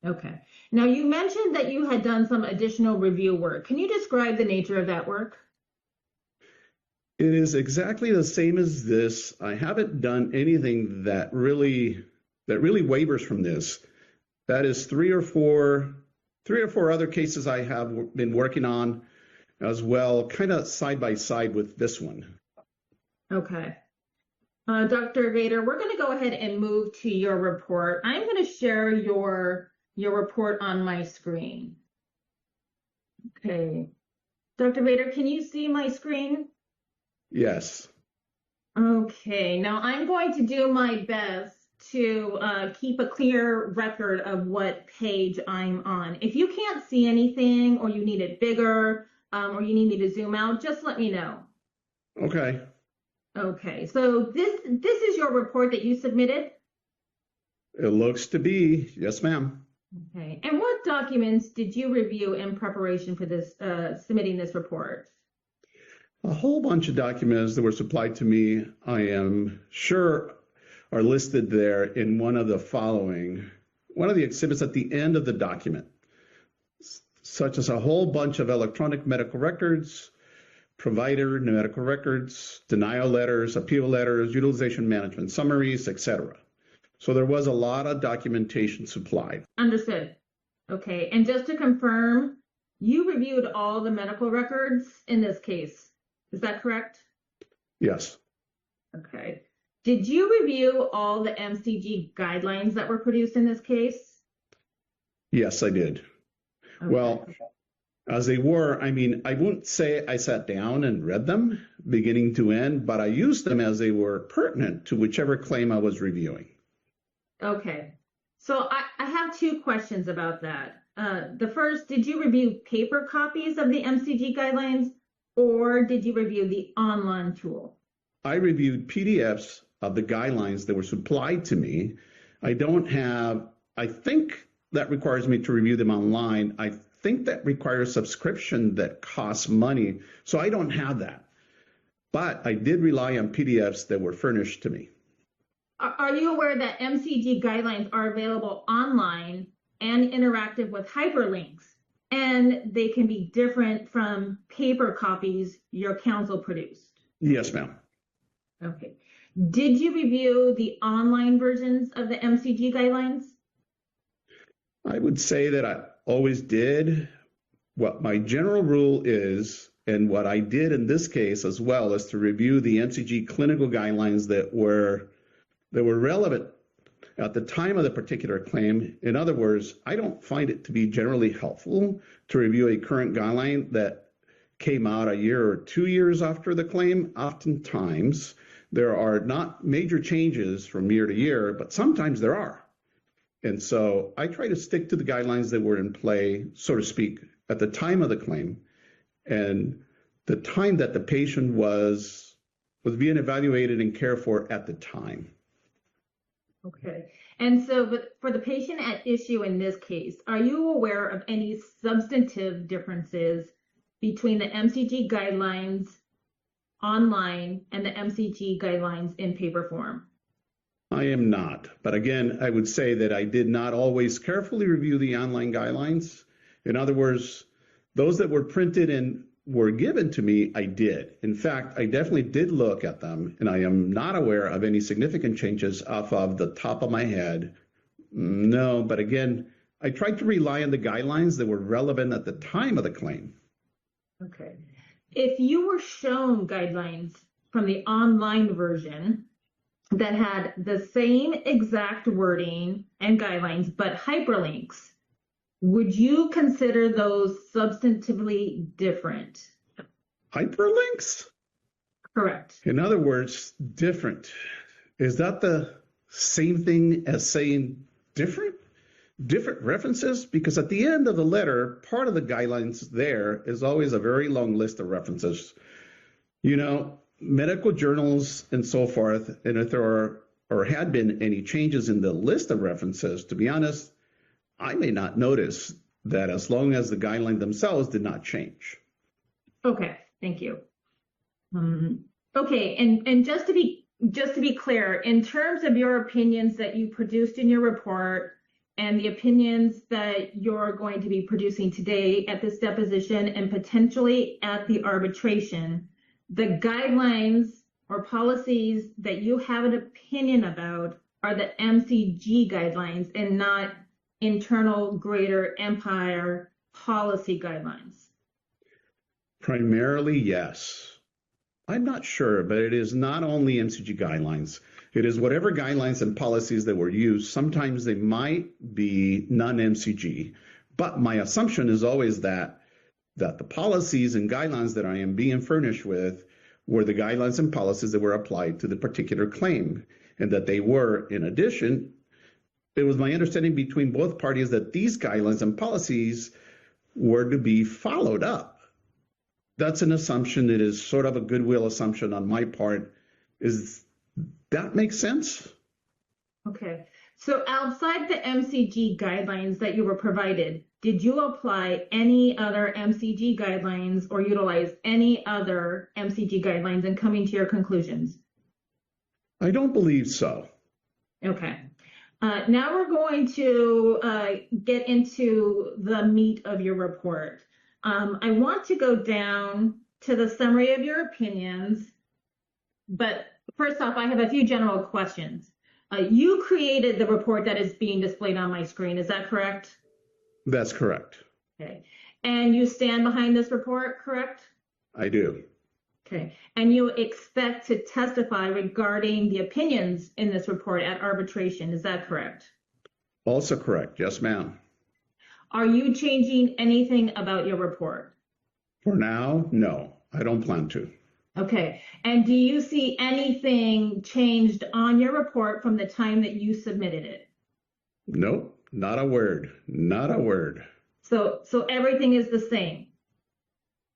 Okay. Now, you mentioned that you had done some additional review work. Can you describe the nature of that work? It is exactly the same as this. I haven't done anything that really wavers from this. That is three or four other cases I have been working on as well, kind of side by side with this one. Okay. Dr. Vader, we're going to go ahead and move to your report. I'm going to share your report on my screen. Okay. Dr. Vader, can you see my screen? Yes. Okay. Now I'm going to do my best to keep a clear record of what page I'm on. If you can't see anything or you need it bigger or you need me to zoom out, just let me know. Okay. Okay. So this is your report that you submitted? It looks to be. Yes, ma'am. Okay. And what documents did you review in preparation for this submitting this report? A whole bunch of documents that were supplied to me, I am sure, are listed there in one of the exhibits at the end of the document, such as a whole bunch of electronic medical records, provider medical records, denial letters, appeal letters, utilization management summaries, etc. So there was a lot of documentation supplied. Understood. Okay. And just to confirm, you reviewed all the medical records in this case. Is that correct? Yes. Okay. Did you review all the MCG guidelines that were produced in this case? Yes, I did. Okay. Well, as they were, I mean, I wouldn't say I sat down and read them beginning to end, but I used them as they were pertinent to whichever claim I was reviewing. Okay. So I have two questions about that. The first, did you review paper copies of the MCG guidelines or did you review the online tool? I reviewed PDFs of the guidelines that were supplied to me. I think that requires me to review them online. I think that requires subscription that costs money. So I don't have that. But I did rely on PDFs that were furnished to me. Are you aware that MCG guidelines are available online and interactive with hyperlinks, and they can be different from paper copies your counsel produced? Yes, ma'am. Okay. Did you review the online versions of the MCG guidelines? I would say that I always did. What my general rule is, and what I did in this case as well, is to review the MCG clinical guidelines that were relevant at the time of the particular claim. In other words, I don't find it to be generally helpful to review a current guideline that came out a year or 2 years after the claim. Oftentimes, there are not major changes from year to year, but sometimes there are. And so I try to stick to the guidelines that were in play, so to speak, at the time of the claim and the time that the patient was being evaluated and cared for at the time. Okay. And so, but for the patient at issue in this case, are you aware of any substantive differences between the MCG guidelines online and the MCG guidelines in paper form? I am not. But again, I would say that I did not always carefully review the online guidelines. In other words, those that were printed and were given to me, I did. In fact, I definitely did look at them, and I am not aware of any significant changes off of the top of my head. No, but again, I tried to rely on the guidelines that were relevant at the time of the claim. Okay. If you were shown guidelines from the online version that had the same exact wording and guidelines, but hyperlinks, Would you consider those substantively different? Hyperlinks? Correct. In other words, different. Is that the same thing as saying different? Different references? Because at the end of the letter, part of the guidelines there is always a very long list of references. You know, medical journals and so forth, and if there are or had been any changes in the list of references, to be honest, I may not notice that as long as the guideline themselves did not change. Okay, thank you. Okay, and just to be clear, in terms of your opinions that you produced in your report and the opinions that you're going to be producing today at this deposition and potentially at the arbitration, the guidelines or policies that you have an opinion about are the MCG guidelines and not internal greater empire policy guidelines. Primarily, yes. I'm not sure, but it is not only MCG guidelines. It is whatever guidelines and policies that were used. Sometimes they might be non-MCG, but my assumption is always that the policies and guidelines that I am being furnished with were the guidelines and policies that were applied to the particular claim, and that they were, in addition, it was my understanding between both parties that these guidelines and policies were to be followed up. That's an assumption. It is sort of a goodwill assumption on my part. Is that make sense? Okay. So outside the MCG guidelines that you were provided, did you apply any other MCG guidelines or utilize any other MCG guidelines in coming to your conclusions? I don't believe so. Okay. Now we're going to get into the meat of your report. I want to go down to the summary of your opinions, but first off, I have a few general questions. You created the report that is being displayed on my screen, is that correct? That's correct. Okay. And you stand behind this report, correct? I do. Okay. And you expect to testify regarding the opinions in this report at arbitration, is that correct? Also correct. Yes, ma'am. Are you changing anything about your report? For now, no. I don't plan to. Okay. And do you see anything changed on your report from the time that you submitted it? Nope. Not a word. Not a word. So everything is the same?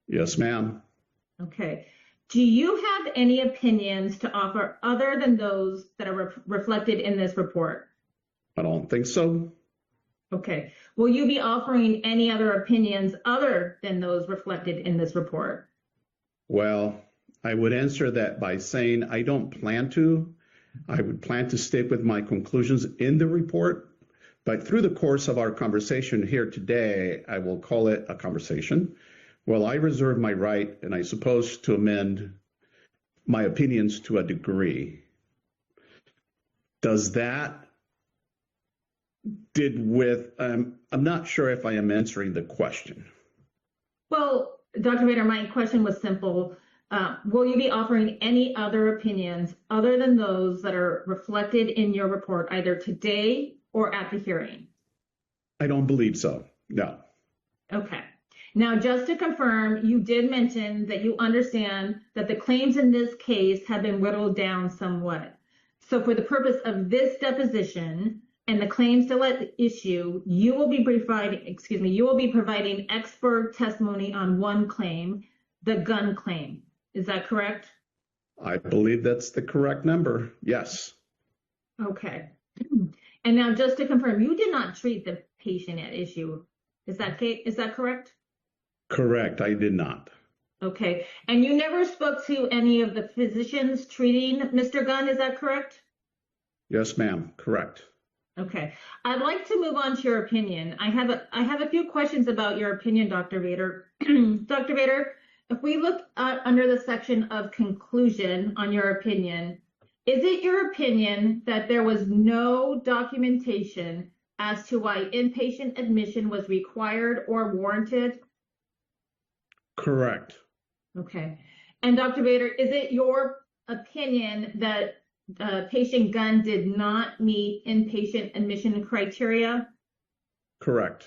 Yes, ma'am. Okay. Do you have any opinions to offer other than those that are reflected in this report? I don't think so. Okay. Will you be offering any other opinions other than those reflected in this report? Well, I would answer that by saying I don't plan to. I would plan to stick with my conclusions in the report, but through the course of our conversation here today, I will call it a conversation. Well, I reserve my right, and I suppose, to amend my opinions to a degree. Does that I'm not sure if I am answering the question. Well, Dr. Vader, my question was simple. Will you be offering any other opinions other than those that are reflected in your report, either today or at the hearing? I don't believe so, no. Okay. Now, just to confirm, you did mention that you understand that the claims in this case have been whittled down somewhat. So for the purpose of this deposition and the claims still at issue, you will be providing expert testimony on one claim, the gun claim. Is that correct? I believe that's the correct number, yes. Okay. And now just to confirm, you did not treat the patient at issue. Is that correct? Correct, I did not. Okay. And you never spoke to any of the physicians treating Mr. Gunn, is that correct? Yes, ma'am, correct. Okay. I'd like to move on to your opinion. I have a few questions about your opinion, Dr. Vader. Dr. Vader, if we look under the section of conclusion on your opinion, is it your opinion that there was no documentation as to why inpatient admission was required or warranted? Correct. Okay. And Dr. Vader, is it your opinion that patient Gunn did not meet inpatient admission criteria? Correct.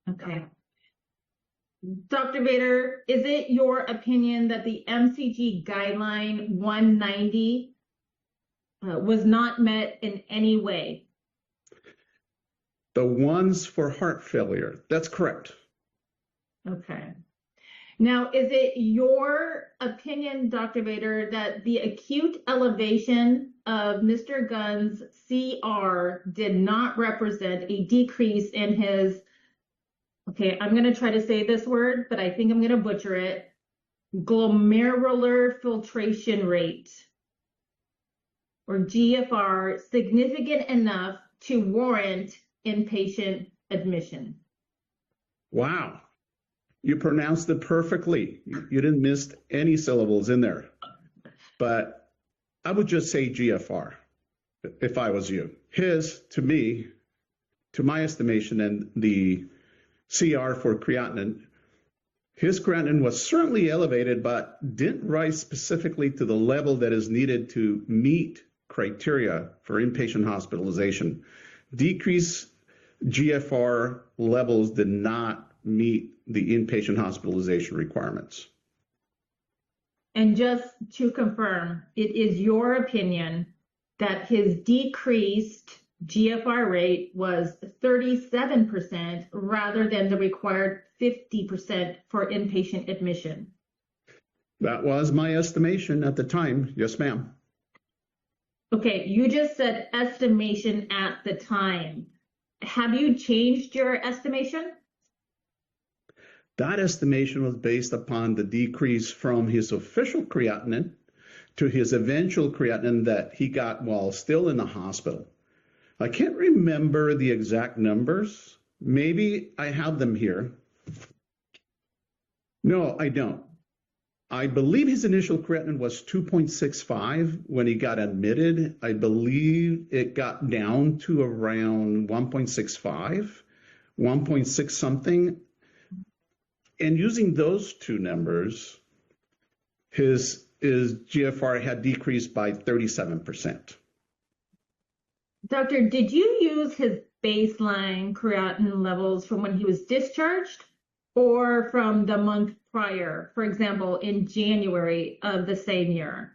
Okay. Dr. Vader, is it your opinion that the MCG guideline 190 was not met in any way? The ones for heart failure, that's correct. Okay. Now, is it your opinion, Dr. Vader, that the acute elevation of Mr. Gunn's CR did not represent a decrease in his, okay, I'm going to try to say this word, but I think I'm going to butcher it, glomerular filtration rate, or GFR, significant enough to warrant inpatient admission? Wow. You pronounced it perfectly. You didn't miss any syllables in there. But I would just say GFR if I was you. His, to me, to my estimation, and the CR for creatinine, his creatinine was certainly elevated, but didn't rise specifically to the level that is needed to meet criteria for inpatient hospitalization. Decreased GFR levels did not meet the inpatient hospitalization requirements. And just to confirm, it is your opinion that his decreased GFR rate was 37% rather than the required 50% for inpatient admission? That was my estimation at the time. Yes, ma'am. Okay, you just said estimation at the time. Have you changed your estimation? That estimation was based upon the decrease from his official creatinine to his eventual creatinine that he got while still in the hospital. I can't remember the exact numbers. Maybe I have them here. No, I don't. I believe his initial creatinine was 2.65 when he got admitted. I believe it got down to around 1.65, 1.6 something. And using those two numbers, his GFR had decreased by 37%. Doctor, did you use his baseline creatinine levels from when he was discharged or from the month prior, for example, in January of the same year?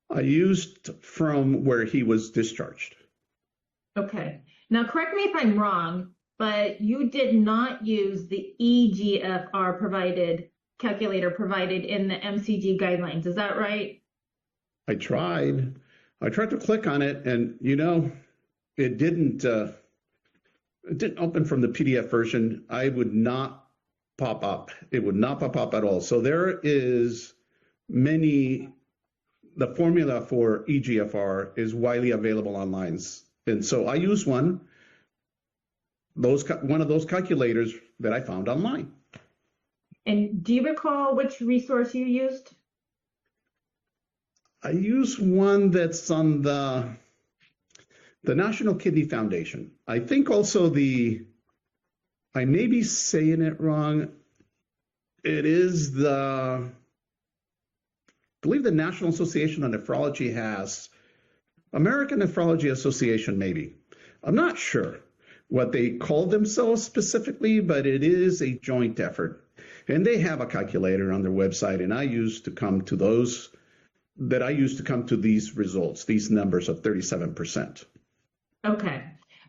I used from where he was discharged. Okay. Now, correct me if I'm wrong, but you did not use the eGFR calculator provided in the MCG guidelines. Is that right? I tried to click on it, and it didn't open from the PDF version. I would not pop up. It would not pop up at all. So there is the formula for eGFR is widely available online. And so I used one of those calculators that I found online. And do you recall which resource you used? I used one that's on the National Kidney Foundation. I think also I may be saying it wrong. It is I believe the National Association of Nephrology has, American Nephrology Association maybe. I'm not sure what they call themselves specifically, but it is a joint effort. And they have a calculator on their website, and I used to come to these results, these numbers of 37%. Okay.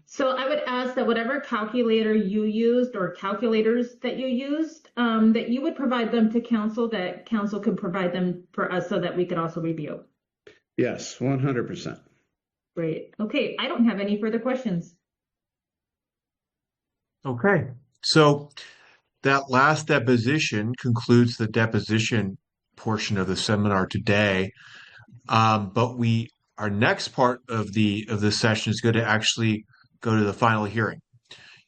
So I would ask that whatever calculator you used or calculators that you used, that you would provide them to counsel, that counsel could provide them for us so that we could also review. Yes, 100%. Great. Okay. I don't have any further questions. Okay. So that last deposition concludes the deposition portion of the seminar today. But our next part of the session is going to actually go to the final hearing.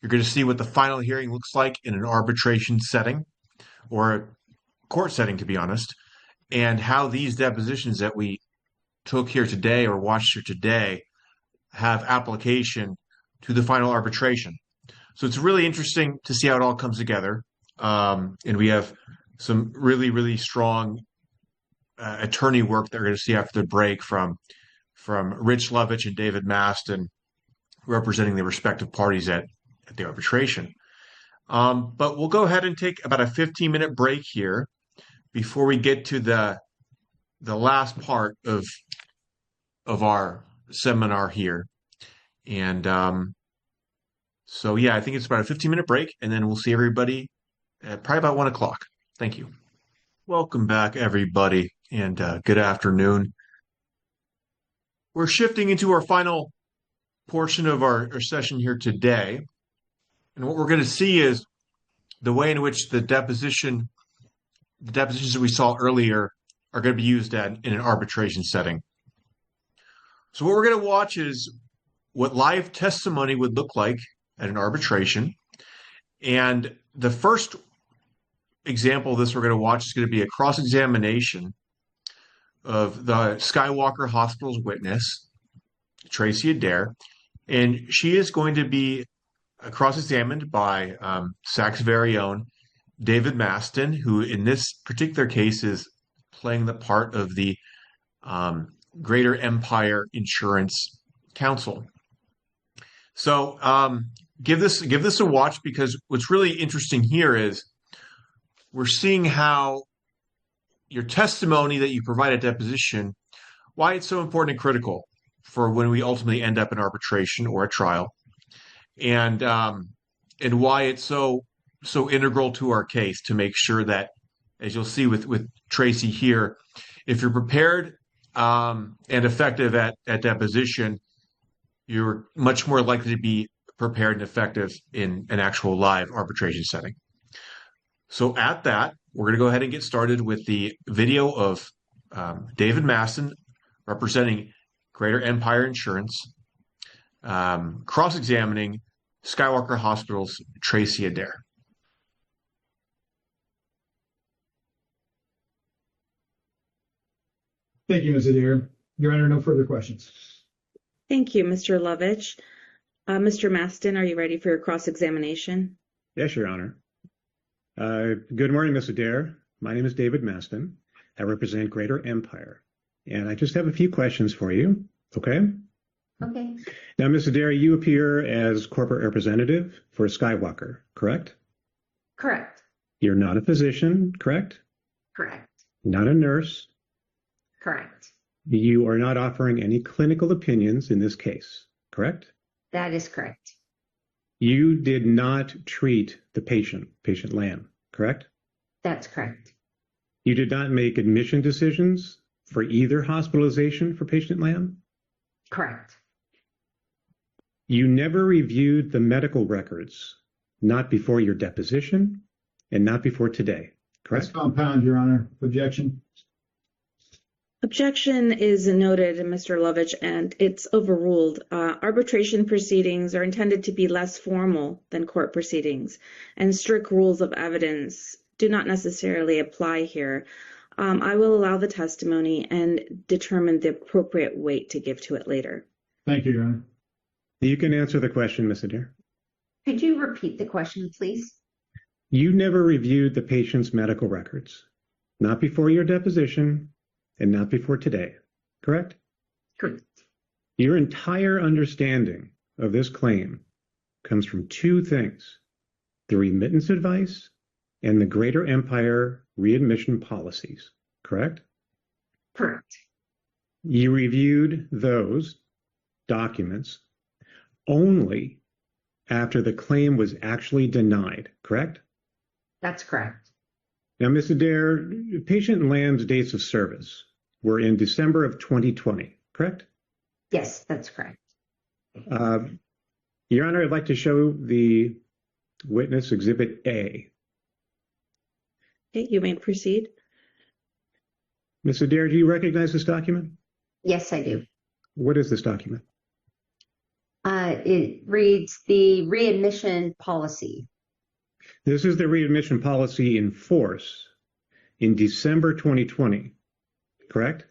You're going to see what the final hearing looks like in an arbitration setting or a court setting, to be honest, and how these depositions that we took here today or watched here today have application to the final arbitration. So it's really interesting to see how it all comes together. And we have some really, really strong attorney work that we're going to see after the break from Rich Lovich and David Maston, representing the respective parties at the arbitration. But we'll go ahead and take about a 15-minute break here before we get to the last part of our seminar here. And so, yeah, I think it's about a 15-minute break, and then we'll see everybody at probably about 1 o'clock. Thank you. Welcome back, everybody, and good afternoon. We're shifting into our final portion of our session here today. And what we're going to see is the way in which the depositions that we saw earlier are going to be used in an arbitration setting. So what we're going to watch is what live testimony would look like at an arbitration. And the first example of this we're going to watch is going to be a cross-examination of the Skywalker Hospital's witness, Tracy Adair. And she is going to be cross-examined by SAC's very own David Maston, who in this particular case is playing the part of the Greater Empire Insurance Counsel. So give this a watch, because what's really interesting here is we're seeing how your testimony that you provide at deposition, why it's so important and critical for when we ultimately end up in arbitration or a trial, and why it's so integral to our case to make sure that, as you'll see with Tracy here, if you're prepared and effective at deposition, you're much more likely to be prepared and effective in an actual live arbitration setting. So at that, we're going to go ahead and get started with the video of David Maston representing Greater Empire Insurance, cross-examining Skywalker Hospital's Tracy Adair. Thank you, Ms. Adair. Your Honor, no further questions. Thank you, Mr. Lovich. Mr. Maston, are you ready for your cross-examination? Yes, Your Honor. Good morning, Ms. Adair. My name is David Maston. I represent Greater Empire, and I just have a few questions for you, okay? Okay. Now, Ms. Adair, you appear as corporate representative for Skywalker, correct? Correct. You're not a physician, correct? Correct. Not a nurse. Correct. You are not offering any clinical opinions in this case, correct? That is correct. You did not treat the patient Lamb, correct? That's correct. You did not make admission decisions for either hospitalization for patient Lamb? Correct. You never reviewed the medical records, not before your deposition and not before today, correct? That's compound, Your Honor. Objection. Objection is noted, Mr. Lovich, and it's overruled. Arbitration proceedings are intended to be less formal than court proceedings, and strict rules of evidence do not necessarily apply here. I will allow the testimony and determine the appropriate weight to give to it later. Thank you, Your Honor. You can answer the question, Ms. Adair. Could you repeat the question, please? You never reviewed the patient's medical records, not before your deposition and not before today, correct? Correct. Your entire understanding of this claim comes from two things: the remittance advice and the Greater Empire readmission policies, correct? Correct. You reviewed those documents only after the claim was actually denied, correct? That's correct. Now, Ms. Adair, patient Lamb's dates of service were in December of 2020, correct? Yes, that's correct. Your Honor, I'd like to show the witness Exhibit A. Okay, you may proceed. Ms. Adair, do you recognize this document? Yes, I do. What is this document? It reads the readmission policy. This is the readmission policy in force in December 2020, correct?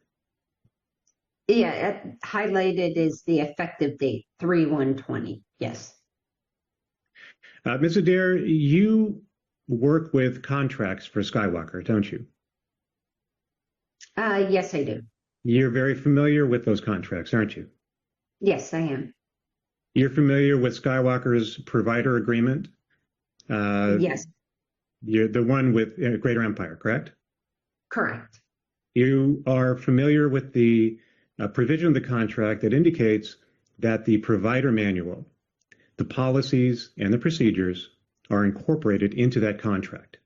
Yeah, highlighted is the effective date, 3/1/20. Yes. Ms. Adair, you work with contracts for Skywalker, don't you? Yes, I do. You're very familiar with those contracts, aren't you? Yes, I am. You're familiar with Skywalker's provider agreement Yes, You're the one with Greater Empire, correct? correct. You are familiar with the provision of the contract that indicates that the provider manual, the policies, and the procedures are incorporated into that contract.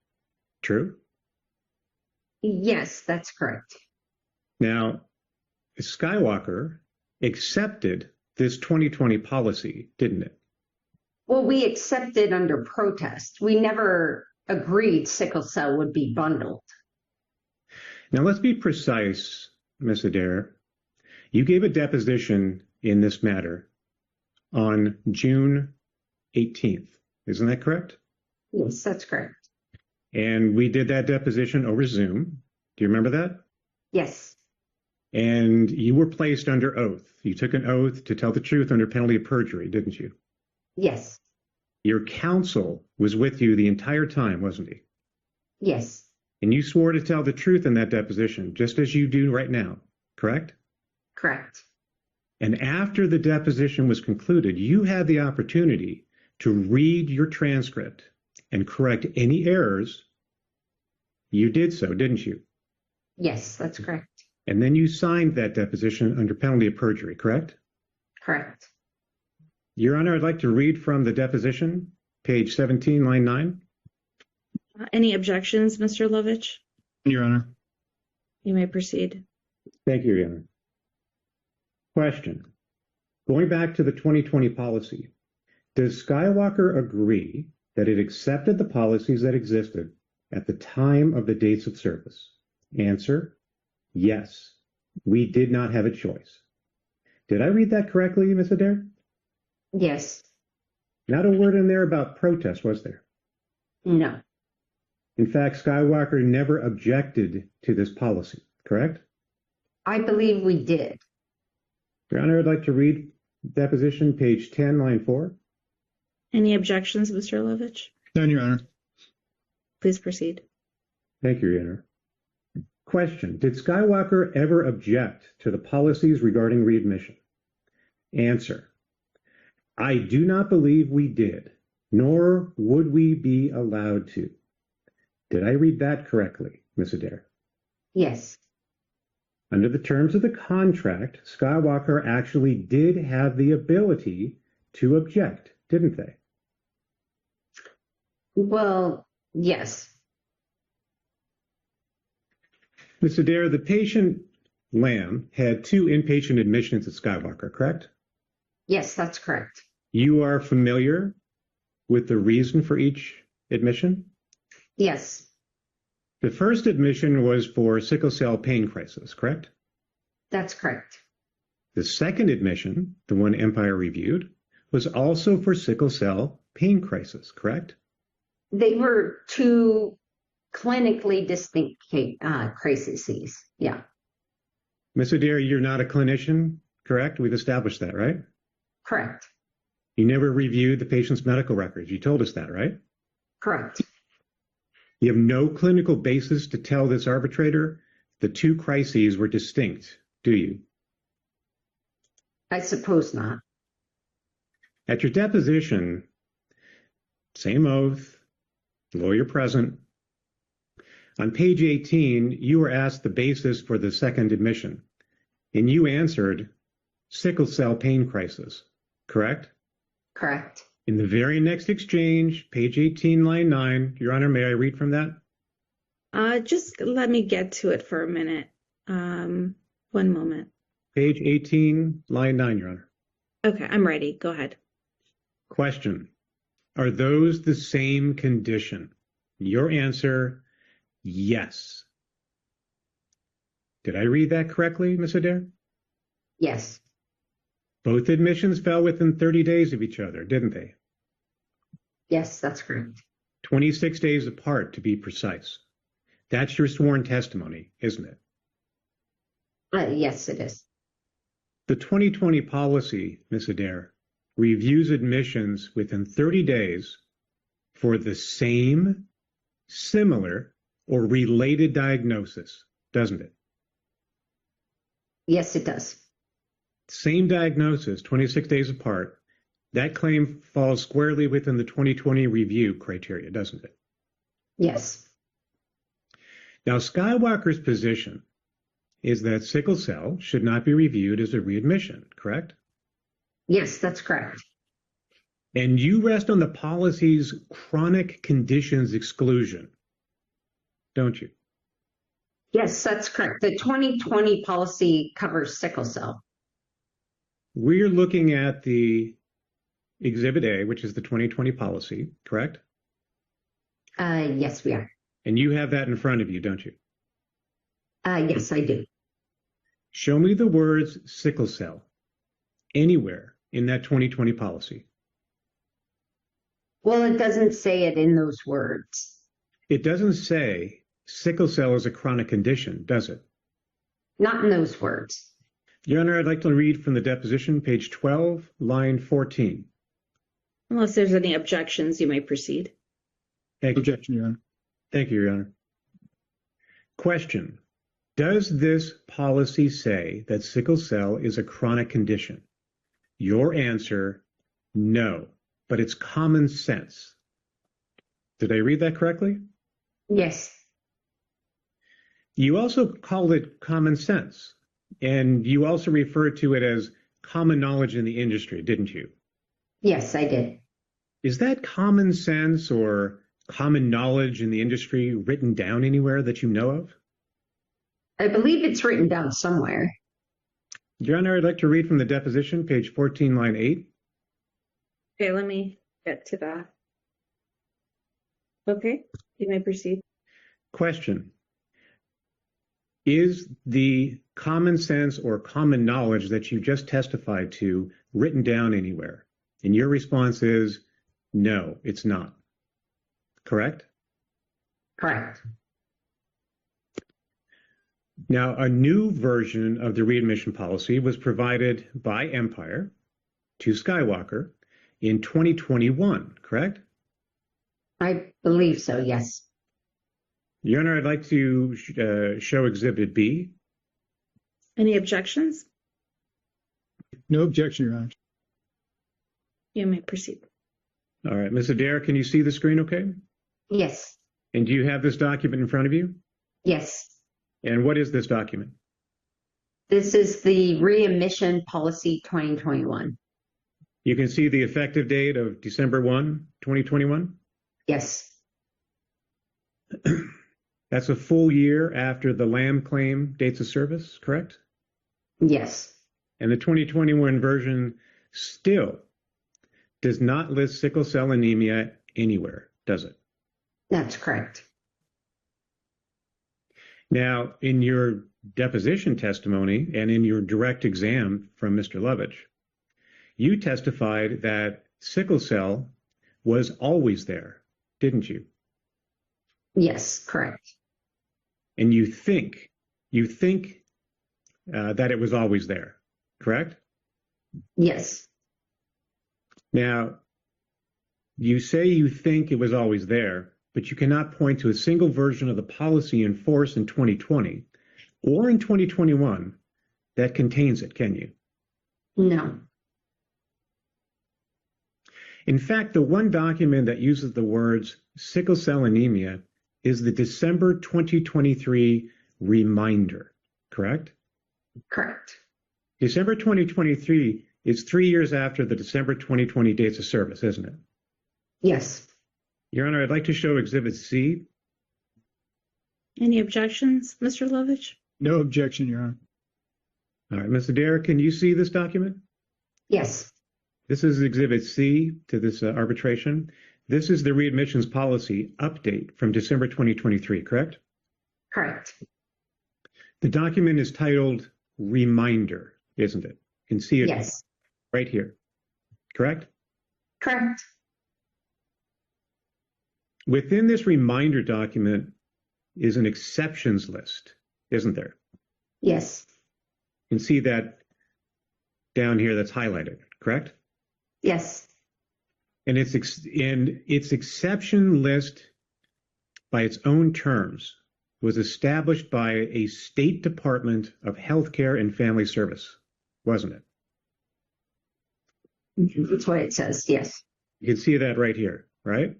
True? Yes, that's correct. Now, Skywalker accepted this 2020 policy, didn't it? Well, we accepted under protest. We never agreed sickle cell would be bundled. Now, let's be precise, Ms. Adair. You gave a deposition in this matter on June 18th. Isn't that correct? Yes, that's correct. And we did that deposition over Zoom. Do you remember that? Yes, And you were placed under oath. You took an oath to tell the truth under penalty of perjury, didn't you? yes, Your counsel was with you the entire time, wasn't he? yes, And you swore to tell the truth in that deposition, just as you do right now, correct? correct. And after the deposition was concluded, you had the opportunity to read your transcript and correct any errors. You did so, didn't you? Yes, that's correct. And then you signed that deposition under penalty of perjury, correct? Correct. Your Honor, I'd like to read from the deposition, page 17, line 9. Any objections, Mr. Lovich? Your Honor. You may proceed. Thank you, Your Honor. Question. Going back to the 2020 policy, does Skywalker agree that it accepted the policies that existed at the time of the dates of service? Answer, yes. We did not have a choice. Did I read that correctly, Ms. Adair? Yes, Not a word in there about protest, was there? no, In fact, Skywalker never objected to this policy, correct? I believe we did. Your Honor, I'd like to read deposition, page 10, line 4. Any objections, Mr. Lovich? None, Your Honor. Please proceed. Thank you, Your Honor. Question. Did Skywalker ever object to the policies regarding readmission? Answer. I do not believe we did, nor would we be allowed to. Did I read that correctly, Ms. Adair? Yes, Under the terms of the contract, Skywalker actually did have the ability to object, didn't they? well, yes, Ms. Adair, the patient, Lamb, had 2 inpatient admissions at Skywalker, correct? yes, that's correct. You are familiar with the reason for each admission? Yes, The first admission was for sickle cell pain crisis, correct? that's correct. The second admission, the one Empire reviewed, was also for sickle cell pain crisis, correct? They were two clinically distinct crises. Yeah, Ms. Adair, you're not a clinician, correct? We've established that, right? correct, You never reviewed the patient's medical records. You told us that, right? correct. You have no clinical basis to tell this arbitrator the 2 crises were distinct, do you? I suppose not. At your deposition, same oath, lawyer present. On page 18, you were asked the basis for the second admission, and you answered sickle cell pain crisis, correct? Correct. In the very next exchange, page 18, line 9, Your Honor, may I read from that? Just let me get to it for a minute. One moment. Page 18, line 9, Your Honor. Okay, I'm ready. Go ahead. Question. Are those the same condition? Your answer, yes. Did I read that correctly, Ms. Adair? Yes, Both admissions fell within 30 days of each other, didn't they? yes, that's correct. 26 days apart, to be precise. That's your sworn testimony, isn't it? Yes, it is. The 2020 policy, Ms. Adair, reviews admissions within 30 days for the same, similar, or related diagnosis, doesn't it? Yes, it does. Same diagnosis, 26 days apart, That claim falls squarely within the 2020 review criteria, doesn't it? Yes. Now, Skywalker's position is that sickle cell should not be reviewed as a readmission, correct? Yes, that's correct. And you rest on the policy's chronic conditions exclusion, don't you? Yes, that's correct. The 2020 policy covers sickle cell. We're looking at the Exhibit A, which is the 2020 policy, correct? Yes, we are. And you have that in front of you, don't you? Yes, I do. Show me the words sickle cell anywhere in that 2020 policy. Well, it doesn't say it in those words. It doesn't say sickle cell is a chronic condition, does it? Not in those words. Your Honor, I'd like to read from the deposition, page 12, line 14. Unless there's any objections, you may proceed. Objection, Your Honor. Thank you, Your Honor. Question. Does this policy say that sickle cell is a chronic condition? Your answer, no, but it's common sense. Did I read that correctly? Yes. You also called it common sense, and you also referred to it as common knowledge in the industry, didn't you? Yes, I did. Is that common sense or common knowledge in the industry written down anywhere that you know of? I believe it's written down somewhere. Your Honor, I'd like to read from the deposition, page 14, line 8. Okay, let me get to that. Okay, you may proceed. Question. Is the common sense or common knowledge that you just testified to written down anywhere? And your response is, no, it's not. Correct? Correct. Now, a new version of the readmission policy was provided by Empire to Skywalker in 2021, correct? I believe so, yes. Your Honor, I'd like to show Exhibit B. Any objections? No objection, Your Honor. You may proceed. All right, Ms. Adair, can you see the screen okay? Yes. And do you have this document in front of you? Yes. And what is this document? This is the readmission policy 2021. You can see the effective date of December 1, 2021? Yes. That's a full year after the LAM claim dates of service, correct? Yes. And the 2021 version still does not list sickle cell anemia anywhere, does it? That's correct. Now, in your deposition testimony and in your direct exam from Mr. Lovich, you testified that sickle cell was always there, didn't you? Yes, correct. And you think that it was always there, correct? Yes. Now, you say you think it was always there, but you cannot point to a single version of the policy in force in 2020 or in 2021 that contains it, can you? No. In fact, the one document that uses the words sickle cell anemia is the December 2023 reminder, correct? Correct. December 2023 is 3 years after the December 2020 dates of service, isn't it? Yes. Your Honor, I'd like to show Exhibit C. Any objections, Mr. Lovich? No objection, Your Honor. All right, Mr. Adair, can you see this document? Yes. This is Exhibit C to this arbitration. This is the readmissions policy update from December 2023, correct? Correct. The document is titled Reminder, isn't it? You can see it Yes. right here, correct? Correct. Within this reminder document is an exceptions list, isn't there? Yes. You can see that down here that's highlighted, correct? Yes. And its exception list, by its own terms, was established by a State Department of Healthcare and Family Service, wasn't it? That's what it says. Yes, You can see that right here, right?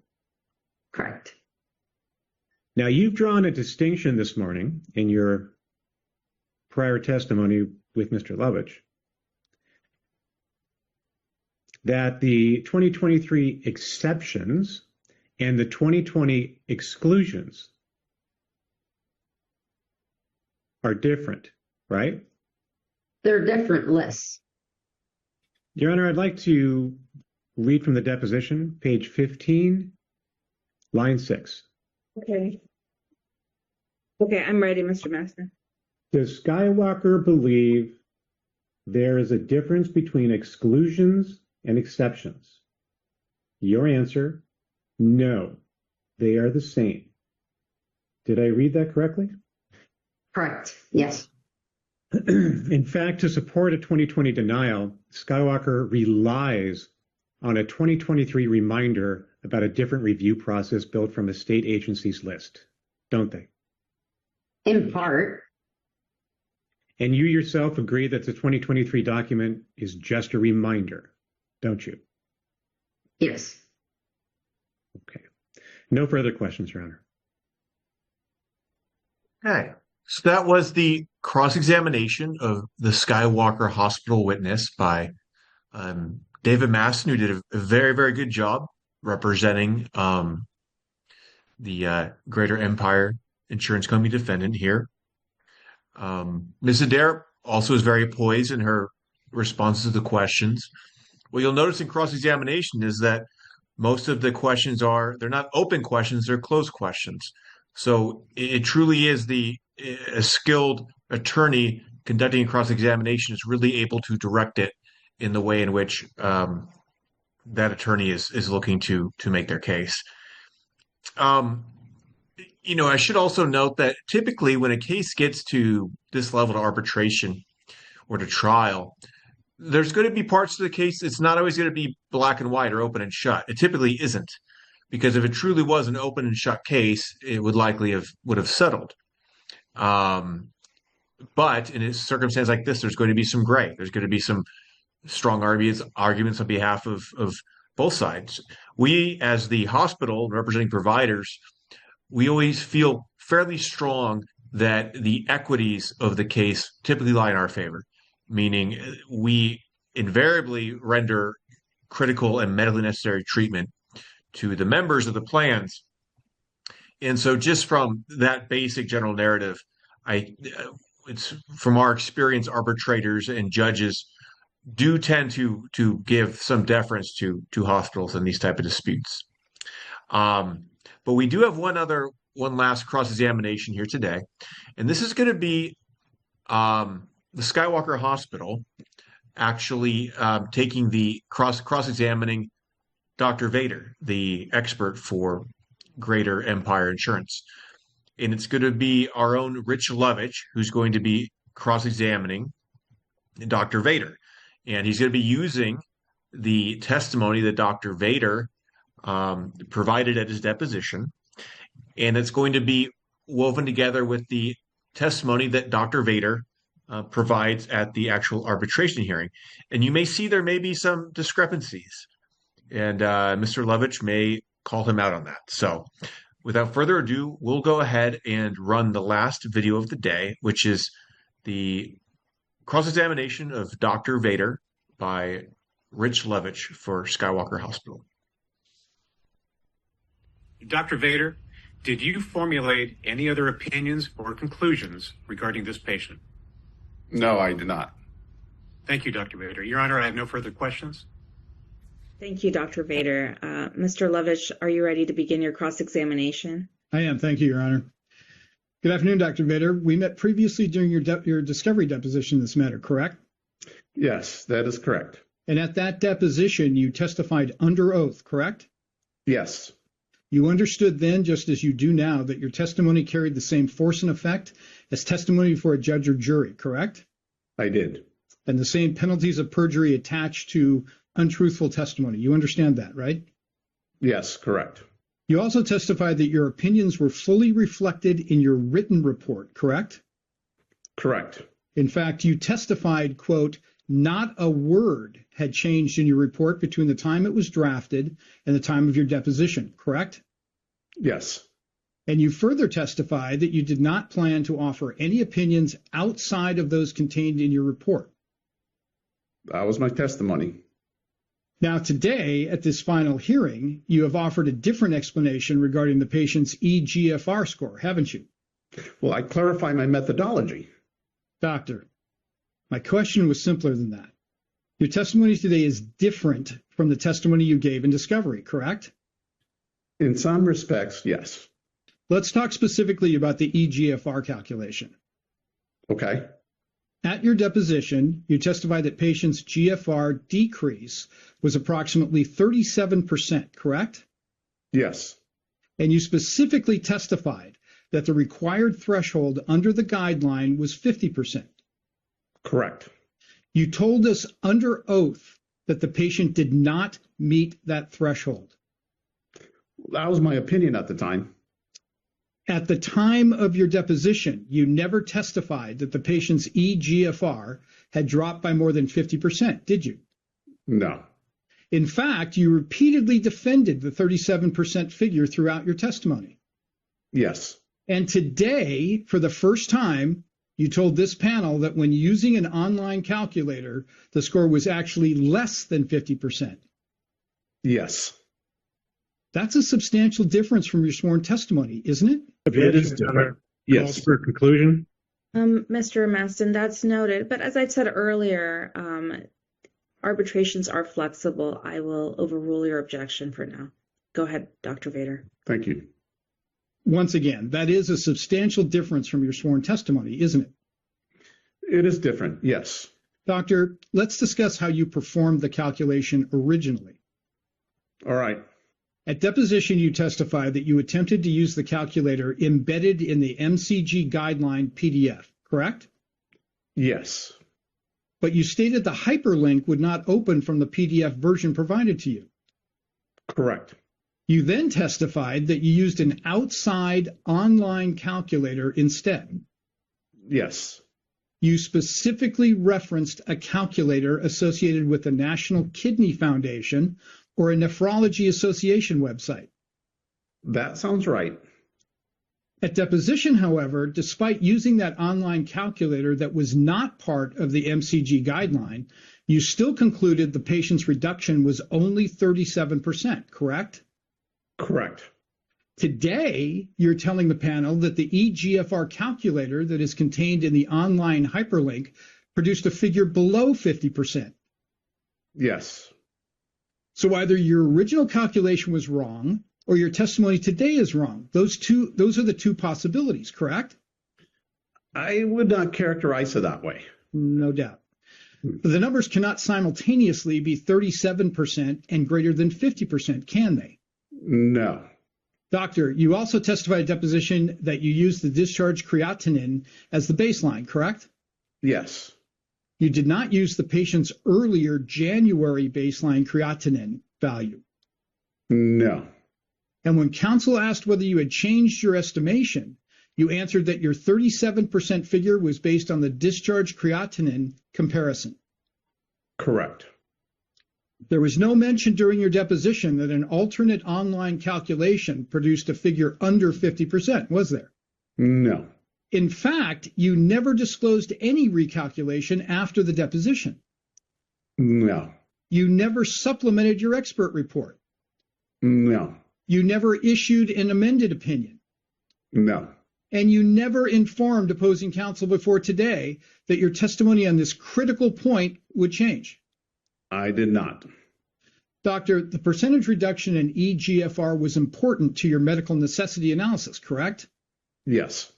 correct. Now, you've drawn a distinction this morning in your prior testimony with Mr. Lovich that the 2023 exceptions and the 2020 exclusions are different, right? They're different lists. Your Honor, I'd like to read from the deposition, page 15, line 6. Okay. Okay, I'm ready, Mr. Master. Does Skywalker believe there is a difference between exclusions and exceptions? Your answer, no, they are the same. Did I read that correctly? Correct. Yes. In fact, to support a 2020 denial, Skywalker relies on a 2023 reminder about a different review process built from a state agency's list, don't they? In part. And you yourself agree that the 2023 document is just a reminder, don't you? Yes. Okay. No further questions, Your Honor. Okay. So that was the cross-examination of the Skywalker Hospital witness by David Masson, who did a very, very good job representing the Greater Empire Insurance Company defendant here. Ms. Adair also is very poised in her responses to the questions. What you'll notice in cross-examination is that most of the questions they're not open questions, they're closed questions. So it truly is a skilled attorney conducting a cross-examination is really able to direct it in the way in which that attorney is looking to make their case. I should also note that typically when a case gets to this level of arbitration or to trial, there's going to be parts of the case, it's not always going to be black and white or open and shut. It typically isn't, because if it truly was an open and shut case, it would likely would have settled. But in a circumstance like this, there's going to be some gray. There's going to be some strong arguments on behalf of both sides. We, as the hospital representing providers, we always feel fairly strong that the equities of the case typically lie in our favor, meaning we invariably render critical and medically necessary treatment to the members of the plans. And so just from that basic general narrative, it's from our experience, arbitrators and judges do tend to give some deference to hospitals in these type of disputes. But we do have one last cross-examination here today, and this is going to be the Skywalker Hospital actually taking the cross-examining Dr. Vader, the expert for Greater Empire Insurance. And it's going to be our own Rich Lovich who's going to be cross-examining Dr. Vader. And he's going to be using the testimony that Dr. Vader provided at his deposition. And it's going to be woven together with the testimony that Dr. Vader provides at the actual arbitration hearing. And you may see there may be some discrepancies. And Mr. Lovich may call him out on that. So without further ado, we'll go ahead and run the last video of the day, which is the cross-examination of Dr. Vader by Rich Lovich for Skywalker Hospital. Dr. Vader, did you formulate any other opinions or conclusions regarding this patient? No, I did not. Thank you, Dr. Vader. Your Honor, I have no further questions. Thank you, Dr. Vader. Mr. Lovich, are you ready to begin your cross-examination? I am. Thank you, Your Honor. Good afternoon, Dr. Vader. We met previously during your discovery deposition in this matter, correct? Yes, that is correct. And at that deposition, you testified under oath, correct? Yes. You understood then, just as you do now, that your testimony carried the same force and effect as testimony before a judge or jury, correct? I did. And the same penalties of perjury attached to untruthful testimony. You understand that, right? Yes, correct. You also testified that your opinions were fully reflected in your written report, correct? Correct. In fact, you testified, quote, not a word had changed in your report between the time it was drafted and the time of your deposition, correct? Yes. And you further testified that you did not plan to offer any opinions outside of those contained in your report. That was my testimony. Now, today, at this final hearing, you have offered a different explanation regarding the patient's eGFR score, haven't you? Well, I clarify my methodology. Doctor, my question was simpler than that. Your testimony today is different from the testimony you gave in discovery, correct? In some respects, yes. Let's talk specifically about the eGFR calculation. Okay. At your deposition, you testified that patient's GFR decrease was approximately 37%, correct? Yes. And you specifically testified that the required threshold under the guideline was 50%. Correct. You told us under oath that the patient did not meet that threshold. That was my opinion at the time. At the time of your deposition, you never testified that the patient's eGFR had dropped by more than 50%, did you? No. In fact, you repeatedly defended the 37% figure throughout your testimony. Yes. And today, for the first time, you told this panel that when using an online calculator, the score was actually less than 50%. Yes. That's a substantial difference from your sworn testimony, isn't it? It is different. Yes. Calls for a conclusion. Mr. Maston, that's noted. But as I said earlier, arbitrations are flexible. I will overrule your objection for now. Go ahead, Dr. Vader. Thank you. Once again, that is a substantial difference from your sworn testimony, isn't it? It is different, yes. Doctor, let's discuss how you performed the calculation originally. All right. At deposition, you testified that you attempted to use the calculator embedded in the MCG guideline PDF, correct? Yes. But you stated the hyperlink would not open from the PDF version provided to you. Correct. You then testified that you used an outside online calculator instead. Yes. You specifically referenced a calculator associated with the National Kidney Foundation or a Nephrology Association website. That sounds right. At deposition, however, despite using that online calculator that was not part of the MCG guideline, you still concluded the patient's reduction was only 37%, correct? Correct. Today, you're telling the panel that the eGFR calculator that is contained in the online hyperlink produced a figure below 50%. Yes. So either your original calculation was wrong or your testimony today is wrong. Those are the two possibilities, correct? I would not characterize it that way. No doubt. The numbers cannot simultaneously be 37% and greater than 50%, can they? No. Doctor, you also testified at deposition that you used the discharge creatinine as the baseline, correct? Yes. You did not use the patient's earlier January baseline creatinine value. No. And when counsel asked whether you had changed your estimation, you answered that your 37% figure was based on the discharge creatinine comparison. Correct. There was no mention during your deposition that an alternate online calculation produced a figure under 50%, was there? No. In fact, you never disclosed any recalculation after the deposition. No. You never supplemented your expert report. No. You never issued an amended opinion. No. And you never informed opposing counsel before today that your testimony on this critical point would change. I did not. Doctor, the percentage reduction in eGFR was important to your medical necessity analysis, correct? Yes.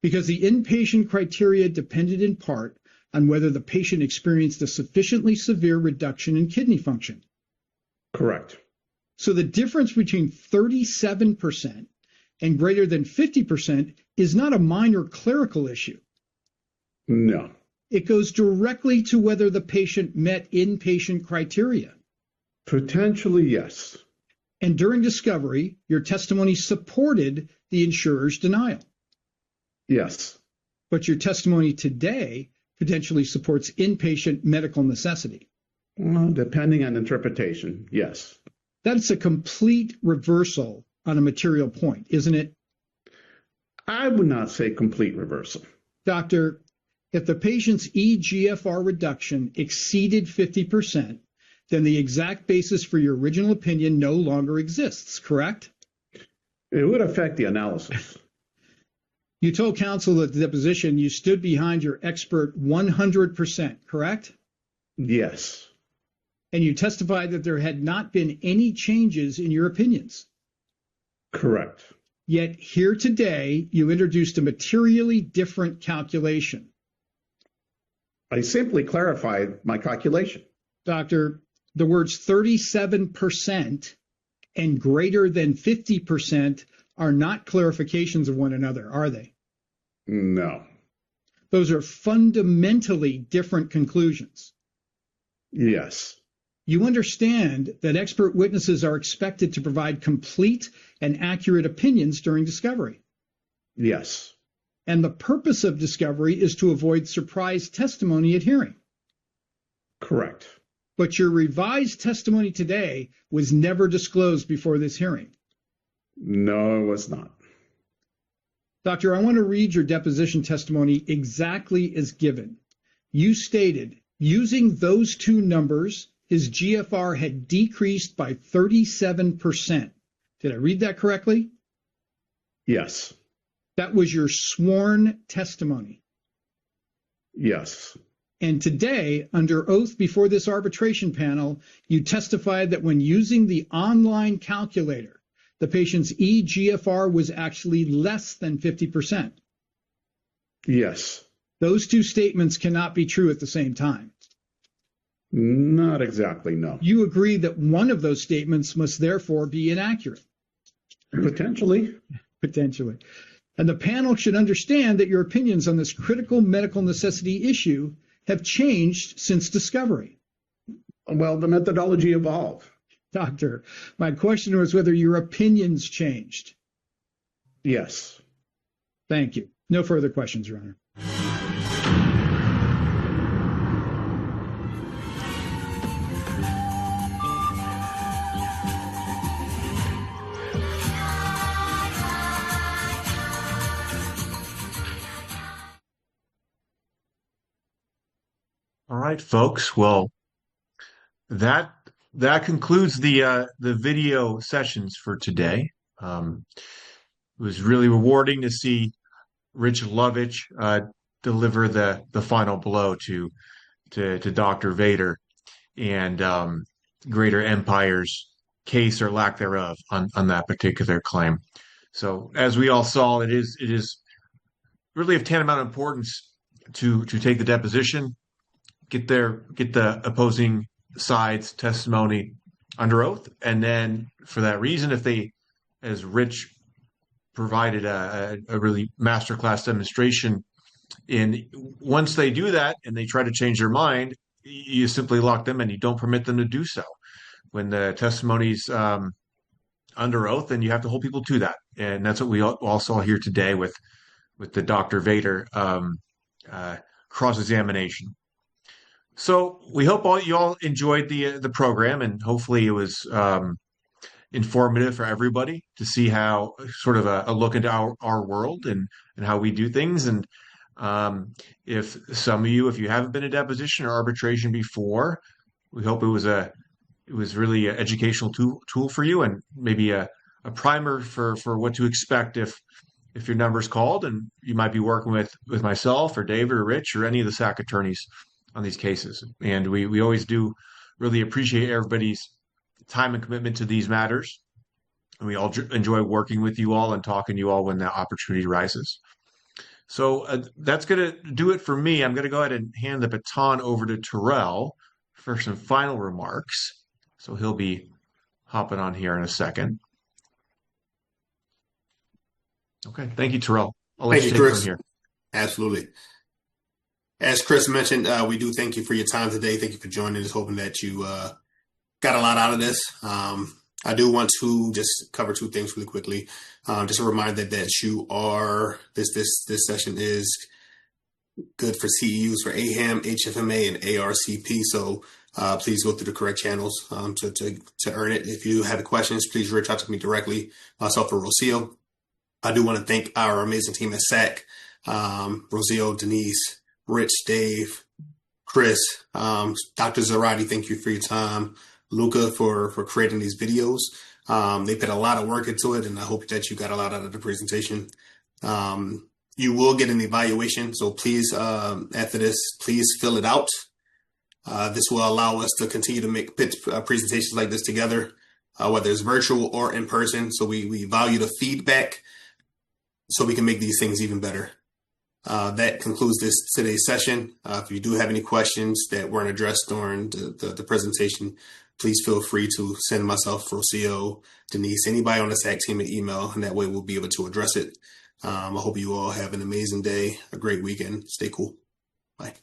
Because the inpatient criteria depended in part on whether the patient experienced a sufficiently severe reduction in kidney function. Correct. So the difference between 37% and greater than 50% is not a minor clerical issue. No. It goes directly to whether the patient met inpatient criteria. Potentially, yes. And during discovery, your testimony supported the insurer's denial. Yes. But your testimony today potentially supports inpatient medical necessity? Well, depending on interpretation, yes. That's a complete reversal on a material point, isn't it? I would not say complete reversal. Doctor, if the patient's eGFR reduction exceeded 50%, then the exact basis for your original opinion no longer exists, correct? It would affect the analysis. You told counsel at the deposition you stood behind your expert 100%, correct? Yes. And you testified that there had not been any changes in your opinions. Correct. Yet here today, you introduced a materially different calculation. I simply clarified my calculation. Doctor, the words 37% and greater than 50% are not clarifications of one another, are they? No. Those are fundamentally different conclusions. Yes. You understand that expert witnesses are expected to provide complete and accurate opinions during discovery. Yes. And the purpose of discovery is to avoid surprise testimony at hearing. Correct. But your revised testimony today was never disclosed before this hearing. No, it was not. Doctor, I want to read your deposition testimony exactly as given. You stated, using those two numbers, his GFR had decreased by 37%. Did I read that correctly? Yes. That was your sworn testimony. Yes. And today, under oath before this arbitration panel, you testified that when using the online calculator, the patient's eGFR was actually less than 50%. Yes. Those two statements cannot be true at the same time. Not exactly, no. You agree that one of those statements must therefore be inaccurate. Potentially. Potentially. And the panel should understand that your opinions on this critical medical necessity issue have changed since discovery. Well, the methodology evolved. Doctor, my question was whether your opinions changed. Yes. Thank you. No further questions, Your Honor. All right, folks. Well, that concludes the video sessions for today. It was really rewarding to see Rich Lovich deliver the final blow to Dr. Vader and Greater Empire's case or lack thereof on that particular claim. So, as we all saw, it is really of tantamount importance to take the deposition, get the opposing side's testimony under oath, and then for that reason, if they, as Rich provided a really masterclass demonstration in, once they do that and they try to change their mind, you simply lock them and you don't permit them to do so. When the testimony's under oath, then you have to hold people to that, and that's what we all saw here today with the Dr. Vader cross-examination. So we hope you all enjoyed the program, and hopefully it was informative for everybody to see how sort of a look into our world and how we do things. And if some of you, if you haven't been in deposition or arbitration before, we hope it was really an educational tool for you, and maybe a primer for what to expect if your number's called, and you might be working with myself or David or Rich or any of the SAC attorneys on these cases. And we always do really appreciate everybody's time and commitment to these matters. And we all enjoy working with you all and talking to you all when that opportunity arises. So that's going to do it for me. I'm going to go ahead and hand the baton over to Terrell for some final remarks. So he'll be hopping on here in a second. Okay. Thank you, Terrell. I'll let you take it from here. Absolutely. As Chris mentioned, we do thank you for your time today. Thank you for joining us, hoping that you got a lot out of this. I do want to just cover two things really quickly. Just a reminder that you are, this session is good for CEUs for AHAM, HFMA, and ARCP. So please go through the correct channels to earn it. If you have questions, please reach out to me directly, myself or Rocio. I do want to thank our amazing team at SAC, Rocio, Denise, Rich, Dave, Chris, Dr. Zarate, thank you for your time. Luca for creating these videos. They put a lot of work into it, and I hope that you got a lot out of the presentation. You will get an evaluation, so please, after this, please fill it out. This will allow us to continue to make presentations like this together, whether it's virtual or in person. So we value the feedback so we can make these things even better. That concludes today's session. If you do have any questions that weren't addressed during the presentation, please feel free to send myself, Rocio, Denise, anybody on the SAC team an email, and that way we'll be able to address it. I hope you all have an amazing day, a great weekend. Stay cool. Bye.